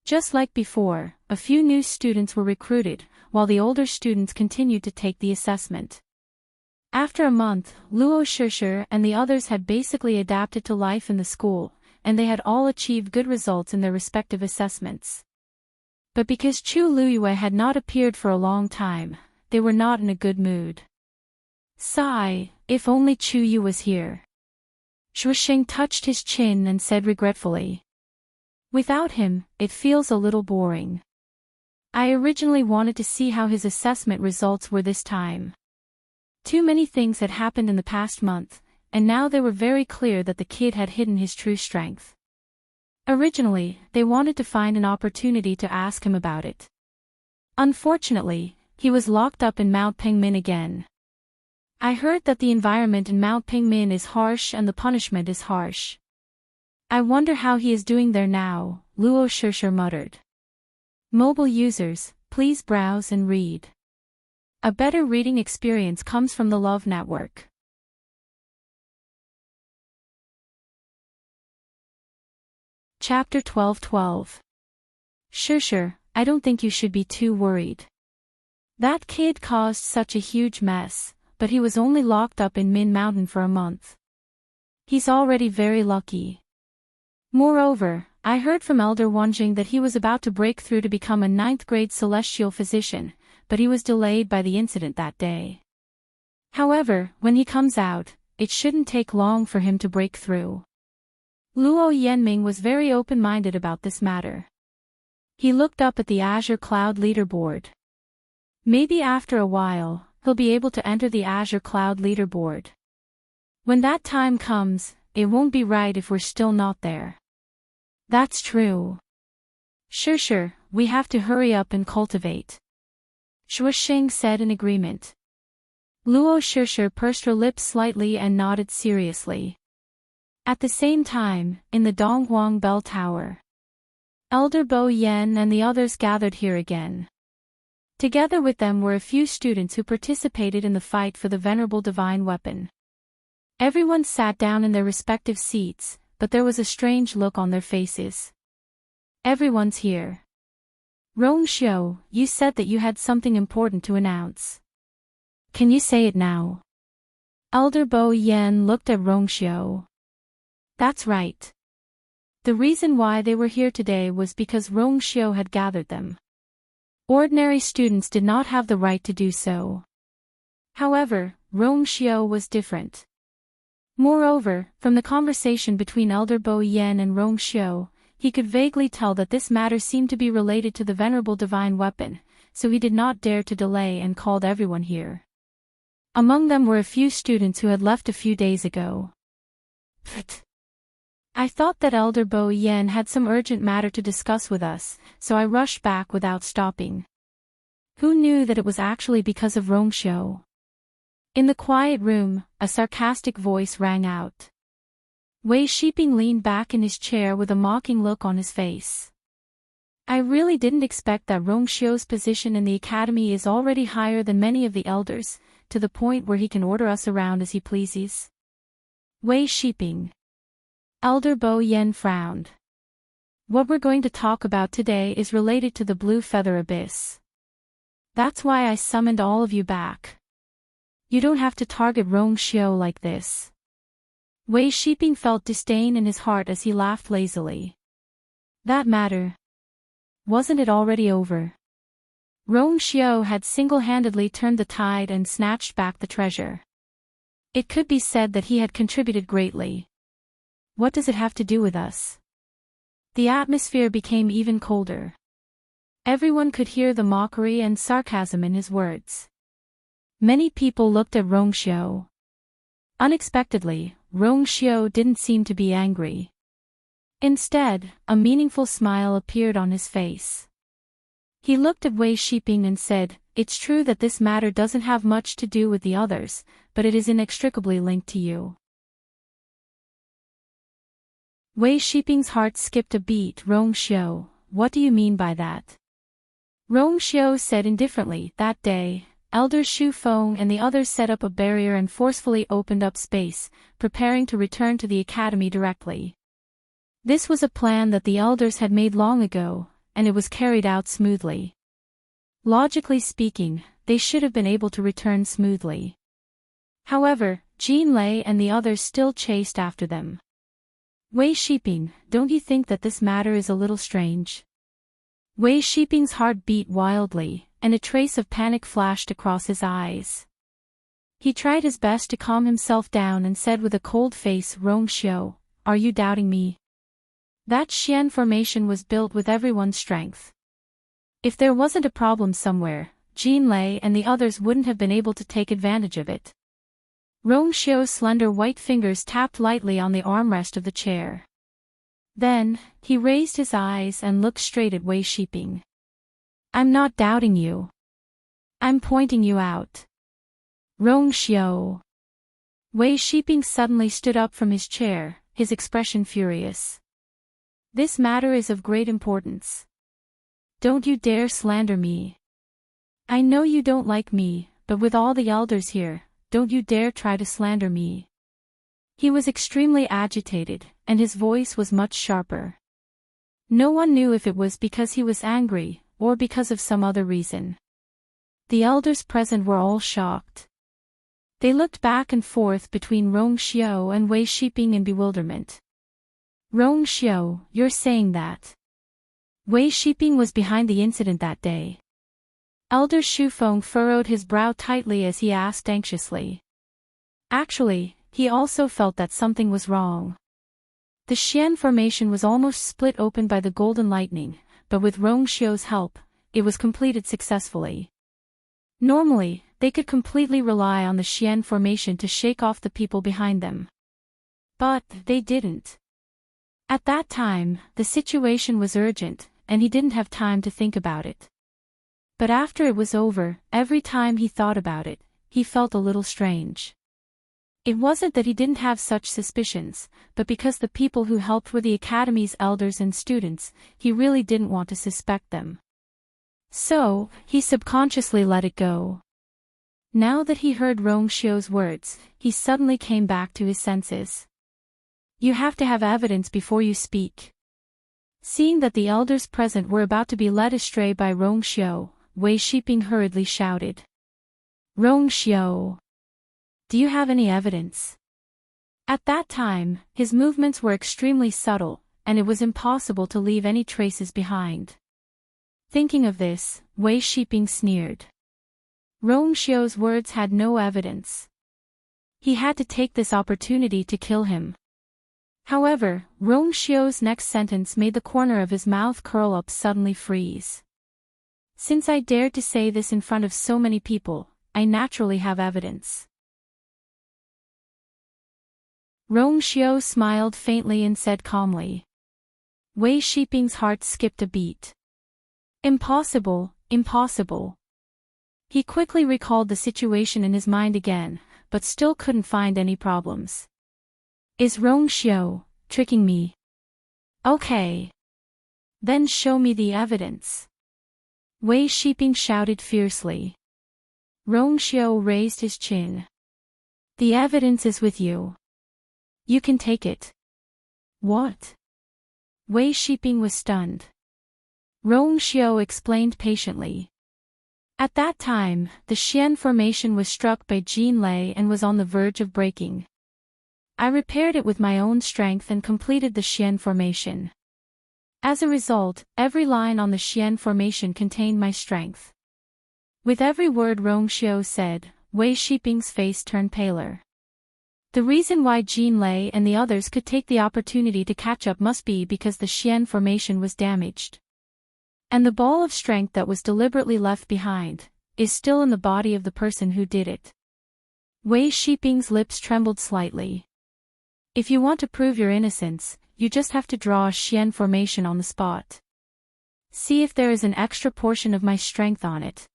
Just like before, a few new students were recruited, while the older students continued to take the assessment. After a month, Luo Shishir and the others had basically adapted to life in the school, and they had all achieved good results in their respective assessments. But because Chu Luyue had not appeared for a long time, they were not in a good mood. Sigh, if only Chu Yu was here. Shusheng touched his chin and said regretfully. Without him, it feels a little boring. I originally wanted to see how his assessment results were this time. Too many things had happened in the past month, and now they were very clear that the kid had hidden his true strength. Originally, they wanted to find an opportunity to ask him about it. Unfortunately, he was locked up in Mount Pengmin again. I heard that the environment in Mount Pingmin is harsh and the punishment is harsh. I wonder how he is doing there now, Luo Shishir muttered. Mobile users, please browse and read. A better reading experience comes from the Love Network. Chapter 12:12. Shishir, I don't think you should be too worried. That kid caused such a huge mess, but he was only locked up in Min Mountain for a month. He's already very lucky. Moreover, I heard from Elder Wanjing that he was about to break through to become a 9th-grade celestial physician, but he was delayed by the incident that day. However, when he comes out, it shouldn't take long for him to break through. Luo Yanming was very open-minded about this matter. He looked up at the Azure Cloud leaderboard. Maybe after a while, he'll be able to enter the Azure Cloud leaderboard. When that time comes, it won't be right if we're still not there. That's true. Sure, we have to hurry up and cultivate. Shuasheng said in agreement. Luo Shishir pursed her lips slightly and nodded seriously. At the same time, in the Donghuang Bell Tower, Elder Bo Yen and the others gathered here again. Together with them were a few students who participated in the fight for the venerable divine weapon. Everyone sat down in their respective seats, but there was a strange look on their faces. Everyone's here. Rongxiu, you said that you had something important to announce. Can you say it now? Elder Bo Yen looked at Rongxiu. That's right. The reason why they were here today was because Rongxiu had gathered them. Ordinary students did not have the right to do so. However, Rongxiu was different. Moreover, from the conversation between Elder Bo Yen and Rongxiu, he could vaguely tell that this matter seemed to be related to the venerable divine weapon, so he did not dare to delay and called everyone here. Among them were a few students who had left a few days ago. I thought that Elder Bo Yen had some urgent matter to discuss with us, so I rushed back without stopping. Who knew that it was actually because of Rongxiu? In the quiet room, a sarcastic voice rang out. Wei Shiping leaned back in his chair with a mocking look on his face. I really didn't expect that Rongxiu's position in the academy is already higher than many of the elders, to the point where he can order us around as he pleases. Wei Shiping. Elder Bo Yen frowned. What we're going to talk about today is related to the Blue Feather Abyss. That's why I summoned all of you back. You don't have to target Rongxiu like this. Wei Shiping felt disdain in his heart as he laughed lazily. That matter. Wasn't it already over? Rongxiu had single-handedly turned the tide and snatched back the treasure. It could be said that he had contributed greatly. What does it have to do with us? The atmosphere became even colder. Everyone could hear the mockery and sarcasm in his words. Many people looked at Rongxiu. Unexpectedly, Rongxiu didn't seem to be angry. Instead, a meaningful smile appeared on his face. He looked at Wei Shiping and said, It's true that this matter doesn't have much to do with the others, but it is inextricably linked to you. Wei Shiping's heart skipped a beat. Rongxiu, what do you mean by that? Rongxiu said indifferently, that day, Elder Shu Feng and the others set up a barrier and forcefully opened up space, preparing to return to the academy directly. This was a plan that the elders had made long ago, and it was carried out smoothly. Logically speaking, they should have been able to return smoothly. However, Jean Lei and the others still chased after them. Wei Shiping, don't you think that this matter is a little strange? Wei Shiping's heart beat wildly, and a trace of panic flashed across his eyes. He tried his best to calm himself down and said with a cold face, Rongxiu, are you doubting me? That Xian formation was built with everyone's strength. If there wasn't a problem somewhere, Jean Lei and the others wouldn't have been able to take advantage of it. Rongxiu's slender white fingers tapped lightly on the armrest of the chair. Then, he raised his eyes and looked straight at Wei Shiping. I'm not doubting you. I'm pointing you out. Rong Xiao. Wei Shiping suddenly stood up from his chair, his expression furious. This matter is of great importance. Don't you dare slander me. I know you don't like me, but with all the elders here, don't you dare try to slander me. He was extremely agitated, and his voice was much sharper. No one knew if it was because he was angry, or because of some other reason. The elders present were all shocked. They looked back and forth between Rong Xiao and Wei Shiping in bewilderment. Rong Xiao, you're saying that Wei Shiping was behind the incident that day? Elder Shu Feng furrowed his brow tightly as he asked anxiously. Actually, he also felt that something was wrong. The Xian formation was almost split open by the golden lightning, but with Rong Xiao's help, it was completed successfully. Normally, they could completely rely on the Xian formation to shake off the people behind them. But they didn't. At that time, the situation was urgent, and he didn't have time to think about it. But after it was over, every time he thought about it, he felt a little strange. It wasn't that he didn't have such suspicions, but because the people who helped were the academy's elders and students, he really didn't want to suspect them. So, he subconsciously let it go. Now that he heard Rong Xiao's words, he suddenly came back to his senses. You have to have evidence before you speak. Seeing that the elders present were about to be led astray by Rong Xiao, Wei Shiping hurriedly shouted. Rong Xiao! Do you have any evidence? At that time, his movements were extremely subtle, and it was impossible to leave any traces behind. Thinking of this, Wei Shiping sneered. Rong Xiao's words had no evidence. He had to take this opportunity to kill him. However, Rong Xiao's next sentence made the corner of his mouth curl up suddenly freeze. Since I dared to say this in front of so many people, I naturally have evidence. Rong Xiao smiled faintly and said calmly. Wei Shiping's heart skipped a beat. Impossible, impossible. He quickly recalled the situation in his mind again, but still couldn't find any problems. Is Rong Xiao tricking me? Okay. Then show me the evidence. Wei Shiping shouted fiercely. Rong Xiao raised his chin. The evidence is with you. You can take it. What? Wei Shiping was stunned. Rong Xiao explained patiently. At that time, the Xian formation was struck by Jin Lei and was on the verge of breaking. I repaired it with my own strength and completed the Xian formation. As a result, every line on the Xian formation contained my strength. With every word Rong Xiao said, Wei Shiping's face turned paler. The reason why Jin Lei and the others could take the opportunity to catch up must be because the Xian formation was damaged. And the ball of strength that was deliberately left behind is still in the body of the person who did it. Wei Shiping's lips trembled slightly. If you want to prove your innocence, you just have to draw a Xian formation on the spot. See if there is an extra portion of my strength on it.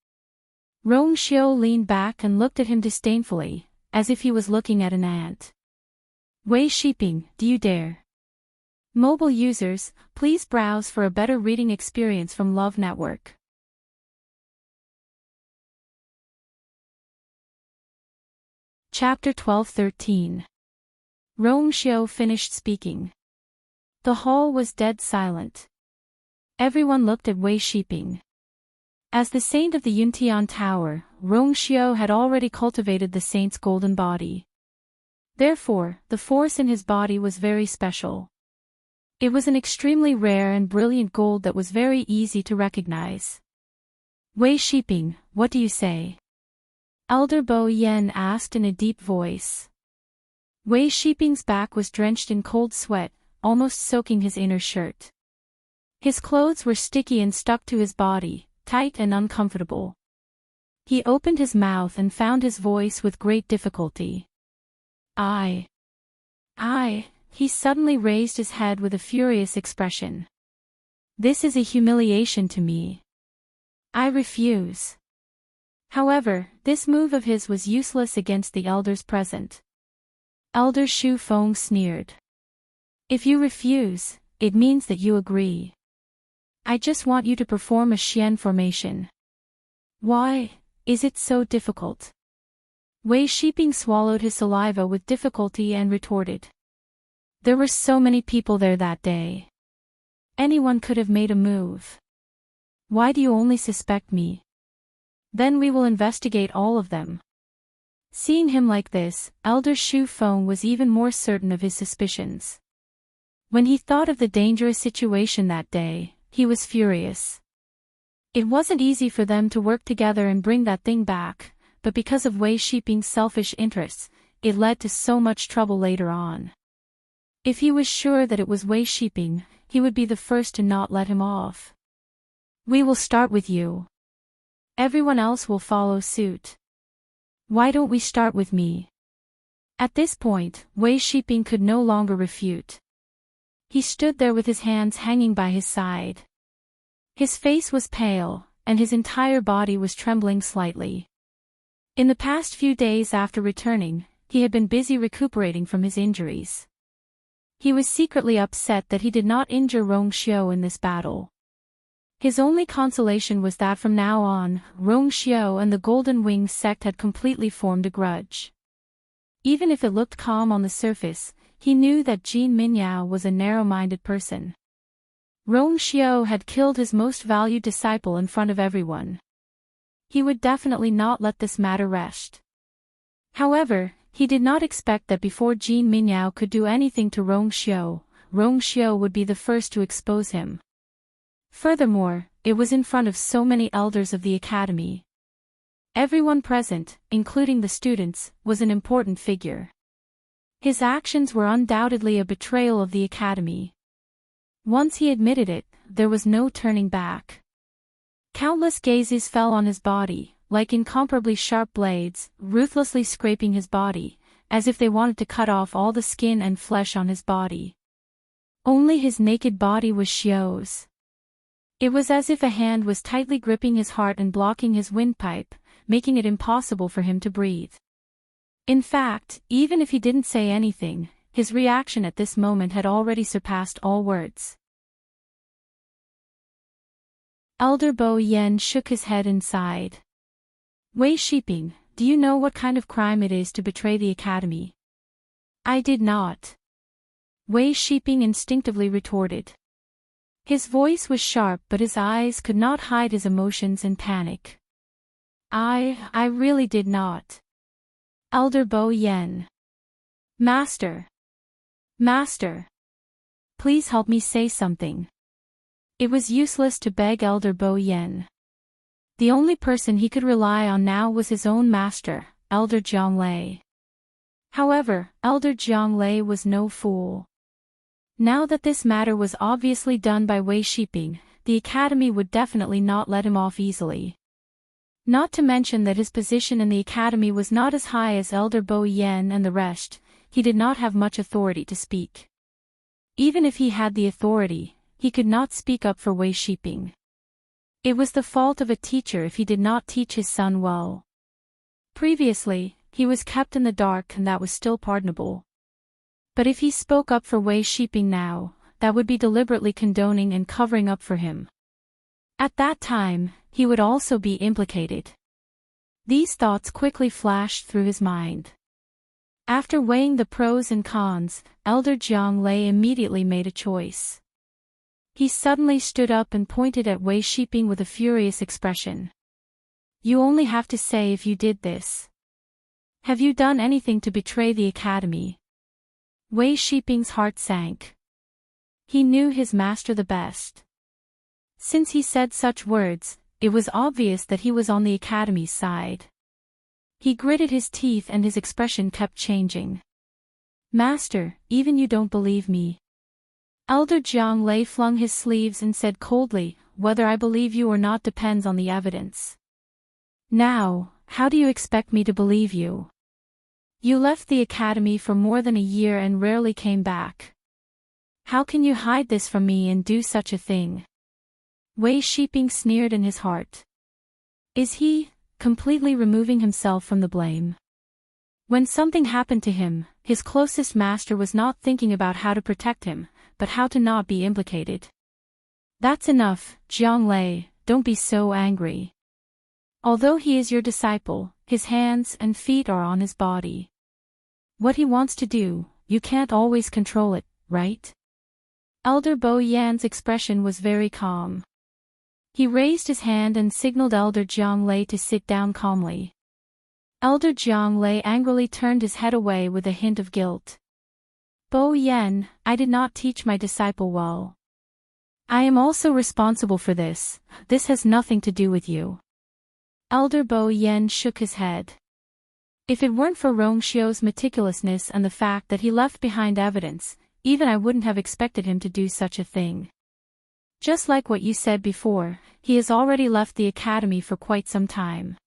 Rong Xiao leaned back and looked at him disdainfully, as if he was looking at an ant. Wei Shiping, do you dare? Mobile users, please browse for a better reading experience from Love Network. Chapter 12-13. Rong Xiao finished speaking. The hall was dead silent. Everyone looked at Wei Shiping. As the saint of the Yuntian Tower, Rong Xiao had already cultivated the saint's golden body. Therefore, the force in his body was very special. It was an extremely rare and brilliant gold that was very easy to recognize. Wei Shiping, what do you say? Elder Bo Yen asked in a deep voice. Wei Shiping's back was drenched in cold sweat, almost soaking his inner shirt. His clothes were sticky and stuck to his body, tight and uncomfortable. He opened his mouth and found his voice with great difficulty. He suddenly raised his head with a furious expression. This is a humiliation to me. I refuse. However, this move of his was useless against the elders present. Elder Shu Feng sneered. If you refuse, it means that you agree. I just want you to perform a Xian formation. Why is it so difficult? Wei Shiping swallowed his saliva with difficulty and retorted. There were so many people there that day. Anyone could have made a move. Why do you only suspect me? Then we will investigate all of them. Seeing him like this, Elder Shu Feng was even more certain of his suspicions. When he thought of the dangerous situation that day, he was furious. It wasn't easy for them to work together and bring that thing back, but because of Wei Shiping's selfish interests, it led to so much trouble later on. If he was sure that it was Wei Shiping, he would be the first to not let him off. We will start with you. Everyone else will follow suit. Why don't we start with me? At this point, Wei Shiping could no longer refute. He stood there with his hands hanging by his side. His face was pale, and his entire body was trembling slightly. In the past few days after returning, he had been busy recuperating from his injuries. He was secretly upset that he did not injure Rong Xiu in this battle. His only consolation was that from now on, Rong Xiu and the Golden Wings sect had completely formed a grudge. Even if it looked calm on the surface, he knew that Jin Minyao was a narrow-minded person. Rong Xiu had killed his most valued disciple in front of everyone. He would definitely not let this matter rest. However, he did not expect that before Jin Minyao could do anything to Rong Xiu would be the first to expose him. Furthermore, it was in front of so many elders of the academy. Everyone present, including the students, was an important figure. His actions were undoubtedly a betrayal of the academy. Once he admitted it, there was no turning back. Countless gazes fell on his body, like incomparably sharp blades, ruthlessly scraping his body, as if they wanted to cut off all the skin and flesh on his body. Only his naked body was Xiu's. It was as if a hand was tightly gripping his heart and blocking his windpipe, making it impossible for him to breathe. In fact, even if he didn't say anything, his reaction at this moment had already surpassed all words. Elder Bo Yen shook his head and sighed. Wei Shiping, do you know what kind of crime it is to betray the academy? I did not. Wei Shiping instinctively retorted. His voice was sharp but his eyes could not hide his emotions and panic. I really did not. Elder Bo Yen. Master. Please help me say something. It was useless to beg Elder Bo Yen. The only person he could rely on now was his own master, Elder Jiang Lei. However, Elder Jiang Lei was no fool. Now that this matter was obviously done by Wei Shiping, the academy would definitely not let him off easily. Not to mention that his position in the academy was not as high as Elder Bo Yen and the rest, he did not have much authority to speak. Even if he had the authority, he could not speak up for Wei Shiping. It was the fault of a teacher if he did not teach his son well. Previously, he was kept in the dark and that was still pardonable. But if he spoke up for Wei Shiping now, that would be deliberately condoning and covering up for him. At that time, he would also be implicated. These thoughts quickly flashed through his mind. After weighing the pros and cons, Elder Jiang Lei immediately made a choice. He suddenly stood up and pointed at Wei Shiping with a furious expression. You only have to say if you did this. Have you done anything to betray the academy? Wei Shiping's heart sank. He knew his master the best. Since he said such words, it was obvious that he was on the academy's side. He gritted his teeth and his expression kept changing. Master, even you don't believe me. Elder Jiang Lei flung his sleeves and said coldly, whether I believe you or not depends on the evidence. Now, how do you expect me to believe you? You left the academy for more than a year and rarely came back. How can you hide this from me and do such a thing? Wei Shiping sneered in his heart. Is he completely removing himself from the blame. When something happened to him, his closest master was not thinking about how to protect him, but how to not be implicated. That's enough, Zhonglei, don't be so angry. Although he is your disciple, his hands and feet are on his body. What he wants to do, you can't always control it, right? Elder Bo Yan's expression was very calm. He raised his hand and signaled Elder Zhonglei to sit down calmly. Elder Zhonglei angrily turned his head away with a hint of guilt. Bo Yan, I did not teach my disciple well. I am also responsible for this. This has nothing to do with you. Elder Bo Yan shook his head. If it weren't for Rongxiu's meticulousness and the fact that he left behind evidence, even I wouldn't have expected him to do such a thing. Just like what you said before, he has already left the academy for quite some time.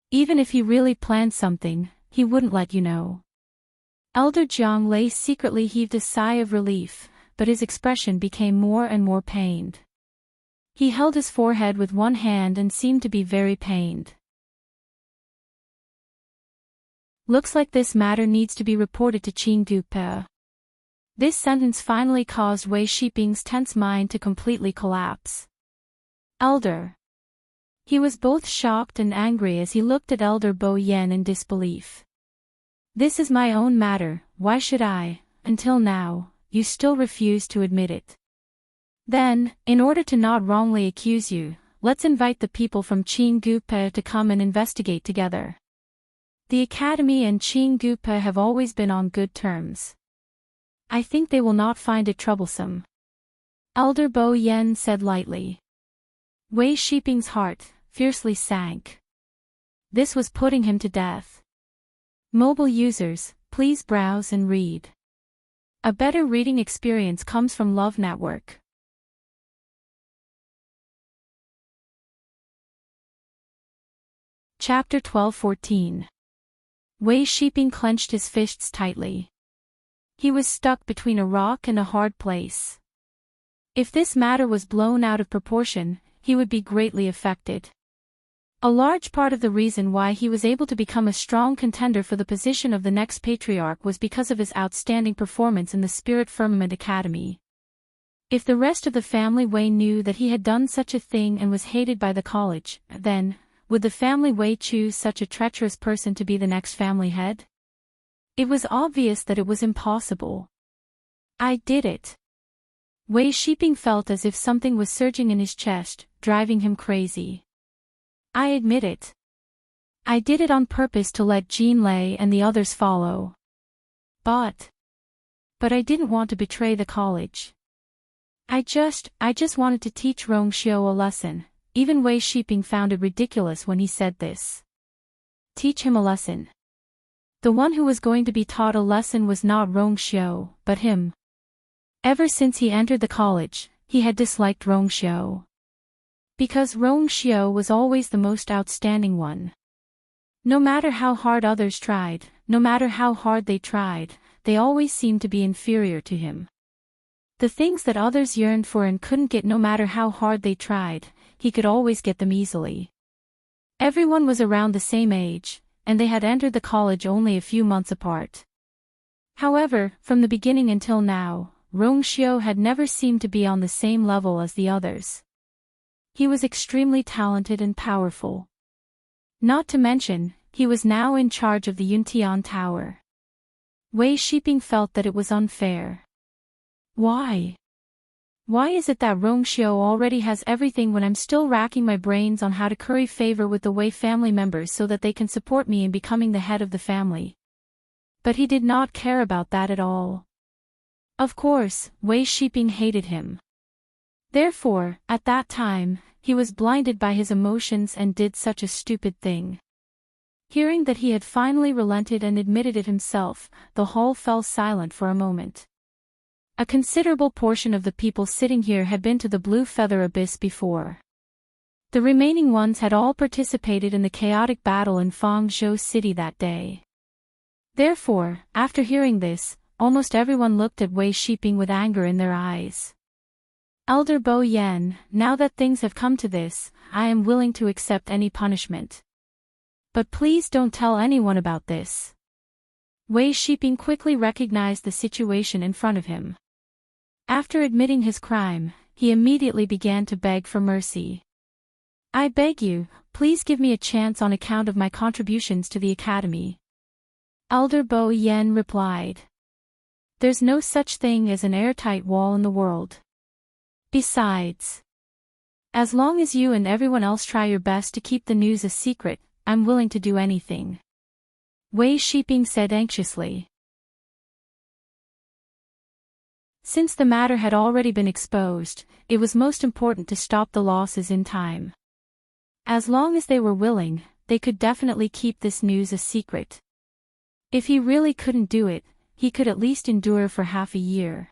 Even if he really planned something, he wouldn't let you know. Elder Zhonglei secretly heaved a sigh of relief, but his expression became more and more pained. He held his forehead with one hand and seemed to be very pained. Looks like this matter needs to be reported to Qing Gupe. This sentence finally caused Wei Shiping's tense mind to completely collapse. Elder. He was both shocked and angry as he looked at Elder Bo Yan in disbelief. This is my own matter, why should I, until now, you still refuse to admit it. Then, in order to not wrongly accuse you, let's invite the people from Qing Gupe to come and investigate together. The Academy and Qing Gupe have always been on good terms. I think they will not find it troublesome. Elder Bo Yan said lightly. Wei Shiping's heart fiercely sank. This was putting him to death. Mobile users, please browse and read. A better reading experience comes from Love Network. Chapter 12-14. Wei Shiping clenched his fists tightly. He was stuck between a rock and a hard place. If this matter was blown out of proportion, he would be greatly affected. A large part of the reason why he was able to become a strong contender for the position of the next patriarch was because of his outstanding performance in the Spirit Firmament Academy. If the rest of the family Wei knew that he had done such a thing and was hated by the college, then, would the family Wei choose such a treacherous person to be the next family head? It was obvious that it was impossible. I did it. Wei Shiping felt as if something was surging in his chest, driving him crazy. I admit it. I did it on purpose to let Jean Lei and the others follow. But I didn't want to betray the college. I just wanted to teach Rongxiu a lesson. Even Wei Shiping found it ridiculous when he said this. Teach him a lesson. The one who was going to be taught a lesson was not Rongxiu, but him. Ever since he entered the college, he had disliked Rongxiu. Because Rongxiu was always the most outstanding one. No matter how hard others tried, no matter how hard they always seemed to be inferior to him. The things that others yearned for and couldn't get no matter how hard they tried, he could always get them easily. Everyone was around the same age, and they had entered the college only a few months apart. However, from the beginning until now, Rongxiu had never seemed to be on the same level as the others. He was extremely talented and powerful. Not to mention, he was now in charge of the Yuntian Tower. Wei Shiping felt that it was unfair. Why? Why is it that Rongxiu already has everything when I'm still racking my brains on how to curry favor with the Wei family members so that they can support me in becoming the head of the family? But he did not care about that at all. Of course, Wei Shiping hated him. Therefore, at that time, he was blinded by his emotions and did such a stupid thing. Hearing that he had finally relented and admitted it himself, the hall fell silent for a moment. A considerable portion of the people sitting here had been to the Blue Feather Abyss before. The remaining ones had all participated in the chaotic battle in Fangzhou City that day. Therefore, after hearing this, almost everyone looked at Wei Shiping with anger in their eyes. Elder Bo Yan, now that things have come to this, I am willing to accept any punishment. But please don't tell anyone about this. Wei Shiping quickly recognized the situation in front of him. After admitting his crime, he immediately began to beg for mercy. I beg you, please give me a chance on account of my contributions to the academy. Elder Bo Yen replied. There's no such thing as an airtight wall in the world. Besides, as long as you and everyone else try your best to keep the news a secret, I'm willing to do anything. Wei Shiping said anxiously. Since the matter had already been exposed, it was most important to stop the losses in time. As long as they were willing, they could definitely keep this news a secret. If he really couldn't do it, he could at least endure for half a year.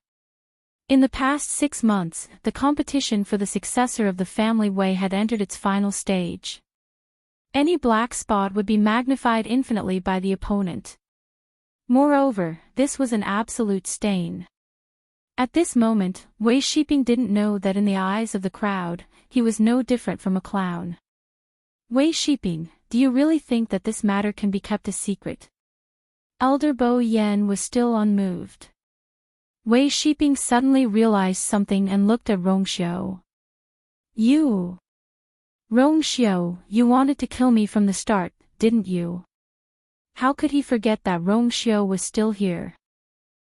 In the past 6 months, the competition for the successor of the family Wei had entered its final stage. Any black spot would be magnified infinitely by the opponent. Moreover, this was an absolute stain. At this moment, Wei Shiping didn't know that in the eyes of the crowd, he was no different from a clown. Wei Shiping, do you really think that this matter can be kept a secret? Elder Bo Yen was still unmoved. Wei Shiping suddenly realized something and looked at Rongxiu. You! Rongxiu, you wanted to kill me from the start, didn't you? How could he forget that Rongxiu was still here?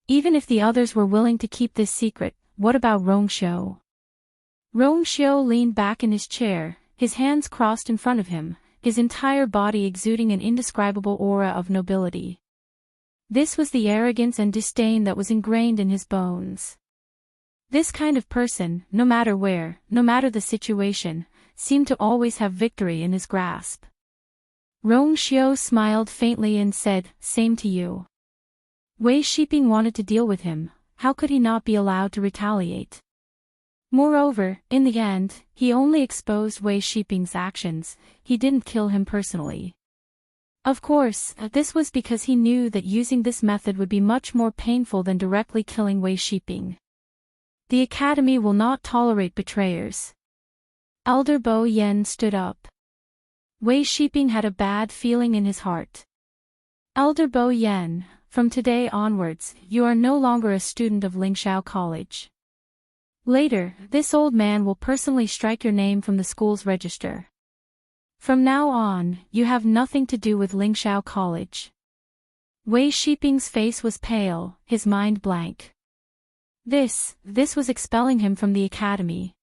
Even if the others were willing to keep this secret, what about Rongxiu? Rongxiu leaned back in his chair, his hands crossed in front of him, his entire body exuding an indescribable aura of nobility. This was the arrogance and disdain that was ingrained in his bones. This kind of person, no matter where, no matter the situation, seemed to always have victory in his grasp. Rongxiu smiled faintly and said, "Same to you." Wei Shiping wanted to deal with him, how could he not be allowed to retaliate? Moreover, in the end, he only exposed Wei Shiping's actions, he didn't kill him personally. Of course, this was because he knew that using this method would be much more painful than directly killing Wei Shiping. The Academy will not tolerate betrayers. Elder Bo Yen stood up. Wei Shiping had a bad feeling in his heart. Elder Bo Yen, from today onwards, you are no longer a student of Lingxiao College. Later, this old man will personally strike your name from the school's register. From now on, you have nothing to do with Lingxiao College. Wei Shiping's face was pale, his mind blank. This was expelling him from the academy.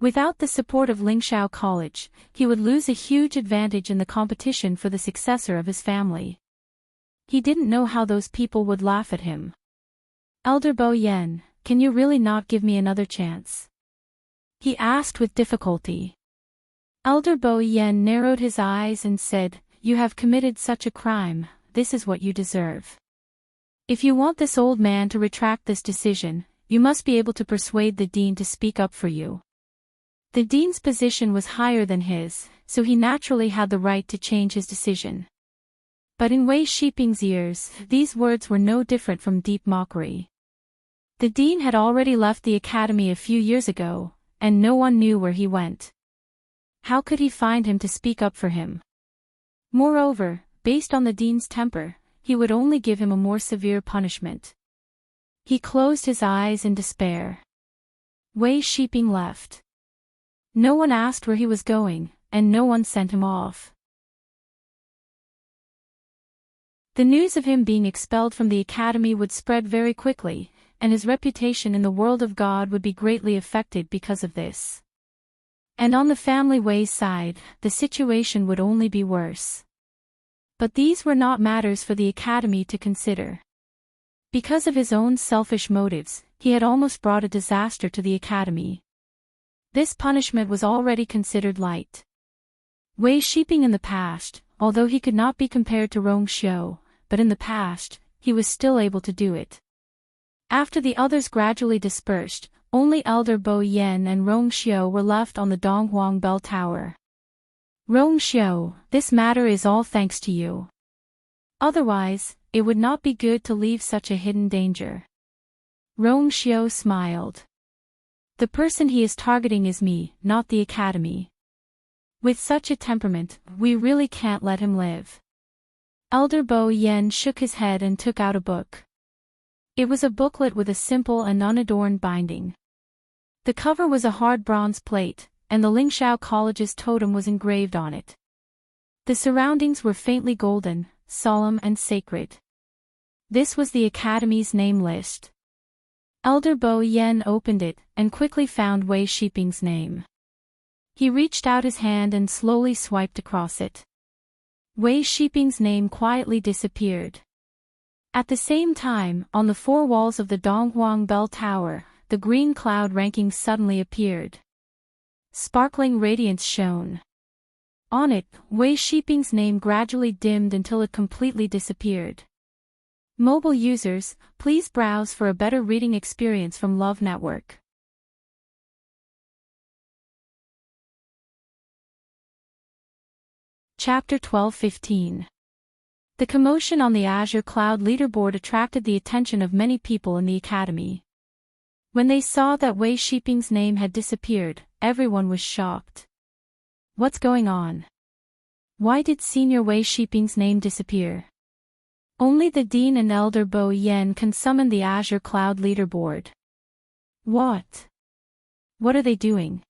Without the support of Lingxiao College, he would lose a huge advantage in the competition for the successor of his family. He didn't know how those people would laugh at him. Elder Bo Yen, can you really not give me another chance? He asked with difficulty. Elder Bo Yen narrowed his eyes and said, you have committed such a crime, this is what you deserve. If you want this old man to retract this decision, you must be able to persuade the dean to speak up for you. The dean's position was higher than his, so he naturally had the right to change his decision. But in Wei Shiping's ears, these words were no different from deep mockery. The dean had already left the academy a few years ago, and no one knew where he went. How could he find him to speak up for him? Moreover, based on the dean's temper, he would only give him a more severe punishment. He closed his eyes in despair. Wei Shiping left. No one asked where he was going, and no one sent him off. The news of him being expelled from the academy would spread very quickly, and his reputation in the world of God would be greatly affected because of this. And on the family Wei's side, the situation would only be worse. But these were not matters for the academy to consider. Because of his own selfish motives, he had almost brought a disaster to the academy. This punishment was already considered light. Wei Shiping in the past, although he could not be compared to Rongxiu, but in the past, he was still able to do it. After the others gradually dispersed, only Elder Bo Yen and Rongxiu were left on the Donghuang Bell Tower. Rongxiu, this matter is all thanks to you. Otherwise, it would not be good to leave such a hidden danger. Rongxiu smiled. The person he is targeting is me, not the academy. With such a temperament, we really can't let him live. Elder Bo Yen shook his head and took out a book. It was a booklet with a simple and unadorned binding. The cover was a hard bronze plate, and the Lingxiao College's totem was engraved on it. The surroundings were faintly golden, solemn and sacred. This was the Academy's name list. Elder Bo Yen opened it, and quickly found Wei Shiping's name. He reached out his hand and slowly swiped across it. Wei Shiping's name quietly disappeared. At the same time, on the four walls of the Donghuang Bell Tower, the green cloud ranking suddenly appeared. Sparkling radiance shone. On it, Wei Shiping's name gradually dimmed until it completely disappeared. Mobile users, please browse for a better reading experience from Love Network. Chapter 12-15. The commotion on the Azure Cloud leaderboard attracted the attention of many people in the Academy. When they saw that Wei Shiping's name had disappeared, everyone was shocked. What's going on? Why did Senior Wei Shiping's name disappear? Only the Dean and Elder Bo Yen can summon the Azure Cloud leaderboard. What? What are they doing?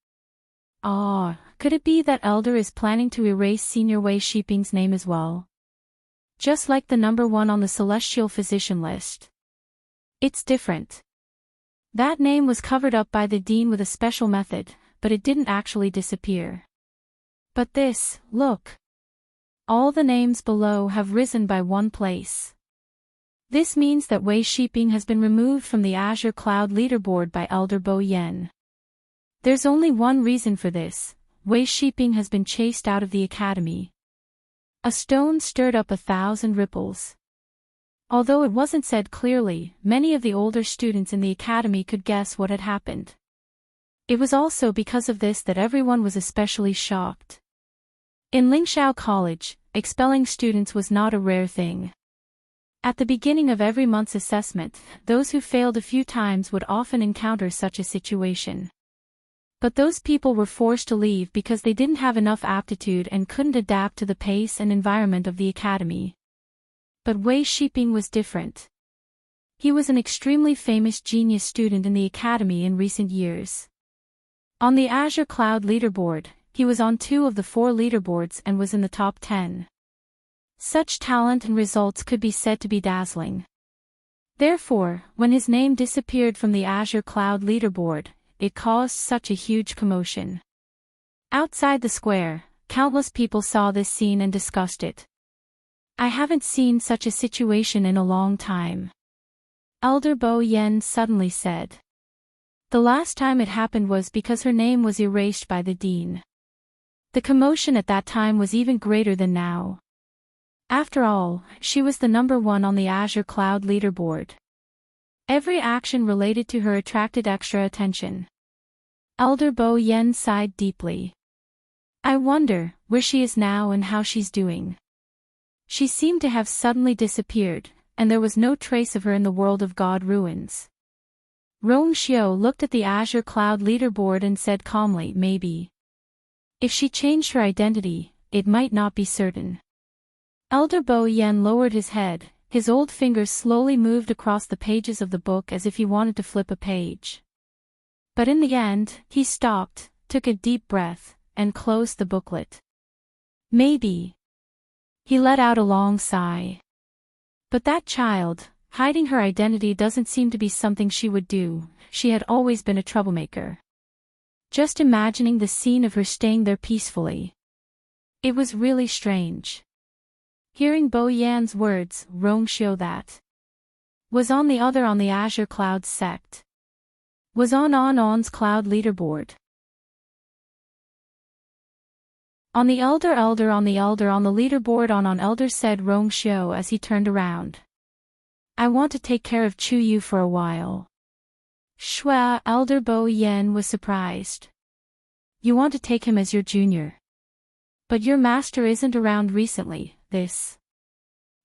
Could it be that Elder is planning to erase Senior Wei Shiping's name as well? Just like the number 1 on the Celestial Physician list. It's different. That name was covered up by the Dean with a special method, but it didn't actually disappear. But this, look. All the names below have risen by 1 place. This means that Wei Shiping has been removed from the Azure Cloud leaderboard by Elder Bo Yen. There's only one reason for this: Wei Shiping has been chased out of the Academy. A stone stirred up 1,000 ripples. Although it wasn't said clearly, many of the older students in the Academy could guess what had happened. It was also because of this that everyone was especially shocked. In Lingxiao College, expelling students was not a rare thing. At the beginning of every month's assessment, those who failed a few times would often encounter such a situation. But those people were forced to leave because they didn't have enough aptitude and couldn't adapt to the pace and environment of the Academy. But Wei Shiping was different. He was an extremely famous genius student in the Academy in recent years. On the Azure Cloud leaderboard, he was on 2 of the 4 leaderboards and was in the top 10. Such talent and results could be said to be dazzling. Therefore, when his name disappeared from the Azure Cloud leaderboard, it caused such a huge commotion. Outside the square, countless people saw this scene and discussed it. I haven't seen such a situation in a long time. Elder Bo Yen suddenly said. The last time it happened was because her name was erased by the Dean. The commotion at that time was even greater than now. After all, she was the number 1 on the Azure Cloud leaderboard. Every action related to her attracted extra attention. Elder Bo Yen sighed deeply. I wonder where she is now and how she's doing. She seemed to have suddenly disappeared, and there was no trace of her in the world of God ruins. Rong Xiu looked at the Azure Cloud leaderboard and said calmly, maybe. If she changed her identity, it might not be certain. Elder Bo Yen lowered his head, his old fingers slowly moved across the pages of the book as if he wanted to flip a page. But in the end, he stopped, took a deep breath, and closed the booklet. Maybe. He let out a long sigh. But that child, hiding her identity doesn't seem to be something she would do. She had always been a troublemaker. Just imagining the scene of her staying there peacefully. It was really strange. Hearing Bo Yan's words, Rong Xiu that was on the Azure Cloud sect. Was on On's cloud leaderboard. On the leaderboard on Elder, said Rong Xiu as he turned around. I want to take care of Chu Yu for a while. Shua, Elder Bo Yen was surprised. You want to take him as your junior? But your master isn't around recently, this.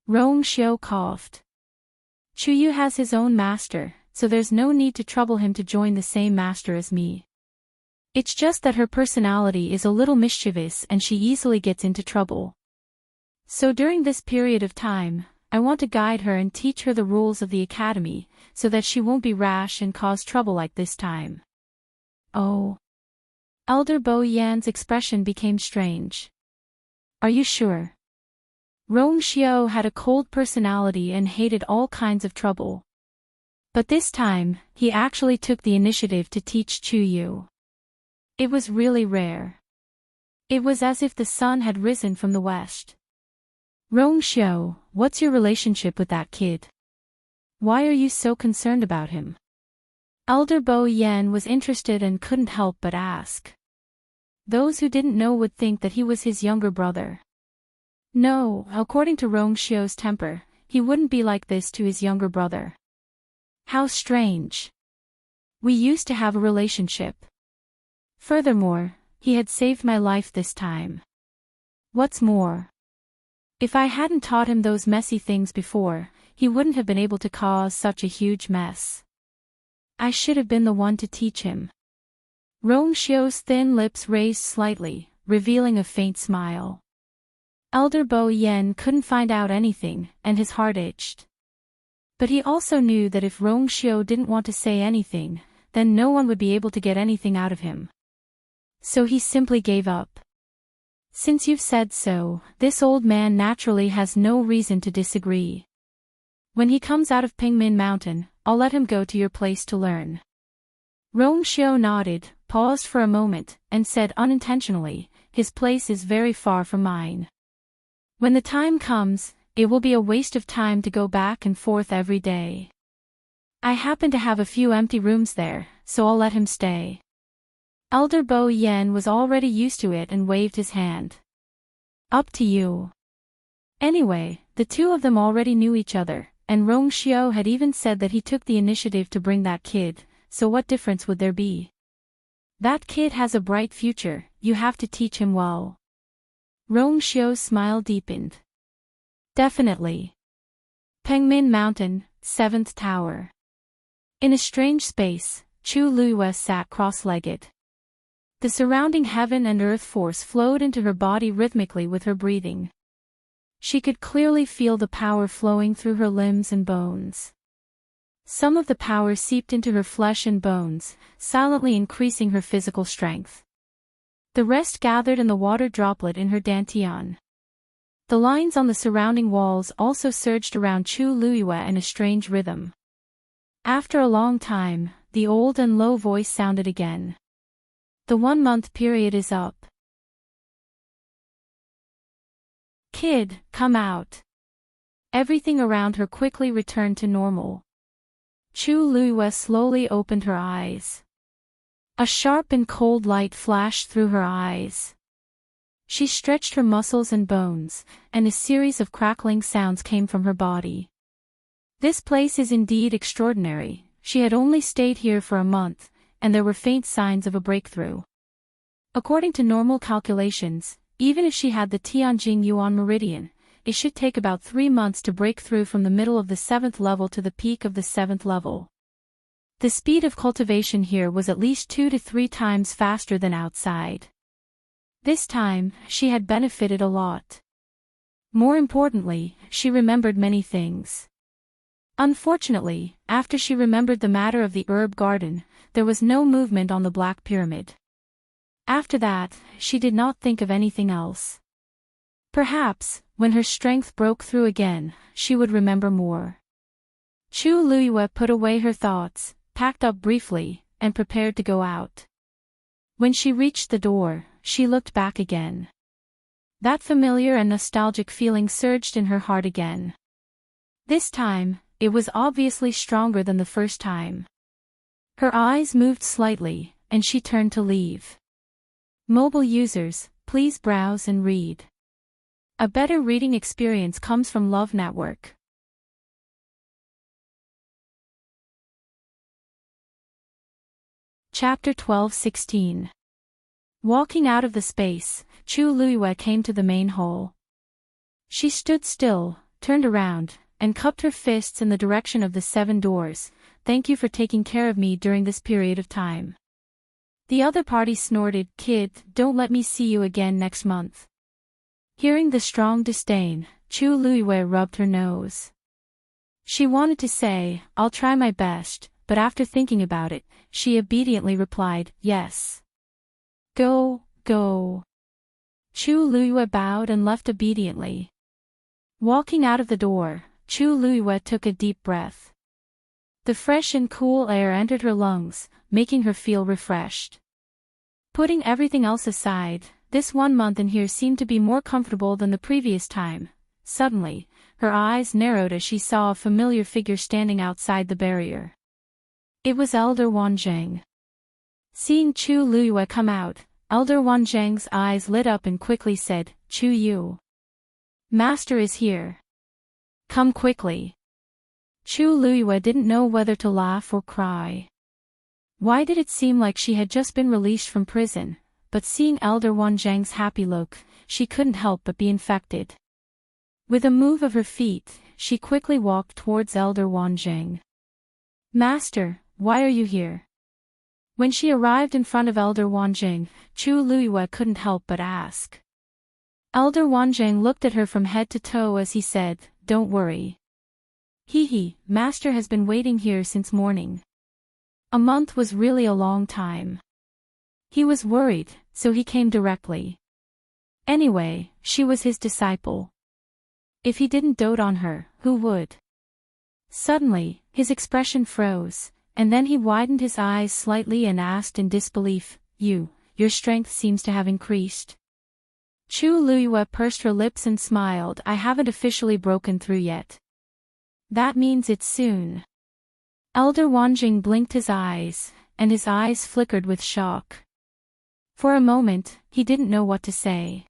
Rong Xiu coughed. Chu Yu has his own master, so there's no need to trouble him to join the same master as me. It's just that her personality is a little mischievous and she easily gets into trouble. So during this period of time, I want to guide her and teach her the rules of the academy, so that she won't be rash and cause trouble like this time. Oh. Elder Bo Yan's expression became strange. Are you sure? Rong Xiao had a cold personality and hated all kinds of trouble. But this time, he actually took the initiative to teach Chu Yu. It was really rare. It was as if the sun had risen from the west. Rong Xiao, what's your relationship with that kid? Why are you so concerned about him? Elder Bo Yan was interested and couldn't help but ask. Those who didn't know would think that he was his younger brother. No, according to Rong Xiao's temper, he wouldn't be like this to his younger brother. How strange. We used to have a relationship. Furthermore, he had saved my life this time. What's more, if I hadn't taught him those messy things before, he wouldn't have been able to cause such a huge mess. I should have been the one to teach him. Rong Xiao's thin lips raised slightly, revealing a faint smile. Elder Bo Yan couldn't find out anything, and his heart itched. But he also knew that if Rong Xiao didn't want to say anything, then no one would be able to get anything out of him. So he simply gave up. Since you've said so, this old man naturally has no reason to disagree. When he comes out of Pingmin Mountain, I'll let him go to your place to learn. Rong Xiao nodded, paused for a moment, and said unintentionally, his place is very far from mine. When the time comes, it will be a waste of time to go back and forth every day. I happen to have a few empty rooms there, so I'll let him stay. Elder Bo Yan was already used to it and waved his hand. Up to you. Anyway, the two of them already knew each other, and Rong Xiao had even said that he took the initiative to bring that kid, so what difference would there be? That kid has a bright future, you have to teach him well. Rong Xiao's smile deepened. Definitely. Pengmin Mountain, 7th Tower. In a strange space, Chu Luiyue sat cross-legged. The surrounding heaven and earth force flowed into her body rhythmically with her breathing. She could clearly feel the power flowing through her limbs and bones. Some of the power seeped into her flesh and bones, silently increasing her physical strength. The rest gathered in the water droplet in her dantian. The lines on the surrounding walls also surged around Chu Luiyue in a strange rhythm. After a long time, the old and low voice sounded again. The 1-month period is up. Kid, come out. Everything around her quickly returned to normal. Chu Luiyue slowly opened her eyes. A sharp and cold light flashed through her eyes. She stretched her muscles and bones, and a series of crackling sounds came from her body. This place is indeed extraordinary. She had only stayed here for a month, and there were faint signs of a breakthrough. According to normal calculations, even if she had the Tianjing Yuan meridian, it should take about 3 months to break through from the middle of the 7th level to the peak of the 7th level. The speed of cultivation here was at least 2 to 3 times faster than outside. This time, she had benefited a lot. More importantly, she remembered many things. Unfortunately, after she remembered the matter of the herb garden, there was no movement on the Black Pyramid. After that, she did not think of anything else. Perhaps, when her strength broke through again, she would remember more. Chu Luiyue put away her thoughts, packed up briefly, and prepared to go out. When she reached the door, she looked back again. That familiar and nostalgic feeling surged in her heart again. This time, it was obviously stronger than the first time. Her eyes moved slightly, and she turned to leave. Mobile users, please browse and read. A better reading experience comes from Love Network. Chapter 12-16. Walking out of the space, Chu Luiyue came to the main hall. She stood still, turned around, and cupped her fists in the direction of the 7 doors. Thank you for taking care of me during this period of time. The other party snorted, "Kid, don't let me see you again next month." Hearing the strong disdain, Chu Luiyue rubbed her nose. She wanted to say, "I'll try my best," but after thinking about it, she obediently replied, "Yes." Go, go. Chu Luiyue bowed and left obediently. Walking out of the door, Chu Luiyue took a deep breath. The fresh and cool air entered her lungs, making her feel refreshed. Putting everything else aside, this 1 month in here seemed to be more comfortable than the previous time. Suddenly, her eyes narrowed as she saw a familiar figure standing outside the barrier. It was Elder Wanzheng. Seeing Chu Luiyue come out, Elder Wanzheng's eyes lit up and quickly said, "Chu Yu. Master is here. Come quickly." Chu Luiyue didn't know whether to laugh or cry. Why did it seem like she had just been released from prison, but seeing Elder Wanzheng's happy look, she couldn't help but be infected. With a move of her feet, she quickly walked towards Elder Wanzheng. "Master, why are you here?" When she arrived in front of Elder Wanzheng, Chu Luiyue couldn't help but ask. Elder Wanzheng looked at her from head to toe as he said, "Don't worry. Master has been waiting here since morning." A month was really a long time. He was worried, so he came directly. Anyway, she was his disciple. If he didn't dote on her, who would? Suddenly, his expression froze, and then he widened his eyes slightly and asked in disbelief, Your strength seems to have increased." Chu Luiyue pursed her lips and smiled. "I haven't officially broken through yet. That means it's soon." Elder Wanzheng blinked his eyes, and his eyes flickered with shock. For a moment, he didn't know what to say.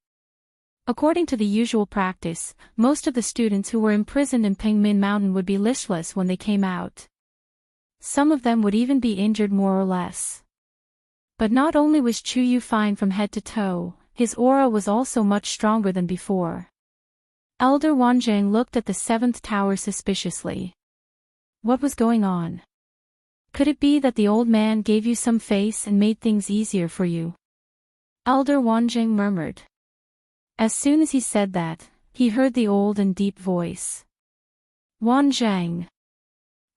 According to the usual practice, most of the students who were imprisoned in Pengmin Mountain would be listless when they came out. Some of them would even be injured more or less. But not only was Chu Yu fine from head to toe, his aura was also much stronger than before. Elder Wanzheng looked at the 7th tower suspiciously. What was going on? Could it be that the old man gave you some face and made things easier for you? Elder Wanzheng murmured. As soon as he said that, he heard the old and deep voice. "Wanzheng.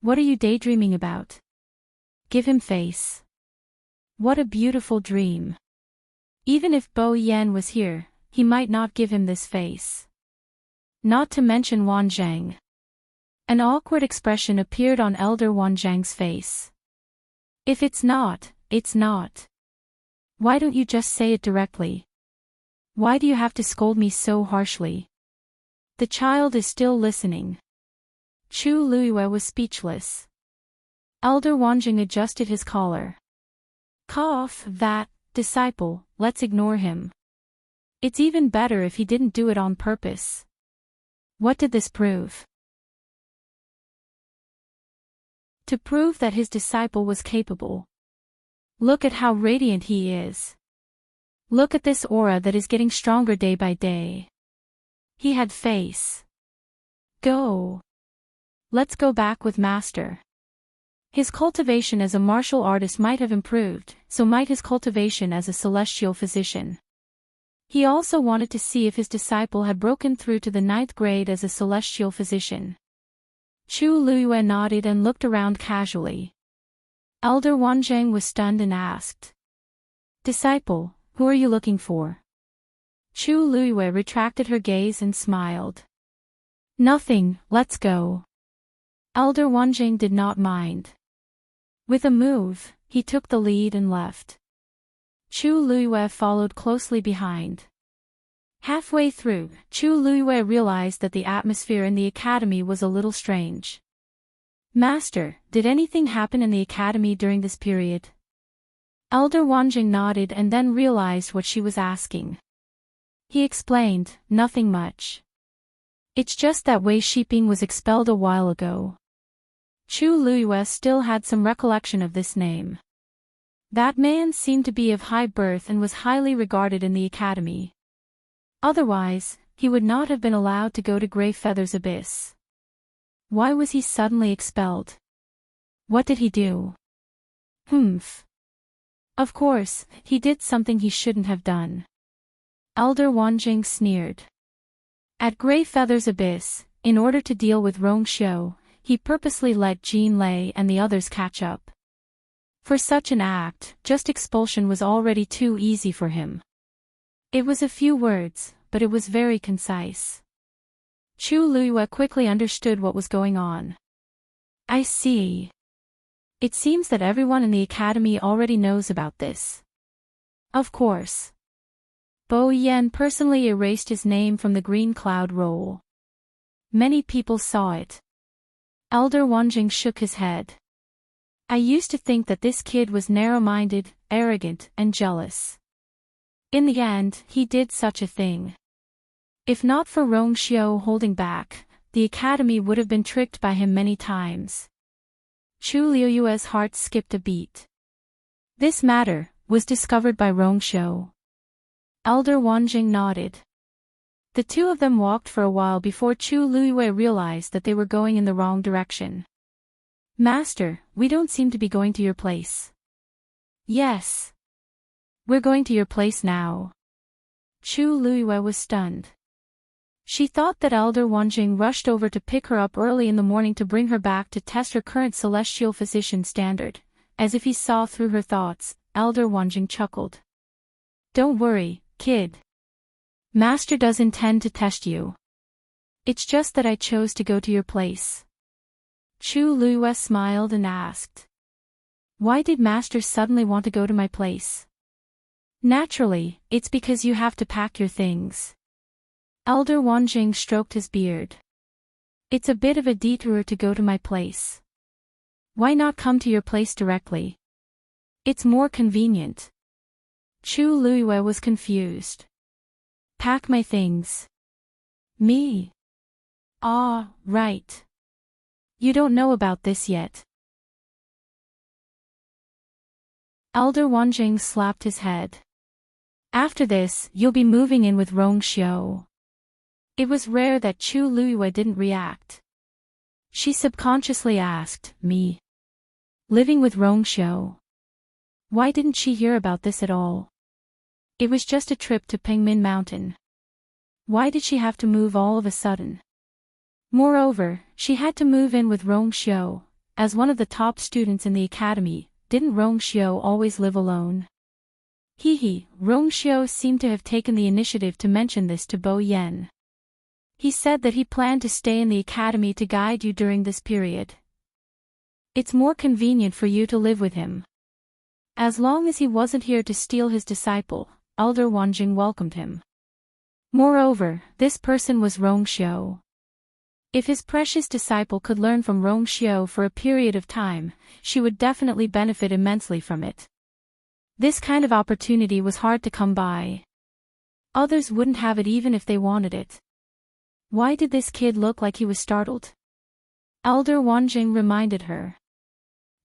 What are you daydreaming about? Give him face." What a beautiful dream. Even if Bo Yan was here, he might not give him this face. Not to mention Wanzheng. An awkward expression appeared on Elder Wanzheng's face. "If it's not, it's not. Why don't you just say it directly? Why do you have to scold me so harshly?" The child is still listening. Chu Luiyue was speechless. Elder Wanzheng adjusted his collar. "Cough, that disciple, let's ignore him. It's even better if he didn't do it on purpose." What did this prove? To prove that his disciple was capable. Look at how radiant he is. Look at this aura that is getting stronger day by day. He had face. Go. Let's go back with Master. His cultivation as a martial artist might have improved, so might his cultivation as a celestial physician. He also wanted to see if his disciple had broken through to the 9th grade as a celestial physician. Chu Luiyue nodded and looked around casually. Elder Wanzheng was stunned and asked, "Disciple, who are you looking for?" Chu Luiyue retracted her gaze and smiled. "Nothing, let's go." Elder Wanzheng did not mind. With a move, he took the lead and left. Chu Luiyue followed closely behind. Halfway through, Chu Luiyue realized that the atmosphere in the academy was a little strange. "Master, did anything happen in the academy during this period?" Elder Wanzheng nodded and then realized what she was asking. He explained, "Nothing much. It's just that Wei Shiping was expelled a while ago." Chu Luiyue still had some recollection of this name. That man seemed to be of high birth and was highly regarded in the academy. Otherwise, he would not have been allowed to go to Grey Feather's Abyss. Why was he suddenly expelled? What did he do? Humph. Of course, he did something he shouldn't have done. Elder Wanjing sneered. At Grey Feather's Abyss, in order to deal with Rongxiu, he purposely let Jean Lei and the others catch up. For such an act, just expulsion was already too easy for him. It was a few words, but it was very concise. Chu Luiyue quickly understood what was going on. I see. It seems that everyone in the academy already knows about this. Of course. Bo Yen personally erased his name from the green cloud roll. Many people saw it. Elder Wanjing shook his head. I used to think that this kid was narrow-minded, arrogant, and jealous. In the end, he did such a thing. If not for Rongxiu holding back, the academy would have been tricked by him many times. Chu Liuyue's heart skipped a beat. This matter was discovered by Rongxiu. Elder Wanjing nodded. The two of them walked for a while before Chu Luiyue realized that they were going in the wrong direction. Master, we don't seem to be going to your place. Yes. We're going to your place now. Chu Luiyue was stunned. She thought that Elder Wanjing rushed over to pick her up early in the morning to bring her back to test her current celestial physician standard. As if he saw through her thoughts, Elder Wanjing chuckled. Don't worry, kid. Master does intend to test you. It's just that I chose to go to your place. Chu Luiyue smiled and asked. Why did Master suddenly want to go to my place? Naturally, it's because you have to pack your things. Elder Wanjing stroked his beard. It's a bit of a detour to go to my place. Why not come to your place directly? It's more convenient. Chu Luiyue was confused. Pack my things. Me? Ah, right. You don't know about this yet. Elder Wanjing slapped his head. After this, you'll be moving in with Rongxiu. It was rare that Chu Luiyue didn't react. She subconsciously asked, me? Living with Rongxiu? Why didn't she hear about this at all? It was just a trip to Pingmin Mountain. Why did she have to move all of a sudden? Moreover, she had to move in with Rongxiu. As one of the top students in the academy, didn't Rongxiu always live alone? Rongxiu seemed to have taken the initiative to mention this to Bo Yen. He said that he planned to stay in the academy to guide you during this period. It's more convenient for you to live with him. As long as he wasn't here to steal his disciple, Elder Wanjing welcomed him. Moreover, this person was Rongxiu. If his precious disciple could learn from Rongxiu for a period of time, she would definitely benefit immensely from it. This kind of opportunity was hard to come by. Others wouldn't have it even if they wanted it. Why did this kid look like he was startled? Elder Wanjing reminded her.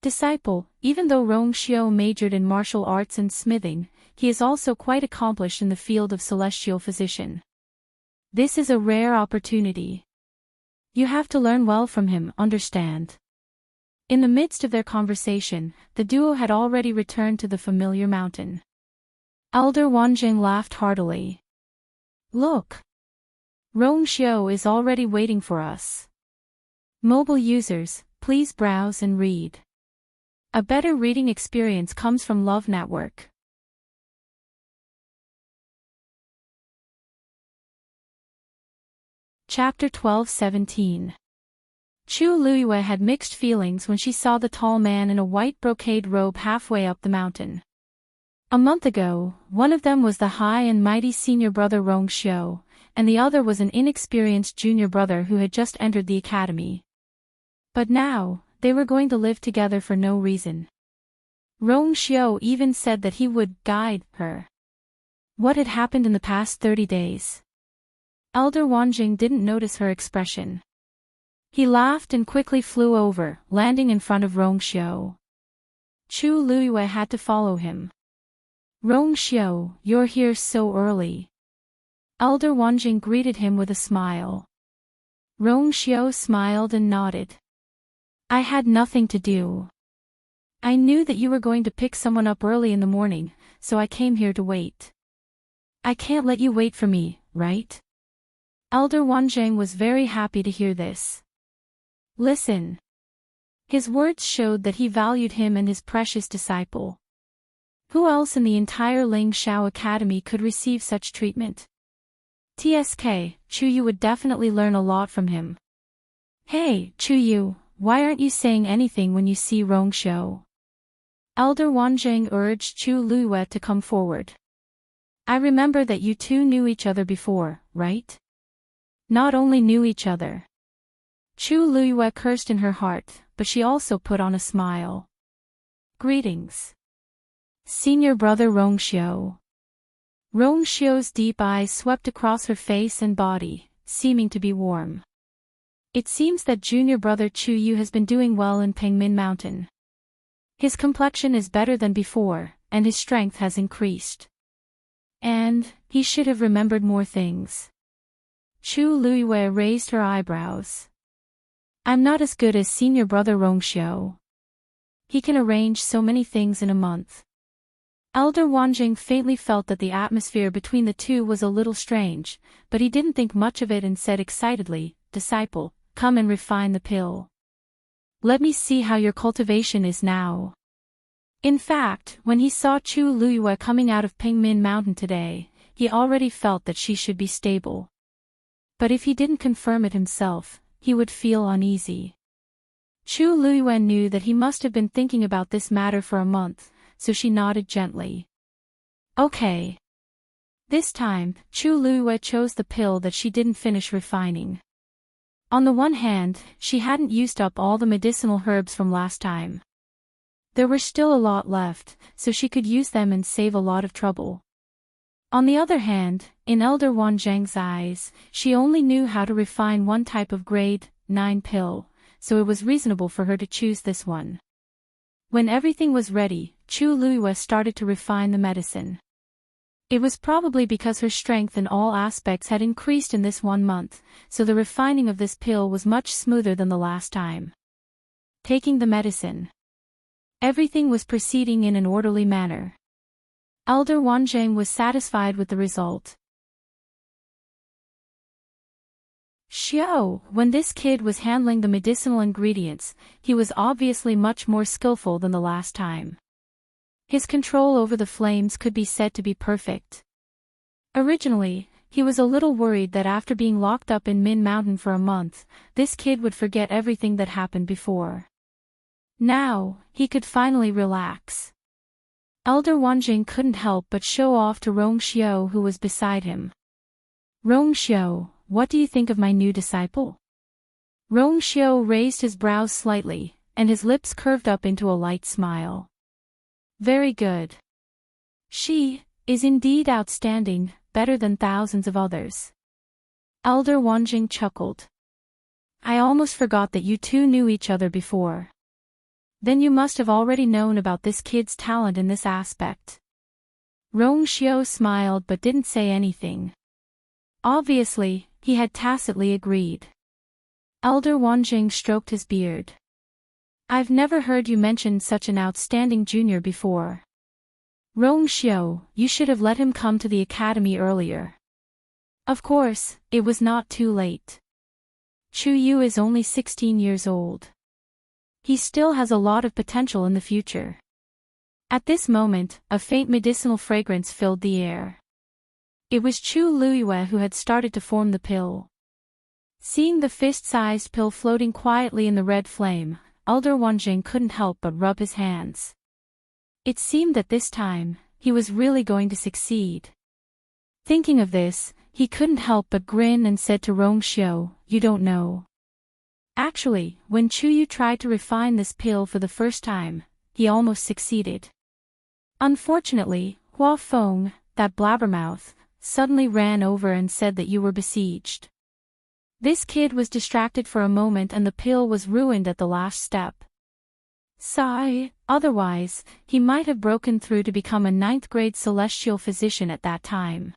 Disciple, even though Rongxiu majored in martial arts and smithing, he is also quite accomplished in the field of celestial physician. This is a rare opportunity. You have to learn well from him, understand? In the midst of their conversation, the duo had already returned to the familiar mountain. Elder Wanjing laughed heartily. Look! Rongxiu is already waiting for us. Mobile users, please browse and read. A better reading experience comes from Love Network. Chapter 12-17. Chu Luiyue had mixed feelings when she saw the tall man in a white brocade robe halfway up the mountain. A month ago, one of them was the high and mighty senior brother Rongxiu, and the other was an inexperienced junior brother who had just entered the academy. But now, they were going to live together for no reason. Rongxiu even said that he would guide her. What had happened in the past 30 days? Elder Wanjing didn't notice her expression. He laughed and quickly flew over, landing in front of Rongxiu. Chu Luiyue had to follow him. Rongxiu, you're here so early. Elder Wanjing greeted him with a smile. Rongxiu smiled and nodded. I had nothing to do. I knew that you were going to pick someone up early in the morning, so I came here to wait. I can't let you wait for me, right? Elder Wanzheng was very happy to hear this. Listen. His words showed that he valued him and his precious disciple. Who else in the entire Ling Shao Academy could receive such treatment? TSK, Chuyu would definitely learn a lot from him. Hey, Chuyu, why aren't you saying anything when you see Rongxiu? Elder Wanzheng urged Chu Luiyue to come forward. I remember that you two knew each other before, right? Not only knew each other. Chu Luiyue cursed in her heart, but she also put on a smile. Greetings. Senior brother Rongxiu. Rongxiu's deep eyes swept across her face and body, seeming to be warm. It seems that junior brother Chu Yu has been doing well in Pengmin Mountain. His complexion is better than before, and his strength has increased. And, he should have remembered more things. Chu Luiyue raised her eyebrows. I'm not as good as senior brother Rongxiu. He can arrange so many things in a month. Elder Wanjing faintly felt that the atmosphere between the two was a little strange, but he didn't think much of it and said excitedly, Disciple, come and refine the pill. Let me see how your cultivation is now. In fact, when he saw Chu Luiyue coming out of Pengmin Mountain today, he already felt that she should be stable. But if he didn't confirm it himself, he would feel uneasy. Chu Luiyue knew that he must have been thinking about this matter for a month, so she nodded gently. Okay. This time, Chu Luiyue chose the pill that she didn't finish refining. On the one hand, she hadn't used up all the medicinal herbs from last time. There were still a lot left, so she could use them and save a lot of trouble. On the other hand, in Elder Wanzhang's eyes, she only knew how to refine one type of grade 9 pill, so it was reasonable for her to choose this one. When everything was ready, Chu Luiyue started to refine the medicine. It was probably because her strength in all aspects had increased in this 1 month, so the refining of this pill was much smoother than the last time. Taking the medicine. Everything was proceeding in an orderly manner. Elder Wanzheng was satisfied with the result. Xiao, when this kid was handling the medicinal ingredients, he was obviously much more skillful than the last time. His control over the flames could be said to be perfect. Originally, he was a little worried that after being locked up in Min Mountain for a month, this kid would forget everything that happened before. Now, he could finally relax. Elder Wanjing couldn't help but show off to Rongxiu who was beside him. Rongxiu, what do you think of my new disciple? Rongxiu raised his brows slightly, and his lips curved up into a light smile. Very good. She is indeed outstanding, better than thousands of others. Elder Wanjing chuckled. I almost forgot that you two knew each other before. Then you must have already known about this kid's talent in this aspect. Rongxiu smiled but didn't say anything. Obviously, he had tacitly agreed. Elder Wanjing stroked his beard. I've never heard you mention such an outstanding junior before. Rongxiu, you should have let him come to the academy earlier. Of course, it was not too late. Chu Yu is only 16 years old. He still has a lot of potential in the future. At this moment, a faint medicinal fragrance filled the air. It was Chu Luiyue who had started to form the pill. Seeing the fist-sized pill floating quietly in the red flame, Elder Wanjing couldn't help but rub his hands. It seemed that this time, he was really going to succeed. Thinking of this, he couldn't help but grin and said to Rongxiu, you don't know. Actually, when Chu Yu tried to refine this pill for the first time, he almost succeeded. Unfortunately, Hua Feng, that blabbermouth, suddenly ran over and said that you were besieged. This kid was distracted for a moment and the pill was ruined at the last step. Sigh, otherwise, he might have broken through to become a 9th-grade celestial physician at that time.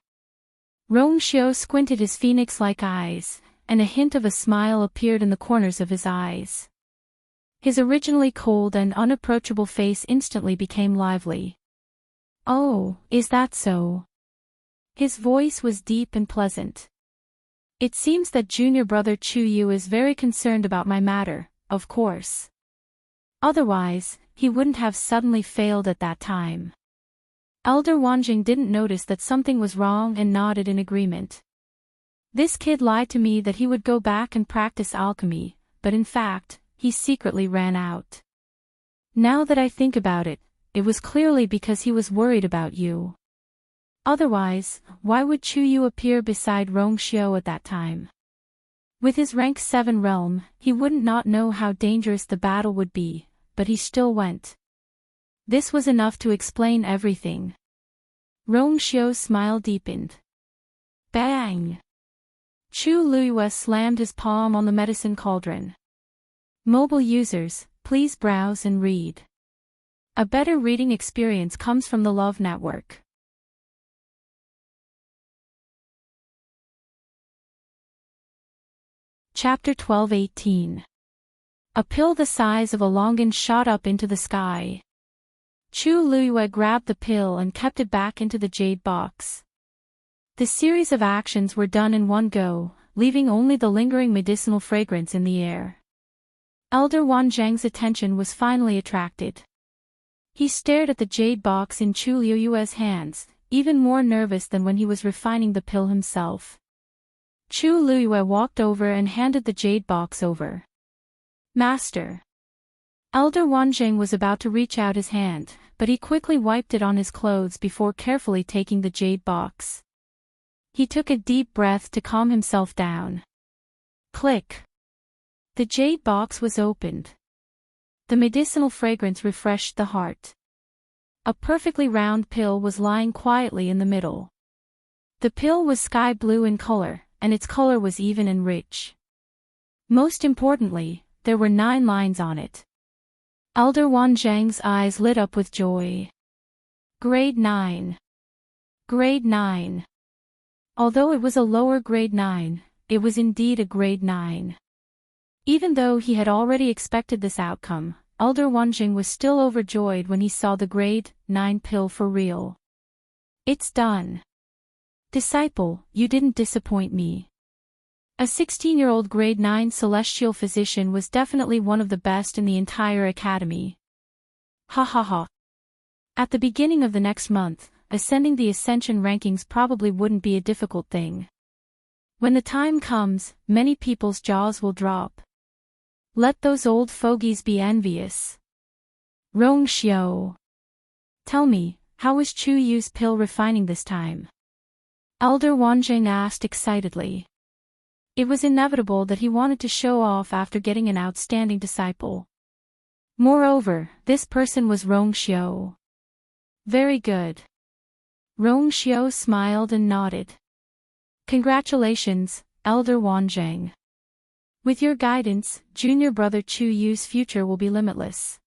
Rongxiu squinted his phoenix-like eyes, and a hint of a smile appeared in the corners of his eyes. His originally cold and unapproachable face instantly became lively. "Oh, is that so?" His voice was deep and pleasant. "It seems that junior brother Chu Yu is very concerned about my matter, of course. Otherwise, he wouldn't have suddenly failed at that time." Elder Wanjing didn't notice that something was wrong and nodded in agreement. "This kid lied to me that he would go back and practice alchemy, but in fact, he secretly ran out. Now that I think about it, it was clearly because he was worried about you. Otherwise, why would Chu Yu appear beside Rong Xiao at that time? With his rank 7 realm, he wouldn't not know how dangerous the battle would be, but he still went. This was enough to explain everything." Rong Xiao's smile deepened. Bang! Chu Luiyue slammed his palm on the medicine cauldron. Mobile users, please browse and read. A better reading experience comes from the Love Network. Chapter 12:18. A pill the size of a longan shot up into the sky. Chu Luiyue grabbed the pill and kept it back into the jade box. The series of actions were done in one go, leaving only the lingering medicinal fragrance in the air. Elder Wanzhang's attention was finally attracted. He stared at the jade box in Chu Luiyue's hands, even more nervous than when he was refining the pill himself. Chu Luiyue walked over and handed the jade box over. "Master." Elder Wanzhang was about to reach out his hand, but he quickly wiped it on his clothes before carefully taking the jade box. He took a deep breath to calm himself down. Click. The jade box was opened. The medicinal fragrance refreshed the heart. A perfectly round pill was lying quietly in the middle. The pill was sky blue in color, and its color was even and rich. Most importantly, there were 9 lines on it. Elder Wanzhang's eyes lit up with joy. Grade 9. Grade 9. Although it was a lower grade 9, it was indeed a grade 9. Even though he had already expected this outcome, Elder Wanjing was still overjoyed when he saw the grade 9 pill for real. "It's done. Disciple, you didn't disappoint me." A 16-year-old grade 9 celestial physician was definitely one of the best in the entire academy. Ha ha ha. At the beginning of the next month, ascending the ascension rankings probably wouldn't be a difficult thing. When the time comes, many people's jaws will drop. Let those old fogies be envious. Rong Xiao. Tell me, how was Chu Yu's pill refining this time? Elder Wanjing asked excitedly. It was inevitable that he wanted to show off after getting an outstanding disciple. Moreover, this person was Rong Xiao. Very good. Rong Xiao smiled and nodded. Congratulations, Elder Wanjing. With your guidance, junior brother Chu Yu's future will be limitless.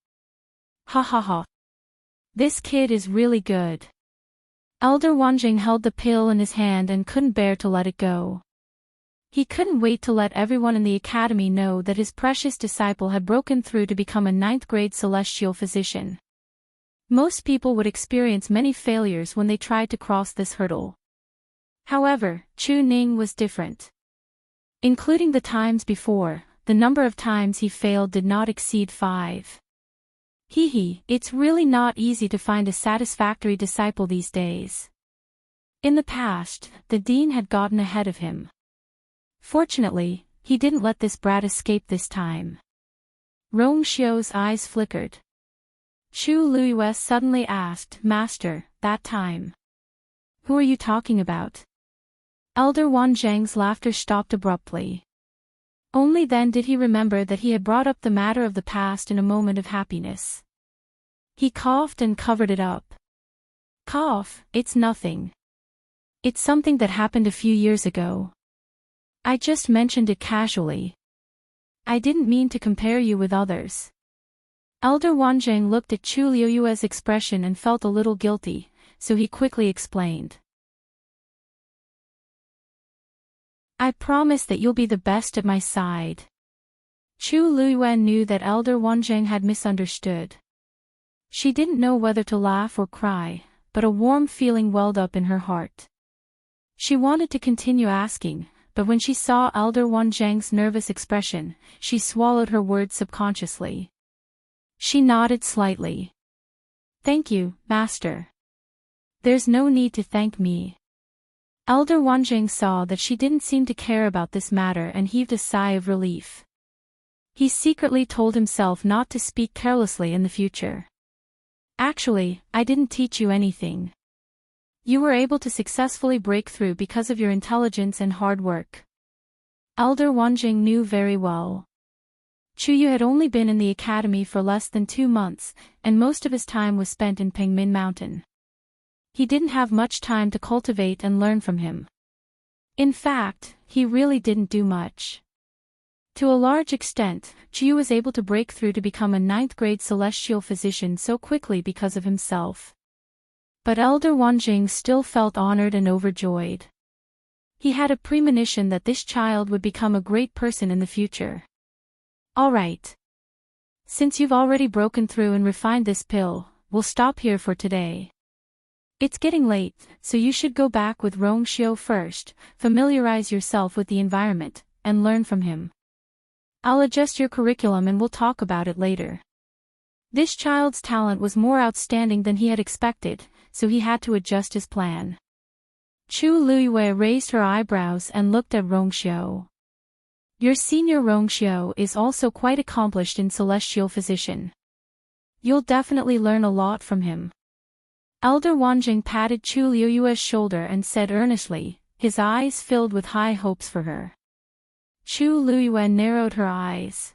Ha ha ha. This kid is really good. Elder Wanjing held the pill in his hand and couldn't bear to let it go. He couldn't wait to let everyone in the academy know that his precious disciple had broken through to become a 9th-grade celestial physician. Most people would experience many failures when they tried to cross this hurdle. However, Chu Ning was different. Including the times before, the number of times he failed did not exceed 5. It's really not easy to find a satisfactory disciple these days. In the past, the dean had gotten ahead of him. Fortunately, he didn't let this brat escape this time. Rong Xiao's eyes flickered. Chu Luiyue suddenly asked, "Master, that time? Who are you talking about?" Elder Wanzhang's laughter stopped abruptly. Only then did he remember that he had brought up the matter of the past in a moment of happiness. He coughed and covered it up. "Cough, it's nothing. It's something that happened a few years ago. I just mentioned it casually. I didn't mean to compare you with others." Elder Wanzhang looked at Chu Luiyue's expression and felt a little guilty, so he quickly explained. "I promise that you'll be the best at my side. Chu Luiyuan knew that Elder Wanzheng had misunderstood. She didn't know whether to laugh or cry, but a warm feeling welled up in her heart. She wanted to continue asking, but when she saw Elder Wanzheng's nervous expression, she swallowed her words subconsciously. She nodded slightly. "Thank you, Master. There's no need to thank me." Elder Wanzheng saw that she didn't seem to care about this matter and heaved a sigh of relief. He secretly told himself not to speak carelessly in the future. "Actually, I didn't teach you anything. You were able to successfully break through because of your intelligence and hard work." Elder Wanzheng knew very well. Chu Yu had only been in the academy for less than 2 months, and most of his time was spent in Pengmin Mountain. He didn't have much time to cultivate and learn from him. In fact, he really didn't do much. To a large extent, Chu Yu was able to break through to become a 9th-grade celestial physician so quickly because of himself. But Elder Wanzheng still felt honored and overjoyed. He had a premonition that this child would become a great person in the future. "All right. Since you've already broken through and refined this pill, we'll stop here for today. It's getting late, so you should go back with Rong Xiu first, familiarize yourself with the environment, and learn from him. I'll adjust your curriculum and we'll talk about it later." This child's talent was more outstanding than he had expected, so he had to adjust his plan. Chu Luiyue raised her eyebrows and looked at Rong Xiu. "Your senior Rong Xiu is also quite accomplished in celestial physician. You'll definitely learn a lot from him." Elder Wanzheng patted Chu Luiyue's shoulder and said earnestly, his eyes filled with high hopes for her. Chu Luiyue narrowed her eyes.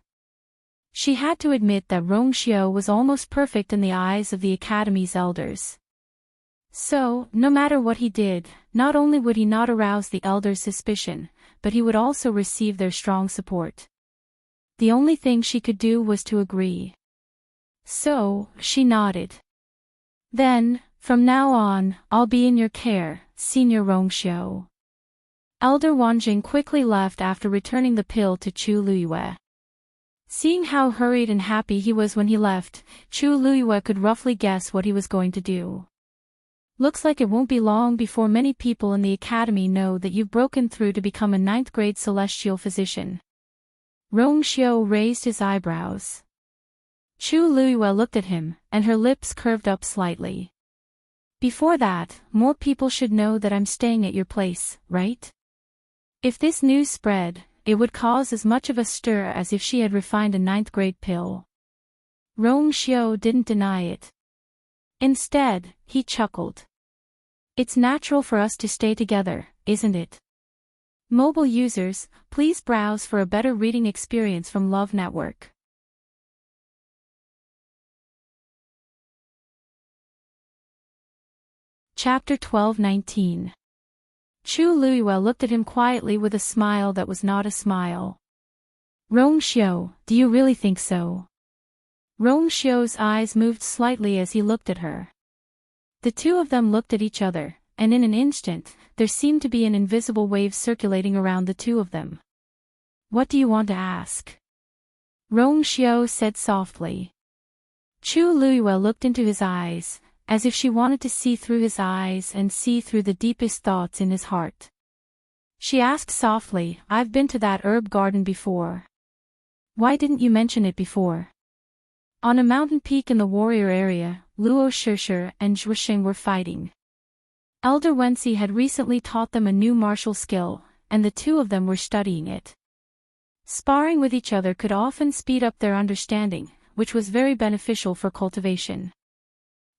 She had to admit that Rong Xiu was almost perfect in the eyes of the Academy's elders. So, no matter what he did, not only would he not arouse the elders' suspicion, but he would also receive their strong support. The only thing she could do was to agree. So, she nodded. "Then, from now on, I'll be in your care, Senior Rong Xiu." Elder Wanzheng quickly left after returning the pill to Chu Luiyue. Seeing how hurried and happy he was when he left, Chu Luiyue could roughly guess what he was going to do. "Looks like it won't be long before many people in the academy know that you've broken through to become a 9th-grade celestial physician." Rong Xiu raised his eyebrows. Chu Luiyue looked at him, and her lips curved up slightly. "Before that, more people should know that I'm staying at your place, right? If this news spread, it would cause as much of a stir as if she had refined a 9th-grade pill." Rong Xiu didn't deny it. Instead, he chuckled. "It's natural for us to stay together, isn't it?" Mobile users, please browse for a better reading experience from Love Network. Chapter 12:19. Chu Luiyue looked at him quietly with a smile that was not a smile. "Rong Xiu, do you really think so?" Rong Xiu's eyes moved slightly as he looked at her. The two of them looked at each other, and in an instant, there seemed to be an invisible wave circulating around the two of them. "What do you want to ask?" Rong Xiu said softly. Chu Luiyue looked into his eyes, as if she wanted to see through his eyes and see through the deepest thoughts in his heart. She asked softly, "I've been to that herb garden before. Why didn't you mention it before?" On a mountain peak in the warrior area, Luo Shishir and Zhuoxing were fighting. Elder Wenxi had recently taught them a new martial skill, and the two of them were studying it. Sparring with each other could often speed up their understanding, which was very beneficial for cultivation.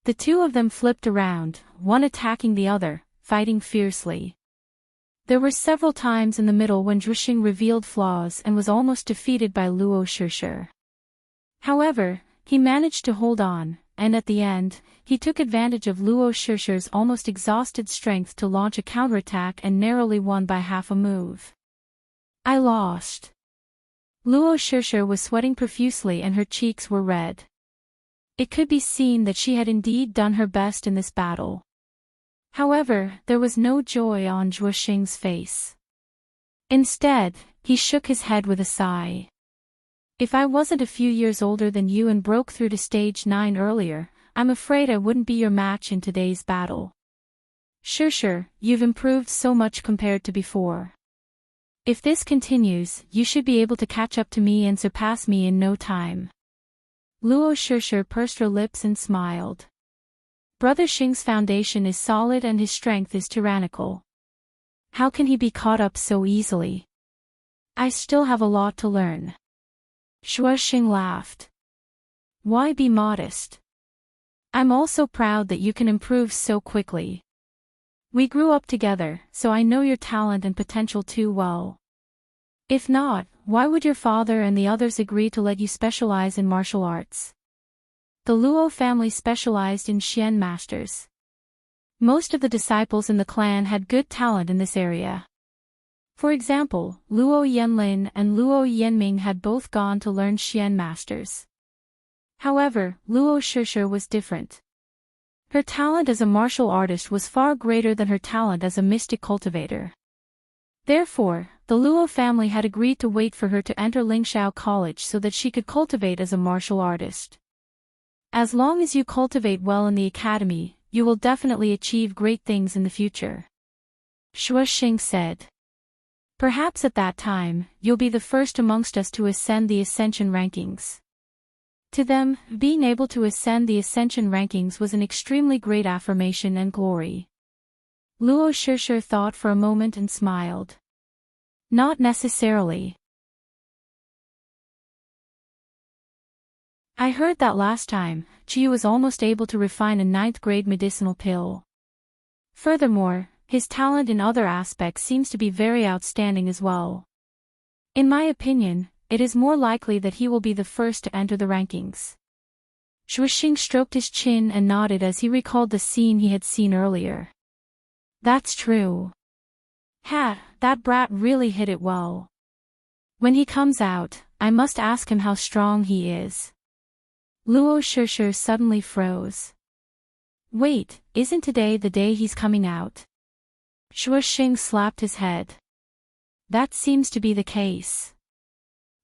The two of them flipped around, one attacking the other, fighting fiercely. There were several times in the middle when Zhuoxing revealed flaws and was almost defeated by Luo Shishir. However, he managed to hold on, and at the end, he took advantage of Luo Shishir's almost exhausted strength to launch a counterattack and narrowly won by half a move. "I lost." Luo Shishir was sweating profusely and her cheeks were red. It could be seen that she had indeed done her best in this battle. However, there was no joy on Zhuoxing's face. Instead, he shook his head with a sigh. If I wasn't a few years older than you and broke through to stage 9 earlier, I'm afraid I wouldn't be your match in today's battle. Sure, you've improved so much compared to before. If this continues, you should be able to catch up to me and surpass me in no time. Luo Shushu pursed her lips and smiled. Brother Xing's foundation is solid and his strength is tyrannical. How can he be caught up so easily? I still have a lot to learn. Shuo Xing laughed. Why be modest? I'm also proud that you can improve so quickly. We grew up together, so I know your talent and potential too well. If not, why would your father and the others agree to let you specialize in martial arts? The Luo family specialized in Xian masters. Most of the disciples in the clan had good talent in this area. For example, Luo Yanlin and Luo Yanming had both gone to learn Xian masters. However, Luo Shushu was different. Her talent as a martial artist was far greater than her talent as a mystic cultivator. Therefore, the Luo family had agreed to wait for her to enter Lingxiao College so that she could cultivate as a martial artist. As long as you cultivate well in the academy, you will definitely achieve great things in the future. Shuo Xing said. Perhaps at that time, you'll be the first amongst us to ascend the ascension rankings. To them, being able to ascend the ascension rankings was an extremely great affirmation and glory. Luo Shushu thought for a moment and smiled. Not necessarily. I heard that last time, Chiyu was almost able to refine a 9th-grade medicinal pill. Furthermore, his talent in other aspects seems to be very outstanding as well. In my opinion, it is more likely that he will be the first to enter the rankings. Shuo Xing stroked his chin and nodded as he recalled the scene he had seen earlier. That's true. That brat really hit it well. When he comes out, I must ask him how strong he is. Luo Shushu suddenly froze. Wait, isn't today the day he's coming out? Shuo Xing slapped his head. That seems to be the case.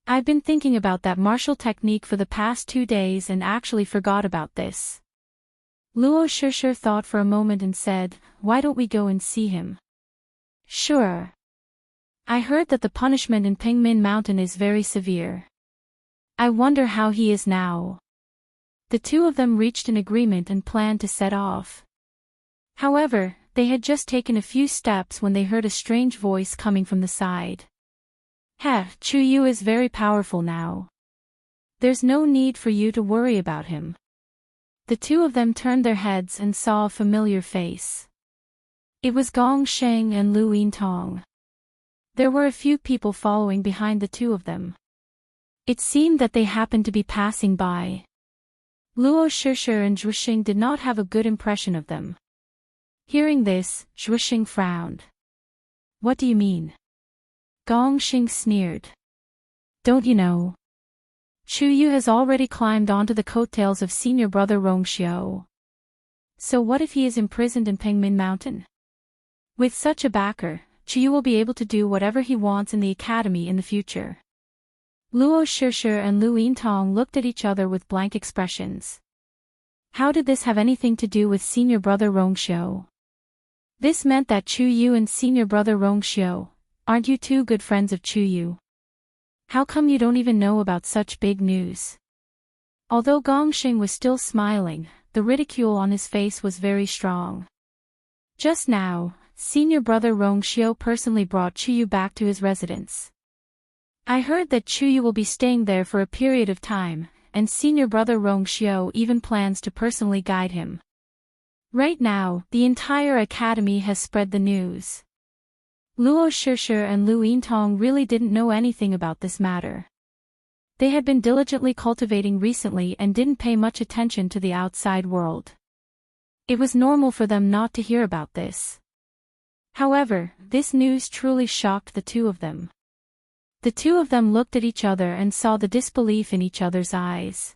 I've been thinking about that martial technique for the past 2 days and actually forgot about this. Luo Shushu thought for a moment and said, why don't we go and see him? Sure. I heard that the punishment in Pingmin Mountain is very severe. I wonder how he is now. The two of them reached an agreement and planned to set off. However, they had just taken a few steps when they heard a strange voice coming from the side. Chu Yu is very powerful now. There's no need for you to worry about him. The two of them turned their heads and saw a familiar face. It was Gong Sheng and Lu Yintong. There were a few people following behind the two of them. It seemed that they happened to be passing by. Luo Shushu and Shuo Xing did not have a good impression of them. Hearing this, Shuo Xing frowned. What do you mean? Gong Xing sneered. Don't you know? Chu Yu has already climbed onto the coattails of senior brother Rongxiu. So what if he is imprisoned in Pengmin Mountain? With such a backer, Chu Yu will be able to do whatever he wants in the academy in the future. Luo Shushu and Lu Yintong looked at each other with blank expressions. How did this have anything to do with senior brother Rongxiu? This meant that Chu Yu and senior brother Rongxiu, aren't you two good friends of Chu Yu? How come you don't even know about such big news? Although Gong Xing was still smiling, the ridicule on his face was very strong. Just now, senior brother Rongxiu personally brought Chu Yu back to his residence. I heard that Chu Yu will be staying there for a period of time, and senior brother Rongxiu even plans to personally guide him. Right now, the entire academy has spread the news. Luo Shushu and Lu Yintong really didn't know anything about this matter. They had been diligently cultivating recently and didn't pay much attention to the outside world. It was normal for them not to hear about this. However, this news truly shocked the two of them. The two of them looked at each other and saw the disbelief in each other's eyes.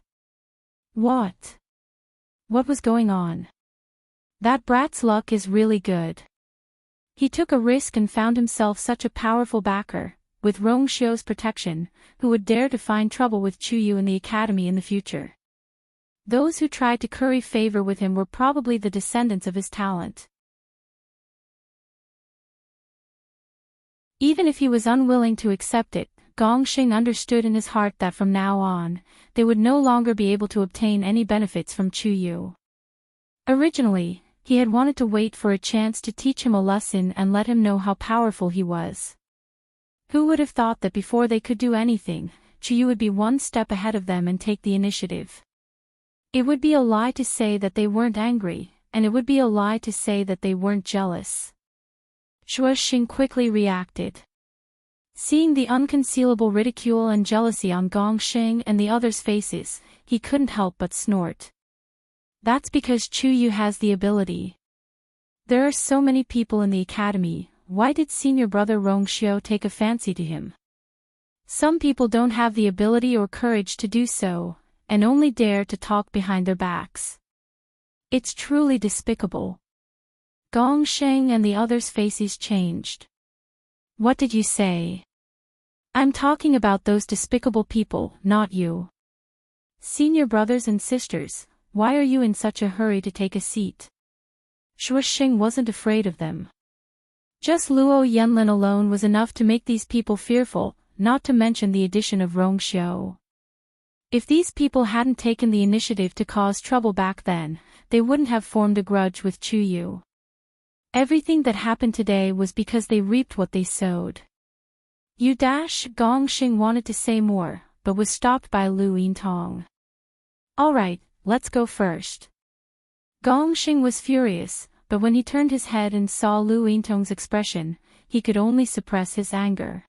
What? What was going on? That brat's luck is really good. He took a risk and found himself such a powerful backer, with Rongxiu's protection, who would dare to find trouble with Chuyu in the academy in the future. Those who tried to curry favor with him were probably the descendants of his talent. Even if he was unwilling to accept it, Gongxing understood in his heart that from now on, they would no longer be able to obtain any benefits from Chuyu. Originally, he had wanted to wait for a chance to teach him a lesson and let him know how powerful he was. Who would have thought that before they could do anything, Chuyu would be one step ahead of them and take the initiative? It would be a lie to say that they weren't angry, and it would be a lie to say that they weren't jealous. Shuoxing quickly reacted. Seeing the unconcealable ridicule and jealousy on Gongxing and the others' faces, he couldn't help but snort. That's because Chuyu has the ability. There are so many people in the academy, why did senior brother Rongxiu take a fancy to him? Some people don't have the ability or courage to do so, and only dare to talk behind their backs. It's truly despicable. Gongxing and the others' faces changed. What did you say? I'm talking about those despicable people, not you. Senior brothers and sisters, why are you in such a hurry to take a seat? Shuoxing wasn't afraid of them. Just Luo Yanlin alone was enough to make these people fearful, not to mention the addition of Rongxiu. If these people hadn't taken the initiative to cause trouble back then, they wouldn't have formed a grudge with Chuyu. Everything that happened today was because they reaped what they sowed. Gongxing wanted to say more, but was stopped by Lu Yintong. Alright, let's go first. Gongxing was furious, but when he turned his head and saw Lu Yintong's expression, he could only suppress his anger.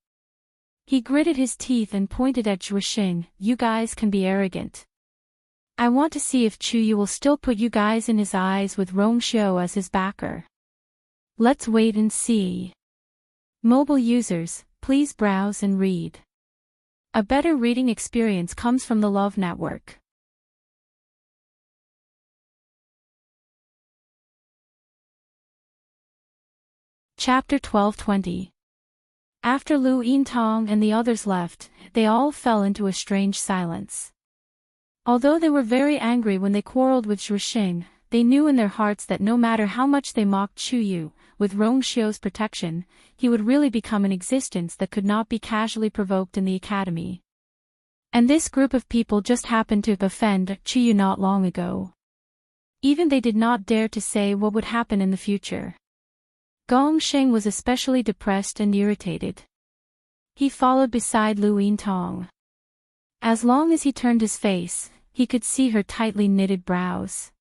He gritted his teeth and pointed at Shuoxing, you guys can be arrogant. I want to see if Chuyu will still put you guys in his eyes with Rongxiu as his backer. Let's wait and see. Mobile users, please browse and read. A better reading experience comes from the Love Network. Chapter 12:20. After Lu Yintong and the others left, they all fell into a strange silence. Although they were very angry when they quarreled with Shuoxing, they knew in their hearts that no matter how much they mocked Chuyu, with Rongxiu's protection, he would really become an existence that could not be casually provoked in the academy. And this group of people just happened to offend Chuyu not long ago. Even they did not dare to say what would happen in the future. Gongxing was especially depressed and irritated. He followed beside Lu Yintong. As long as he turned his face, he could see her tightly knitted brows.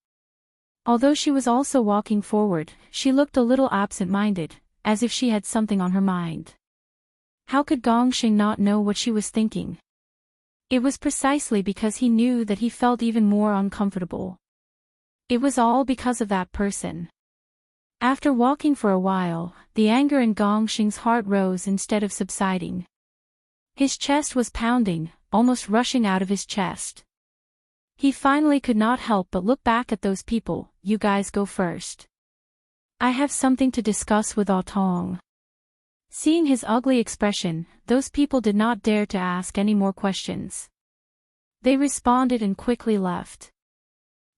Although she was also walking forward, she looked a little absent-minded, as if she had something on her mind. How could Gongxing not know what she was thinking? It was precisely because he knew that he felt even more uncomfortable. It was all because of that person. After walking for a while, the anger in Gongxing's heart rose instead of subsiding. His chest was pounding, almost rushing out of his chest. He finally could not help but look back at those people. You guys go first. I have something to discuss with Autong. Seeing his ugly expression, those people did not dare to ask any more questions. They responded and quickly left.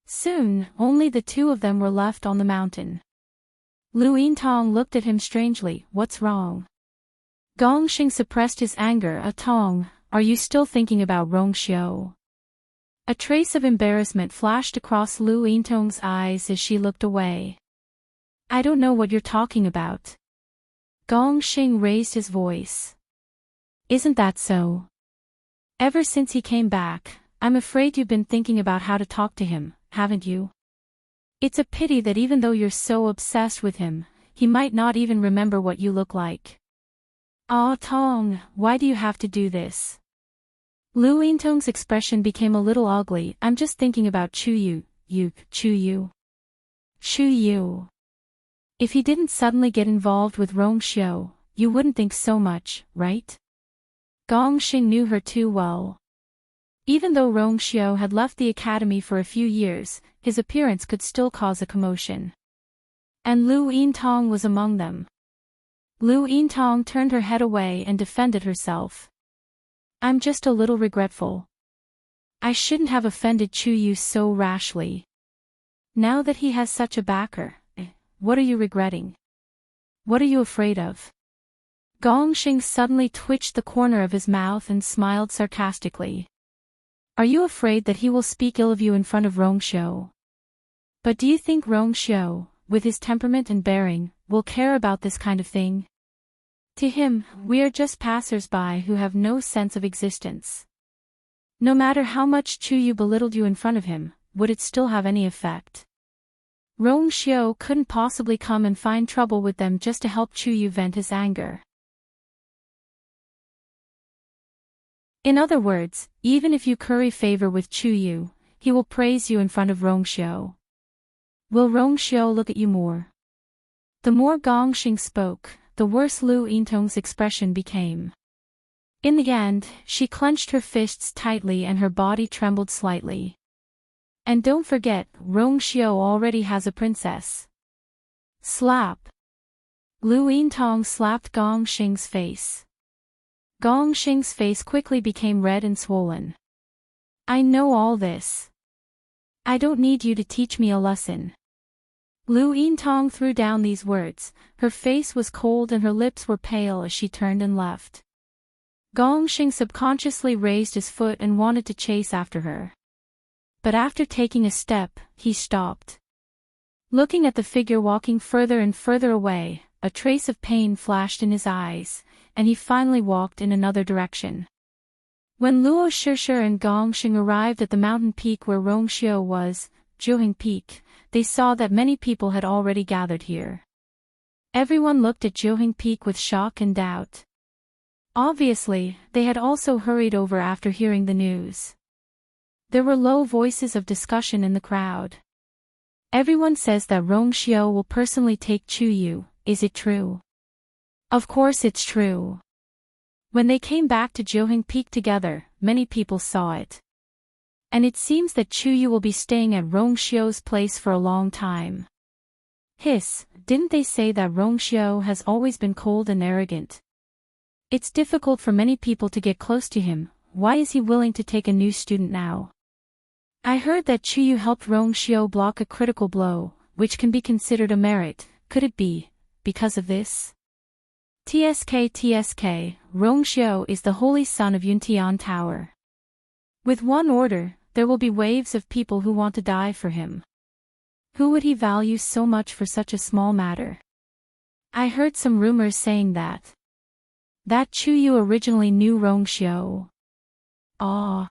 Soon, only the two of them were left on the mountain. Lu Yintong looked at him strangely. What's wrong? Gongxing suppressed his anger. Tong, are you still thinking about Rongxiu? A trace of embarrassment flashed across Lu Yintong's eyes as she looked away. I don't know what you're talking about. Gongxing raised his voice. Isn't that so? Ever since he came back, I'm afraid you've been thinking about how to talk to him, haven't you? It's a pity that even though you're so obsessed with him, he might not even remember what you look like. Ah, Tong, why do you have to do this? Lu Yintong's expression became a little ugly. I'm just thinking about Chuyu. Chuyu. If he didn't suddenly get involved with Rongxiu, you wouldn't think so much, right? Gongxing knew her too well. Even though Rongxiu had left the academy for a few years, his appearance could still cause a commotion. And Lu Yintong was among them. Lu Yintong turned her head away and defended herself. I'm just a little regretful. I shouldn't have offended Chu Yu so rashly. Now that he has such a backer, what are you regretting? What are you afraid of? Gongxing suddenly twitched the corner of his mouth and smiled sarcastically. Are you afraid that he will speak ill of you in front of Rongxiu? But do you think Rongxiu, with his temperament and bearing, will care about this kind of thing? To him, we are just passers-by who have no sense of existence. No matter how much Chu Yu belittled you in front of him, would it still have any effect? Rongxiu couldn't possibly come and find trouble with them just to help Chu Yu vent his anger. In other words, even if you curry favor with Chu Yu, he will praise you in front of Rongxiu. Will Rongxiu look at you more? The more Gongxing spoke, the worse Lu Yintong's expression became. In the end, she clenched her fists tightly and her body trembled slightly. And don't forget, Rongxiu already has a princess. Slap. Lu Yintong slapped Gongxing's face. Gongxing's face quickly became red and swollen. I know all this. I don't need you to teach me a lesson. Lu Yintong threw down these words, her face was cold and her lips were pale as she turned and left. Gongxing subconsciously raised his foot and wanted to chase after her. But after taking a step, he stopped. Looking at the figure walking further and further away, a trace of pain flashed in his eyes, and he finally walked in another direction. When Luo Shishir and Gongxing arrived at the mountain peak where Rongxiu was, Zhuheng Peak, they saw that many people had already gathered here. Everyone looked at Zhuheng Peak with shock and doubt. Obviously, they had also hurried over after hearing the news. There were low voices of discussion in the crowd. Everyone says that Rongxiu will personally take Chu Yu, is it true? Of course it's true. When they came back to Zhuheng Peak together, many people saw it. And it seems that Chu Yu will be staying at Rongxiu's place for a long time. Hiss, didn't they say that Rongxiu has always been cold and arrogant? It's difficult for many people to get close to him, why is he willing to take a new student now? I heard that Chu Yu helped Rongxiu block a critical blow, which can be considered a merit, could it be, because of this? TSK, Rongxiu is the holy son of Yuntian Tower. With one order, there will be waves of people who want to die for him. Who would he value so much for such a small matter? I heard some rumors saying that Chu Yu originally knew Rongxiu. Ah.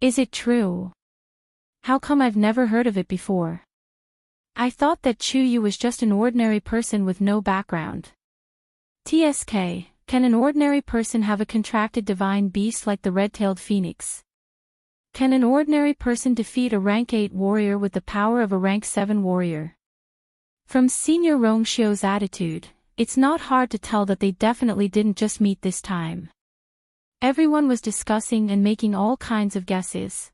Is it true? How come I've never heard of it before? I thought that Chu Yu was just an ordinary person with no background. TSK, can an ordinary person have a contracted divine beast like the red-tailed phoenix? Can an ordinary person defeat a rank 8 warrior with the power of a rank 7 warrior? From Senior Rongxiu's attitude, it's not hard to tell that they definitely didn't just meet this time. Everyone was discussing and making all kinds of guesses.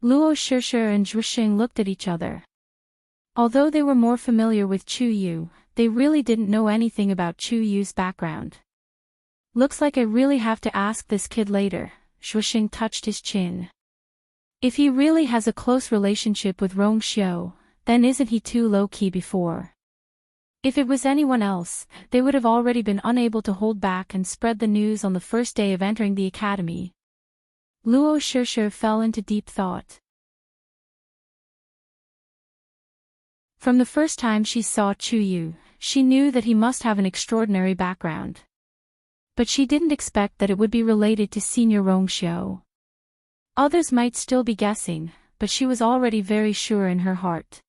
Luo Shishir and Zhuxing looked at each other. Although they were more familiar with Chu Yu, they really didn't know anything about Chu Yu's background. Looks like I really have to ask this kid later, Zhuxing touched his chin. If he really has a close relationship with Rongxiu, then isn't he too low-key before? If it was anyone else, they would have already been unable to hold back and spread the news on the first day of entering the academy. Luo Shishir fell into deep thought. From the first time she saw Chu Yu, she knew that he must have an extraordinary background. But she didn't expect that it would be related to Senior Rongxiu. Others might still be guessing, but she was already very sure in her heart.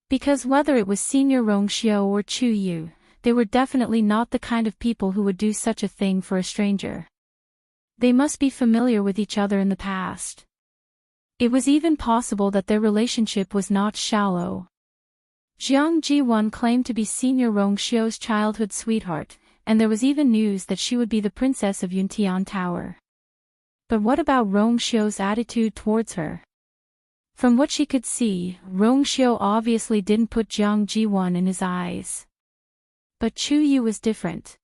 Because whether it was Senior Rongxiu or Chu Yu, they were definitely not the kind of people who would do such a thing for a stranger. They must be familiar with each other in the past. It was even possible that their relationship was not shallow. Jiang Ji1 claimed to be Senior Rongxiu's childhood sweetheart, and there was even news that she would be the princess of Yuntian Tower. But what about Rongxiu's attitude towards her? From what she could see, Rongxiu obviously didn't put Jiang Ji1 in his eyes. But Chu Yu was different.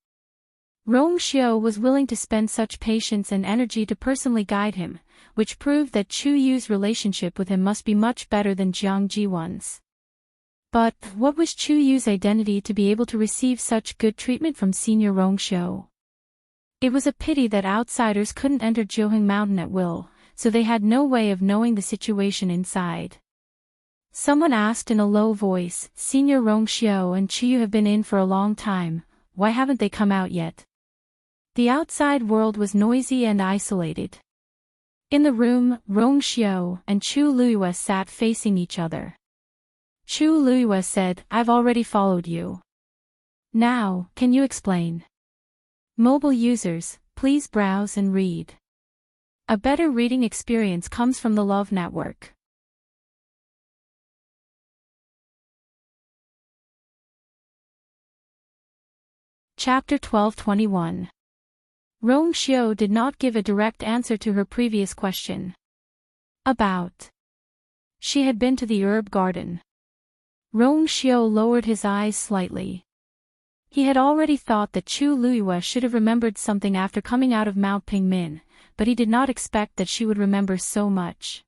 Rong Xiu was willing to spend such patience and energy to personally guide him, which proved that Chu Yu's relationship with him must be much better than Jiang Jiwan's. But what was Chu Yu's identity to be able to receive such good treatment from Senior Rong Xiu? It was a pity that outsiders couldn't enter Jiuheng Mountain at will, so they had no way of knowing the situation inside. Someone asked in a low voice, "Senior Rong Xiu and Chu Yu have been in for a long time, why haven't they come out yet?" The outside world was noisy and isolated. In the room, Rong Xiu and Chu Luiyue sat facing each other. Chu Luiyue said, "I've already followed you. Now, can you explain?" Mobile users, please browse and read. A better reading experience comes from the Love Network. Chapter 12:21. Rong Xiu did not give a direct answer to her previous question. About. She had been to the herb garden. Rong Xiu lowered his eyes slightly. He had already thought that Chu Luiyue should have remembered something after coming out of Mount Pingmin, but he did not expect that she would remember so much.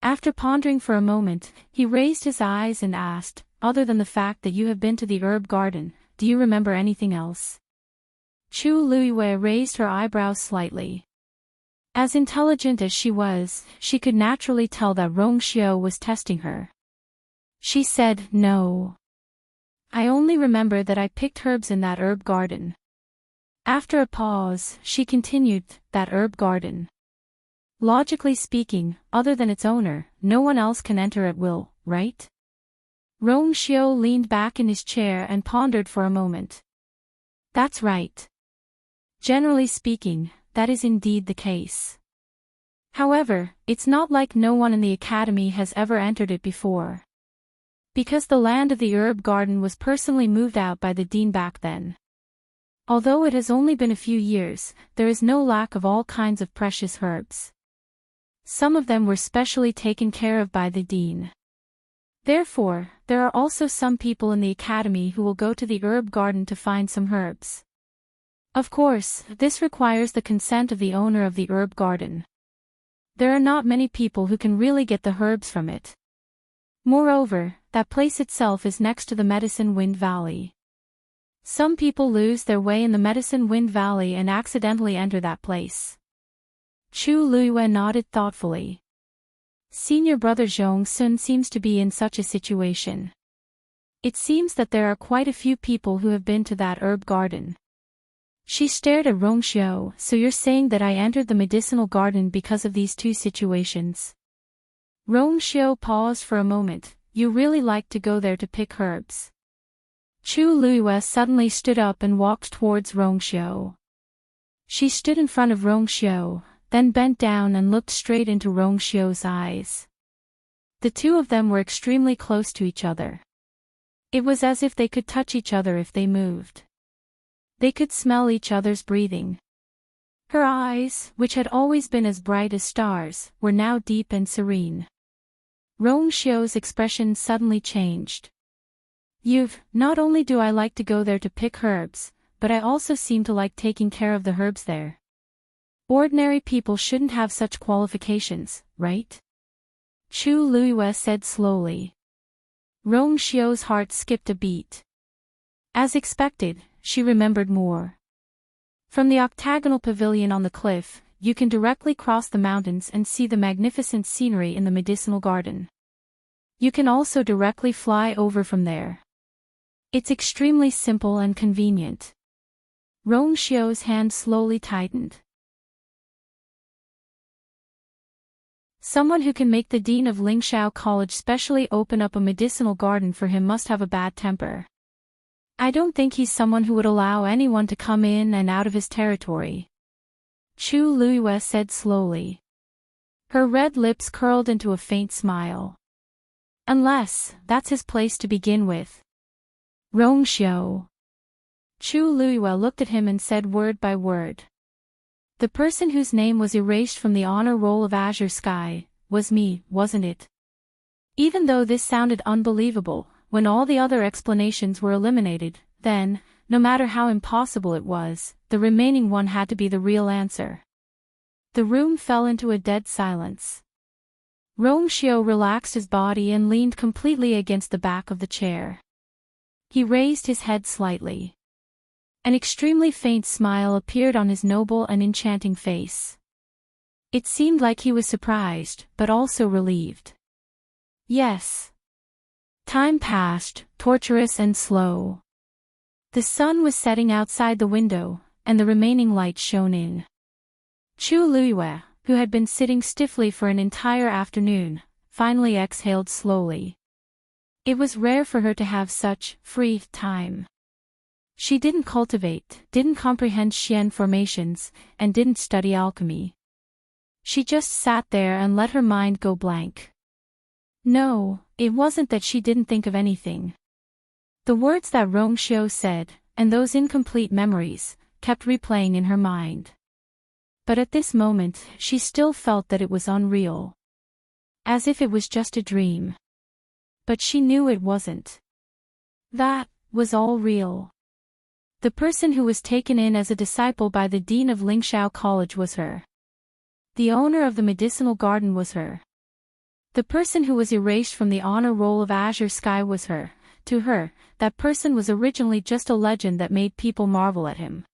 After pondering for a moment, he raised his eyes and asked, "Other than the fact that you have been to the herb garden, do you remember anything else?" Chu Luiyue raised her eyebrows slightly. As intelligent as she was, she could naturally tell that Rong Xiu was testing her. She said, "No. I only remember that I picked herbs in that herb garden." After a pause, she continued, "That herb garden. Logically speaking, other than its owner, no one else can enter at will, right?" Rong Xiu leaned back in his chair and pondered for a moment. "That's right. Generally speaking, that is indeed the case. However, it's not like no one in the academy has ever entered it before. Because the land of the herb garden was personally moved out by the dean back then. Although it has only been a few years, there is no lack of all kinds of precious herbs. Some of them were specially taken care of by the dean. Therefore, there are also some people in the academy who will go to the herb garden to find some herbs. Of course, this requires the consent of the owner of the herb garden. There are not many people who can really get the herbs from it. Moreover, that place itself is next to the Medicine Wind Valley. Some people lose their way in the Medicine Wind Valley and accidentally enter that place." Chu Luiyue nodded thoughtfully. Senior brother Zhong Sun seems to be in such a situation. It seems that there are quite a few people who have been to that herb garden. She stared at Rong Xiu. "So you're saying that I entered the medicinal garden because of these two situations?" Rong Xiu paused for a moment. "You really like to go there to pick herbs?" Chu Luiyue suddenly stood up and walked towards Rong Xiu. She stood in front of Rong Xiu, then bent down and looked straight into Rong Xiu's eyes. The two of them were extremely close to each other. It was as if they could touch each other if they moved. They could smell each other's breathing. Her eyes, which had always been as bright as stars, were now deep and serene. Rong Xiu's expression suddenly changed. Not only do I like to go there to pick herbs, but I also seem to like taking care of the herbs there. Ordinary people shouldn't have such qualifications, right?" Chu Luiyue said slowly. Rong Xiu's heart skipped a beat. As expected, she remembered more. From the octagonal pavilion on the cliff, you can directly cross the mountains and see the magnificent scenery in the medicinal garden. You can also directly fly over from there. It's extremely simple and convenient. Rong Xiu's hand slowly tightened. Someone who can make the dean of Lingshao College specially open up a medicinal garden for him must have a bad temper. I don't think he's someone who would allow anyone to come in and out of his territory. Chu Luiyue said slowly. Her red lips curled into a faint smile. Unless, that's his place to begin with. Rong Xiu. Chu Luiyue looked at him and said word by word. The person whose name was erased from the honor roll of Azure Sky, was me, wasn't it? Even though this sounded unbelievable, when all the other explanations were eliminated, Then, no matter how impossible it was, the remaining one had to be the real answer. The room fell into a dead silence. Rongxiu relaxed his body and leaned completely against the back of the chair. He raised his head slightly. An extremely faint smile appeared on his noble and enchanting face. It seemed like he was surprised, but also relieved. Yes. Time passed, torturous and slow. The sun was setting outside the window, and the remaining light shone in. Chu Luiyue, who had been sitting stiffly for an entire afternoon, finally exhaled slowly. It was rare for her to have such free time. She didn't cultivate, didn't comprehend Xian formations, and didn't study alchemy. She just sat there and let her mind go blank. No, it wasn't that she didn't think of anything. The words that Rongxiu said, and those incomplete memories, kept replaying in her mind. But at this moment, she still felt that it was unreal. As if it was just a dream. But she knew it wasn't. That was all real. The person who was taken in as a disciple by the dean of Lingxiao College was her. The owner of the medicinal garden was her. The person who was erased from the honor roll of Azure Sky was her. To her, that person was originally just a legend that made people marvel at him.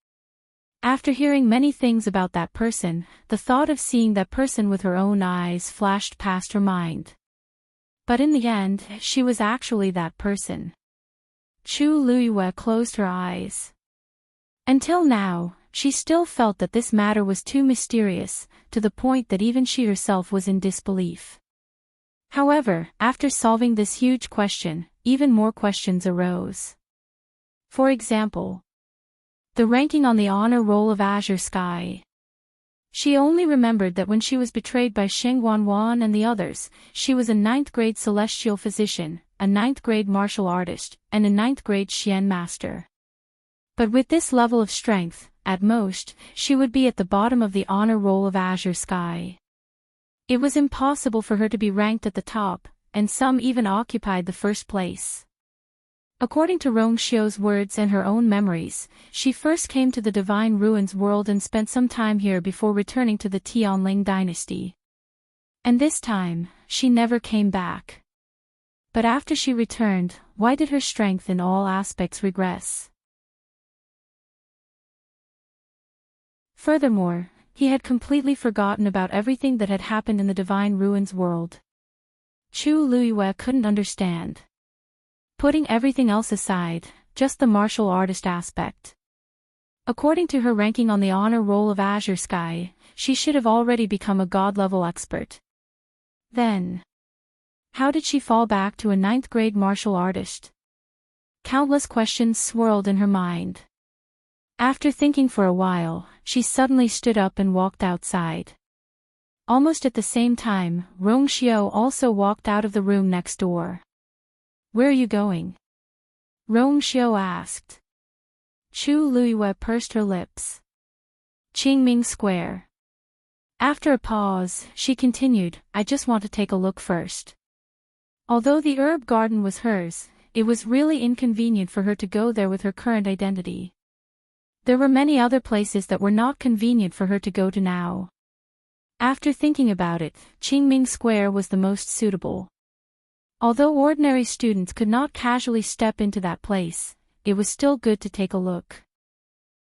After hearing many things about that person, the thought of seeing that person with her own eyes flashed past her mind. But in the end, she was actually that person. Chu Luiyue closed her eyes. Until now, she still felt that this matter was too mysterious, to the point that even she herself was in disbelief. However, after solving this huge question, even more questions arose. For example, the ranking on the honor roll of Azure Sky. She only remembered that when she was betrayed by Sheng Wanwan and the others, she was a 9th grade celestial physician, a 9th grade martial artist, and a 9th grade Xian master. But with this level of strength, at most, she would be at the bottom of the honor roll of Azure Sky. It was impossible for her to be ranked at the top, and some even occupied the first place. According to Rongxiu's words and her own memories, she first came to the Divine Ruins world and spent some time here before returning to the Tianling dynasty. And this time, she never came back. But after she returned, why did her strength in all aspects regress? Furthermore, he had completely forgotten about everything that had happened in the Divine Ruins world. Chu Luiyue couldn't understand. Putting everything else aside, just the martial artist aspect. According to her ranking on the honor roll of Azure Sky, she should have already become a god-level expert. Then, how did she fall back to a 9th grade martial artist? Countless questions swirled in her mind. After thinking for a while, she suddenly stood up and walked outside. Almost at the same time, Rongxiu also walked out of the room next door. "Where are you going?" Rongxiu asked. Chu Luiyue pursed her lips. Qingming Square. After a pause, she continued, "I just want to take a look first." Although the herb garden was hers, it was really inconvenient for her to go there with her current identity. There were many other places that were not convenient for her to go to now. After thinking about it, Qingming Square was the most suitable. Although ordinary students could not casually step into that place, it was still good to take a look.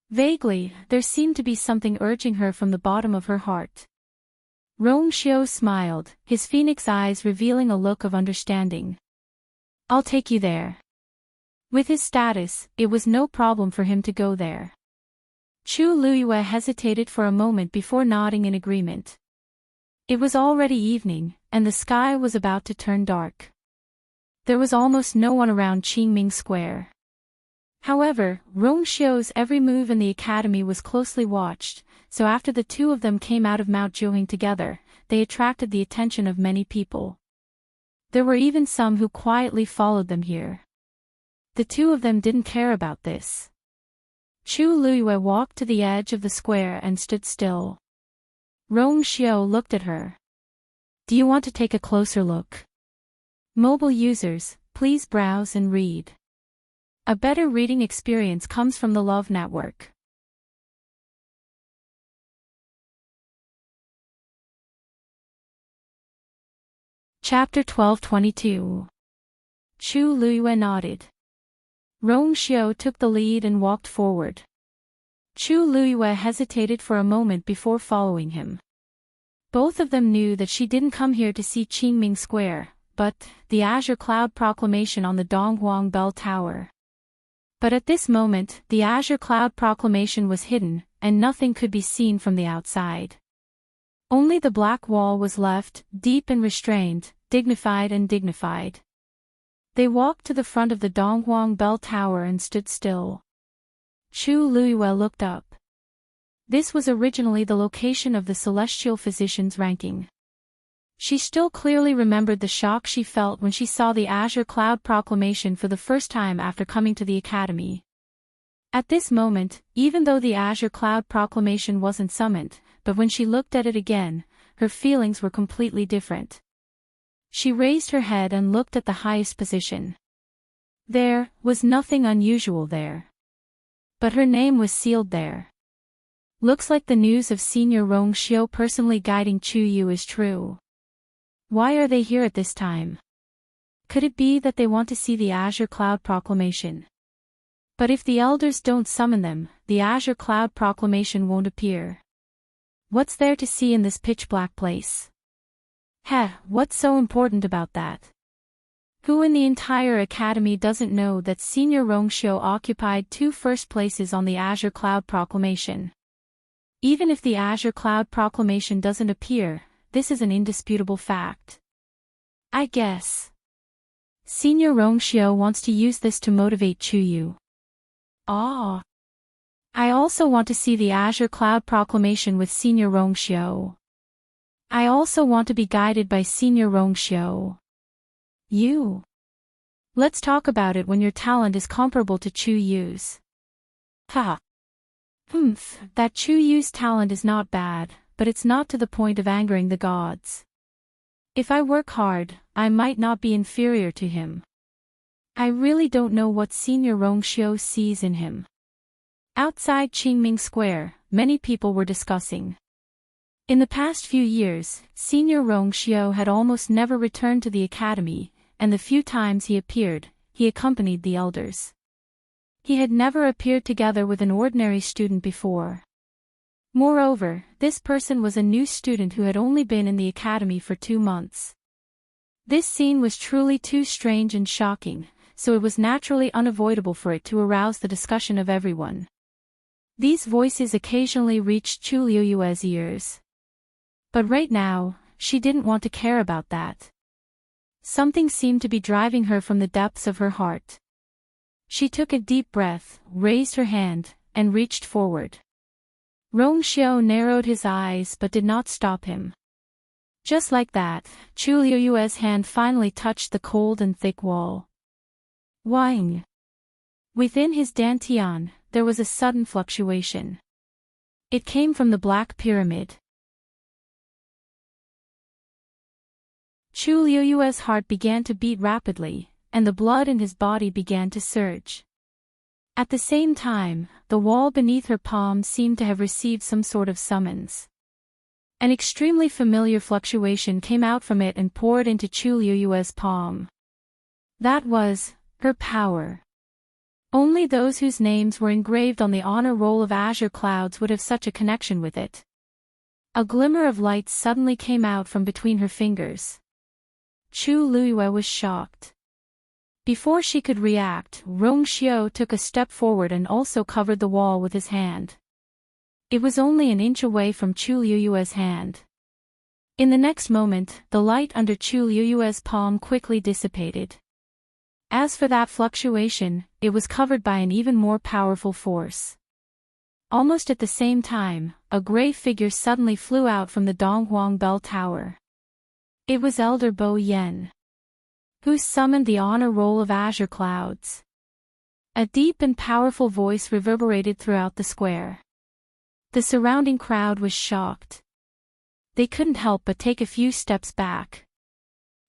Vaguely, there seemed to be something urging her from the bottom of her heart. Rongxiu smiled, his phoenix eyes revealing a look of understanding. "I'll take you there." With his status, it was no problem for him to go there. Chu Luiyue hesitated for a moment before nodding in agreement. It was already evening, and the sky was about to turn dark. There was almost no one around Qingming Square. However, Rongxiu's every move in the academy was closely watched, so after the two of them came out of Mount Jiuhing together, they attracted the attention of many people. There were even some who quietly followed them here. The two of them didn't care about this. Chu Luiyue walked to the edge of the square and stood still. Rongxiu looked at her. "Do you want to take a closer look?" Mobile users, please browse and read. A better reading experience comes from the Love Network. Chapter 12:22. Chu Luyue nodded. Rong Xiao took the lead and walked forward. Chu Luyue hesitated for a moment before following him. Both of them knew that she didn't come here to see Qingming Square, but the Azure Cloud Proclamation on the Donghuang Bell Tower. But at this moment, the Azure Cloud Proclamation was hidden, and nothing could be seen from the outside. Only the black wall was left, deep and restrained, dignified and dignified. They walked to the front of the Donghuang Bell Tower and stood still. Chu Luyue looked up. This was originally the location of the Celestial Physician's ranking. She still clearly remembered the shock she felt when she saw the Azure Cloud Proclamation for the first time after coming to the academy. At this moment, even though the Azure Cloud Proclamation wasn't summoned, but when she looked at it again, her feelings were completely different. She raised her head and looked at the highest position. There was nothing unusual there. But her name was sealed there. Looks like the news of Senior Rong Xiao personally guiding Chu Yu is true. Why are they here at this time? Could it be that they want to see the Azure Cloud Proclamation? But if the elders don't summon them, the Azure Cloud Proclamation won't appear. What's there to see in this pitch-black place? What's so important about that? Who in the entire academy doesn't know that Senior Rong Xiao occupied 2 first places on the Azure Cloud Proclamation? Even if the Azure Cloud Proclamation doesn't appear, this is an indisputable fact. I guess Senior Rong Xiao wants to use this to motivate Chu Yu. I also want to see the Azure Cloud Proclamation with Senior Rong Xiao. I also want to be guided by Senior Rong Xiao. Let's talk about it when your talent is comparable to Chu Yu's. That Chu Yu's talent is not bad, but it's not to the point of angering the gods. If I work hard, I might not be inferior to him. I really don't know what Senior Rong Xiao sees in him. Outside Qingming Square, many people were discussing. In the past few years, Senior Rong Xiao had almost never returned to the academy, and the few times he appeared, he accompanied the elders. He had never appeared together with an ordinary student before. Moreover, this person was a new student who had only been in the academy for 2 months. This scene was truly too strange and shocking, so it was naturally unavoidable for it to arouse the discussion of everyone. These voices occasionally reached Chu Luyue's ears. But right now, she didn't want to care about that. Something seemed to be driving her from the depths of her heart. She took a deep breath, raised her hand, and reached forward. Rong Xiao narrowed his eyes but did not stop him. Just like that, Chu Luyue's hand finally touched the cold and thick wall. Wang! Within his dantian, there was a sudden fluctuation. It came from the Black Pyramid. Chu Luyue's heart began to beat rapidly, and the blood in his body began to surge. At the same time, the wall beneath her palm seemed to have received some sort of summons. An extremely familiar fluctuation came out from it and poured into Chu Luyue's palm. That was her power. Only those whose names were engraved on the honor roll of Azure Clouds would have such a connection with it. A glimmer of light suddenly came out from between her fingers. Chu Luyue was shocked. Before she could react, Rong Xiao took a step forward and also covered the wall with his hand. It was only an inch away from Chu Luyue's hand. In the next moment, the light under Chu Luyue's palm quickly dissipated. As for that fluctuation, it was covered by an even more powerful force. Almost at the same time, a gray figure suddenly flew out from the Donghuang Bell Tower. It was Elder Bo Yen, who summoned the honor roll of Azure Clouds. A deep and powerful voice reverberated throughout the square. The surrounding crowd was shocked. They couldn't help but take a few steps back.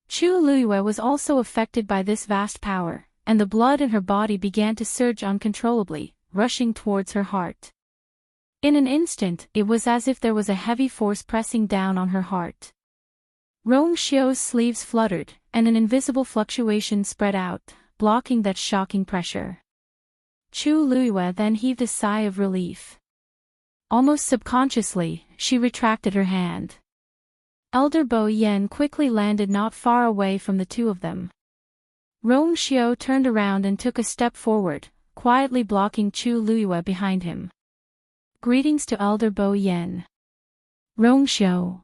Chu Luyue was also affected by this vast power, and the blood in her body began to surge uncontrollably, rushing towards her heart. In an instant, it was as if there was a heavy force pressing down on her heart. Rong Xiu's sleeves fluttered, and an invisible fluctuation spread out, blocking that shocking pressure. Chu Luiyue then heaved a sigh of relief. Almost subconsciously, she retracted her hand. Elder Bo Yen quickly landed not far away from the two of them. Rong Xiu turned around and took a step forward, quietly blocking Chu Luiyue behind him. Greetings to Elder Bo Yen. Rong Xiu.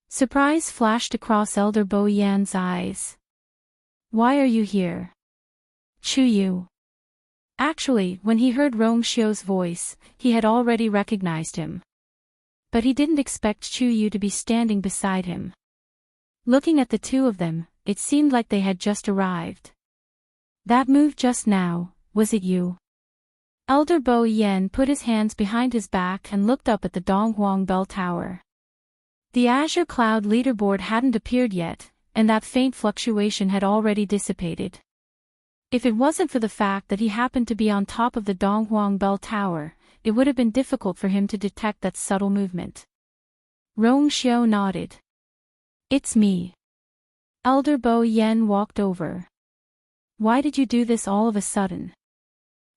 Surprise flashed across Elder Bo Yan's eyes. Why are you here? Chu Yu. Actually, when he heard Rong Xiu's voice, he had already recognized him. But he didn't expect Chu Yu to be standing beside him. Looking at the two of them, it seemed like they had just arrived. That move just now, was it you? Elder Bo Yen put his hands behind his back and looked up at the Donghuang Bell Tower. The azure cloud leaderboard hadn't appeared yet, and that faint fluctuation had already dissipated. If it wasn't for the fact that he happened to be on top of the Donghuang Bell Tower, it would have been difficult for him to detect that subtle movement. Rong Xiu nodded. It's me. Elder Bo Yen walked over. Why did you do this all of a sudden?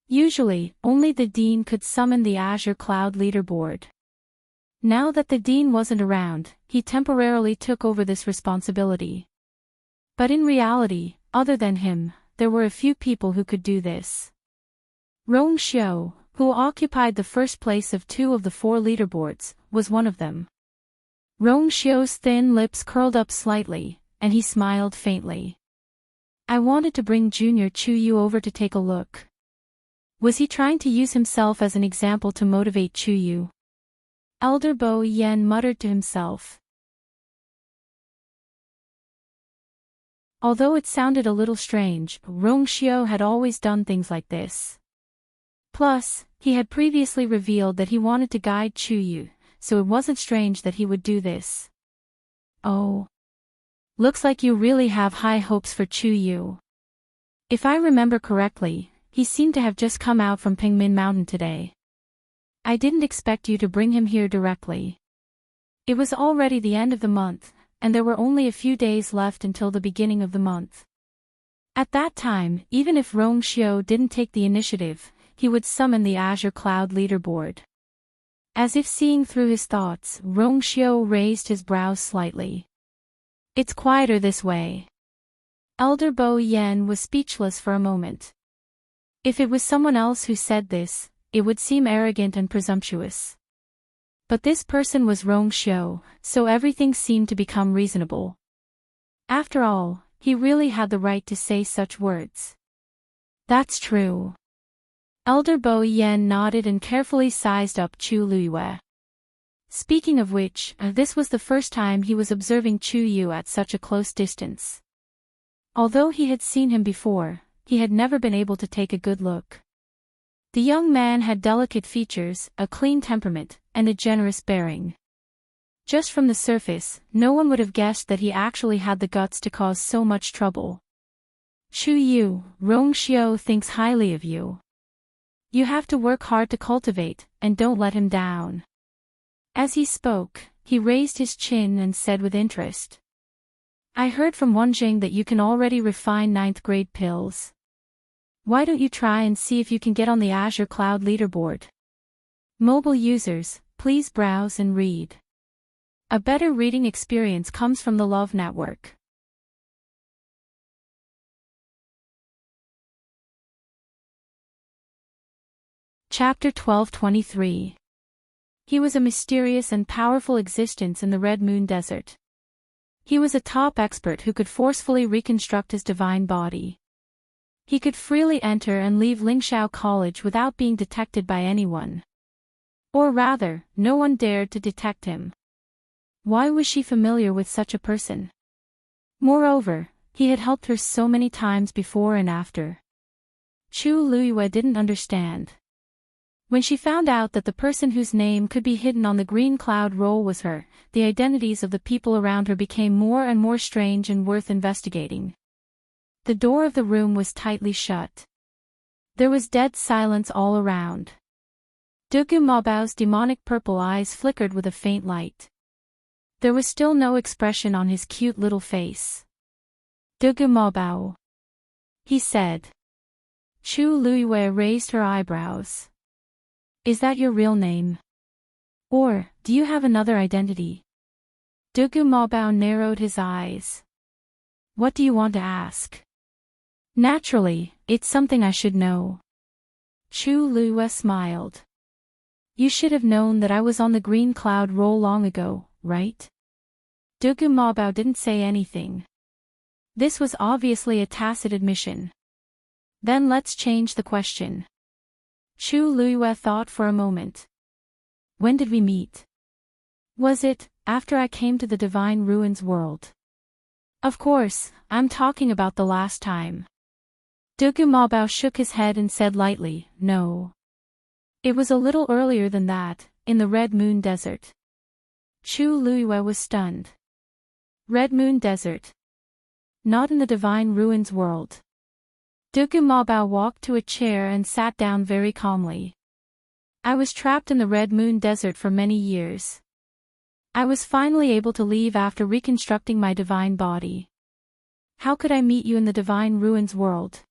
Usually, only the dean could summon the azure cloud leaderboard. Now that the dean wasn't around, he temporarily took over this responsibility. But in reality, other than him, there were a few people who could do this. Rong Xiu, who occupied the first place of 2 of the 4 leaderboards, was one of them. Rong Xiu's thin lips curled up slightly, and he smiled faintly. I wanted to bring Junior Chu Yu over to take a look. Was he trying to use himself as an example to motivate Chu Yu? Elder Bo Yen muttered to himself. Although it sounded a little strange, Rong Xiu had always done things like this. Plus, he had previously revealed that he wanted to guide Chu Yu, so it wasn't strange that he would do this. Oh. Looks like you really have high hopes for Chu Yu. If I remember correctly, he seemed to have just come out from Pingmin Mountain today. I didn't expect you to bring him here directly. It was already the end of the month, and there were only a few days left until the beginning of the month. At that time, even if Rong Xiu didn't take the initiative, he would summon the Azure Cloud leaderboard. As if seeing through his thoughts, Rong Xiu raised his brows slightly. It's quieter this way. Elder Bo Yen was speechless for a moment. If it was someone else who said this, it would seem arrogant and presumptuous. But this person was Rong Xiu, so everything seemed to become reasonable. After all, he really had the right to say such words. That's true. Elder Bo Yen nodded and carefully sized up Chu Luiyue. Speaking of which, this was the first time he was observing Chu Yu at such a close distance. Although he had seen him before, he had never been able to take a good look. The young man had delicate features, a clean temperament, and a generous bearing. Just from the surface, no one would have guessed that he actually had the guts to cause so much trouble. Chu Yu, Rong Xiu thinks highly of you. You have to work hard to cultivate, and don't let him down. As he spoke, he raised his chin and said with interest. I heard from Wenjing that you can already refine 9th grade pills. Why don't you try and see if you can get on the Azure Cloud leaderboard? Mobile users, please browse and read. A better reading experience comes from the Love Network. Chapter 1223. He was a mysterious and powerful existence in the Red Moon Desert. He was a top expert who could forcefully reconstruct his divine body. He could freely enter and leave Lingxiao College without being detected by anyone. Or rather, no one dared to detect him. Why was she familiar with such a person? Moreover, he had helped her so many times before and after. Chu Luiyue didn't understand. When she found out that the person whose name could be hidden on the green cloud roll was her, the identities of the people around her became more and more strange and worth investigating. The door of the room was tightly shut. There was dead silence all around. Dugu Mabao's demonic purple eyes flickered with a faint light. There was still no expression on his cute little face. Dugu Mabao, he said. Chu Luiyue raised her eyebrows. Is that your real name? Or, do you have another identity? Dugu Mabao narrowed his eyes. What do you want to ask? Naturally, it's something I should know. Chu Luiyue smiled. You should have known that I was on the green cloud roll long ago, right? Dugu Mabao didn't say anything. This was obviously a tacit admission. Then let's change the question. Chu Luiyue thought for a moment. When did we meet? Was it after I came to the Divine Ruins world? Of course, I'm talking about the last time. Dugu Mabao shook his head and said lightly, no. It was a little earlier than that, in the Red Moon Desert. Chu Luiyue was stunned. Red Moon Desert. Not in the Divine Ruins world. Dugu Mabao walked to a chair and sat down very calmly. I was trapped in the Red Moon Desert for many years. I was finally able to leave after reconstructing my divine body. How could I meet you in the Divine Ruins world?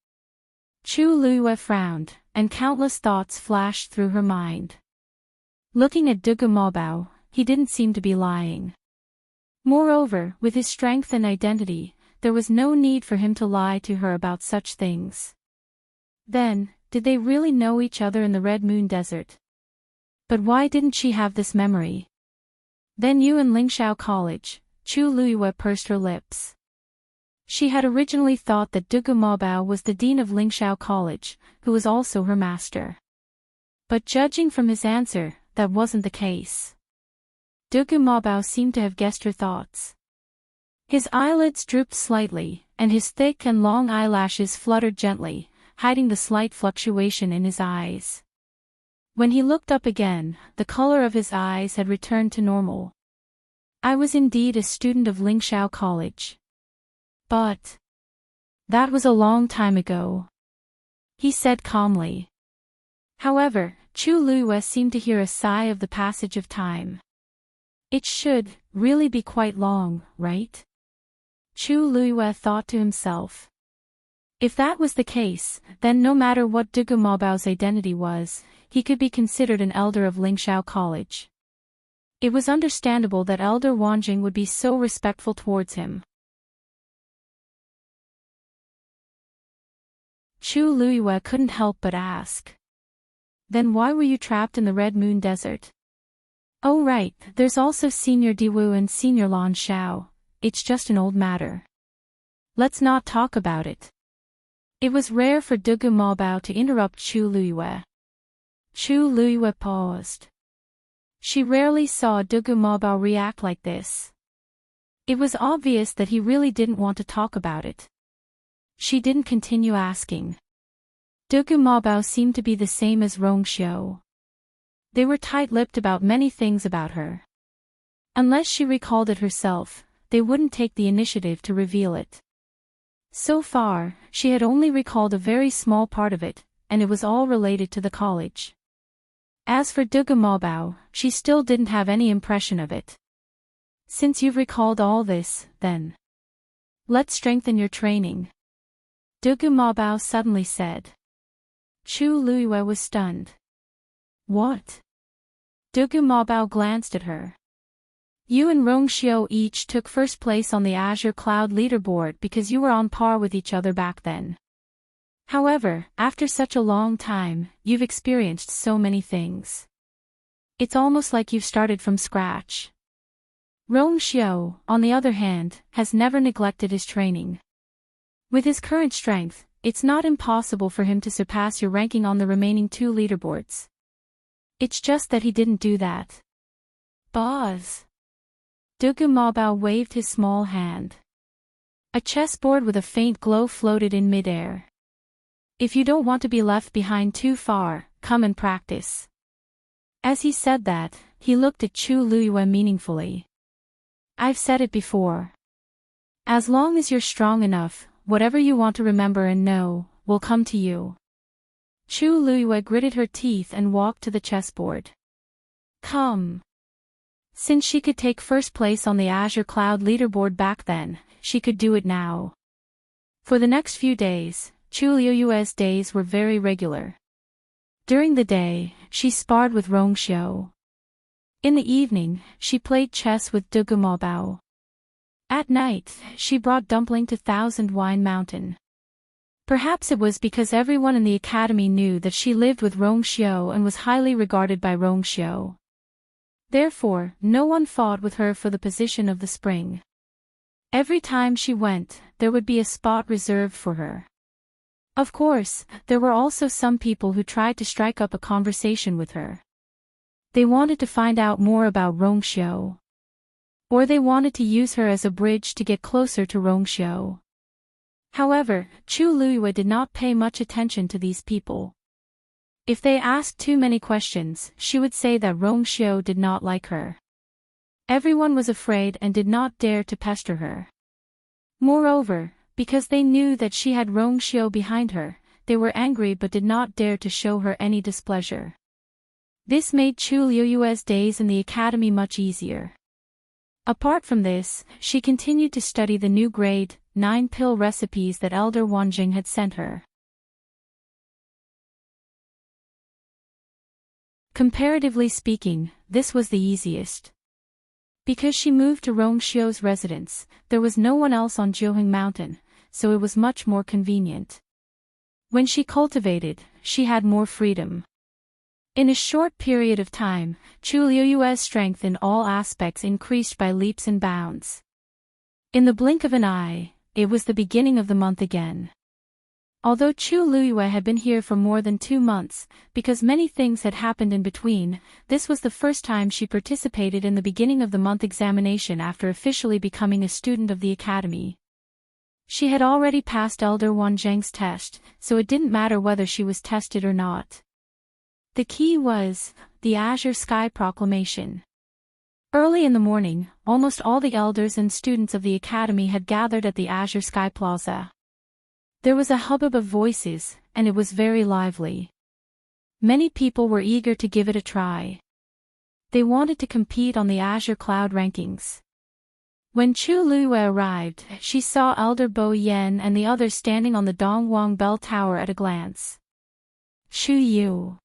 Chu Luiyue frowned, and countless thoughts flashed through her mind. Looking at Dugu Mabao, he didn't seem to be lying. Moreover, with his strength and identity, there was no need for him to lie to her about such things. Then, did they really know each other in the Red Moon Desert? But why didn't she have this memory? Then you in Lingxiao College, Chu Luiyue pursed her lips. She had originally thought that Dugu Mabao was the dean of Lingxiao College, who was also her master. But judging from his answer, that wasn't the case. Dugu Mabao seemed to have guessed her thoughts. His eyelids drooped slightly, and his thick and long eyelashes fluttered gently, hiding the slight fluctuation in his eyes. When he looked up again, the color of his eyes had returned to normal. I was indeed a student of Lingxiao College. But that was a long time ago, he said calmly. However, Chu Luiyue seemed to hear a sigh of the passage of time. It should really be quite long, right? Chu Luiyue thought to himself. If that was the case, then no matter what Dugu Mabao's identity was, he could be considered an elder of Lingxiao College. It was understandable that Elder Wanjing would be so respectful towards him. Chu Luiyue couldn't help but ask. Then why were you trapped in the Red Moon Desert? Oh right, there's also Senior Diwu and Senior Lan Xiao. It's just an old matter. Let's not talk about it. It was rare for Dugu Mabao to interrupt Chu Luiyue. Chu Luiyue paused. She rarely saw Dugu Mabao react like this. It was obvious that he really didn't want to talk about it. She didn't continue asking. Dugu Mabao seemed to be the same as Rongxiu. They were tight-lipped about many things about her. Unless she recalled it herself, they wouldn't take the initiative to reveal it. So far, she had only recalled a very small part of it, and it was all related to the college. As for Dugu Mabao, she still didn't have any impression of it. Since you've recalled all this, then let's strengthen your training, Dugu Mabao suddenly said. Chu Luiyue was stunned. What? Dugu Mabao glanced at her. You and Rongxiu each took first place on the Azure Cloud leaderboard because you were on par with each other back then. However, after such a long time, you've experienced so many things. It's almost like you've started from scratch. Rongxiu, on the other hand, has never neglected his training. With his current strength, it's not impossible for him to surpass your ranking on the remaining 2 leaderboards. It's just that he didn't do that. Boz. Dugu Mabao waved his small hand. A chessboard with a faint glow floated in midair. If you don't want to be left behind too far, come and practice. As he said that, he looked at Chu Luiyue meaningfully. I've said it before. As long as you're strong enough, whatever you want to remember and know, will come to you. Chu Luiyue gritted her teeth and walked to the chessboard. Come. Since she could take first place on the Azure Cloud leaderboard back then, she could do it now. For the next few days, Chu Luiyue's days were very regular. During the day, she sparred with Rongxiu. In the evening, she played chess with De Gumabao. At night, she brought Dumpling to Thousand Wine Mountain. Perhaps it was because everyone in the academy knew that she lived with Rongxiu and was highly regarded by Rongxiu. Therefore, no one fought with her for the position of the spring. Every time she went, there would be a spot reserved for her. Of course, there were also some people who tried to strike up a conversation with her. They wanted to find out more about Rongxiu. Or they wanted to use her as a bridge to get closer to Rongxiu. However, Chu Luiyue did not pay much attention to these people. If they asked too many questions, she would say that Rongxiu did not like her. Everyone was afraid and did not dare to pester her. Moreover, because they knew that she had Rongxiu behind her, they were angry but did not dare to show her any displeasure. This made Chu Luiyue's days in the academy much easier. Apart from this, she continued to study the new grade 9 pill recipes that Elder Wanjing had sent her. Comparatively speaking, this was the easiest. Because she moved to Rongxiu's residence, there was no one else on Jiuheng Mountain, so it was much more convenient. When she cultivated, she had more freedom. In a short period of time, Chu Luiyue's strength in all aspects increased by leaps and bounds. In the blink of an eye, it was the beginning of the month again. Although Chu Luiyue had been here for more than 2 months, because many things had happened in between, this was the first time she participated in the beginning of the month examination after officially becoming a student of the academy. She had already passed Elder Wanzhang's test, so it didn't matter whether she was tested or not. The key was the Azure Sky Proclamation. Early in the morning, almost all the elders and students of the academy had gathered at the Azure Sky Plaza. There was a hubbub of voices, and it was very lively. Many people were eager to give it a try. They wanted to compete on the Azure Cloud rankings. When Chu Luiyue arrived, she saw Elder Bo Yan and the others standing on the Dongwang Bell Tower at a glance. Chu Yu.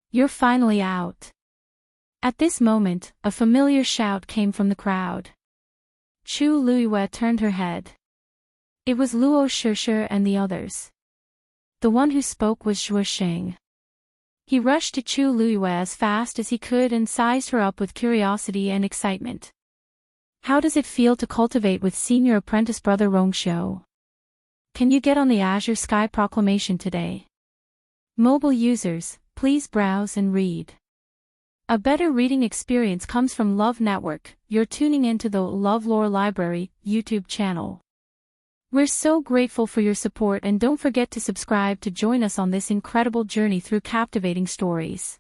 You're finally out. At this moment, a familiar shout came from the crowd. Chu Luiyue turned her head. It was Luo Shishir and the others. The one who spoke was Zhuo Sheng. He rushed to Chu Luiyue as fast as he could and sized her up with curiosity and excitement. How does it feel to cultivate with senior apprentice brother Rongxiu? Can you get on the Azure Sky Proclamation today? Mobile users, please browse and read. A better reading experience comes from Love Network. You're tuning into the LoveLore Library YouTube channel. We're so grateful for your support, and don't forget to subscribe to join us on this incredible journey through captivating stories.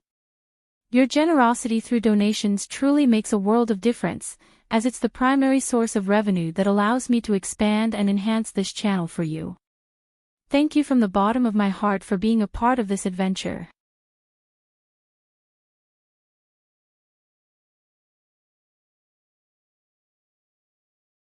Your generosity through donations truly makes a world of difference, as it's the primary source of revenue that allows me to expand and enhance this channel for you. Thank you from the bottom of my heart for being a part of this adventure.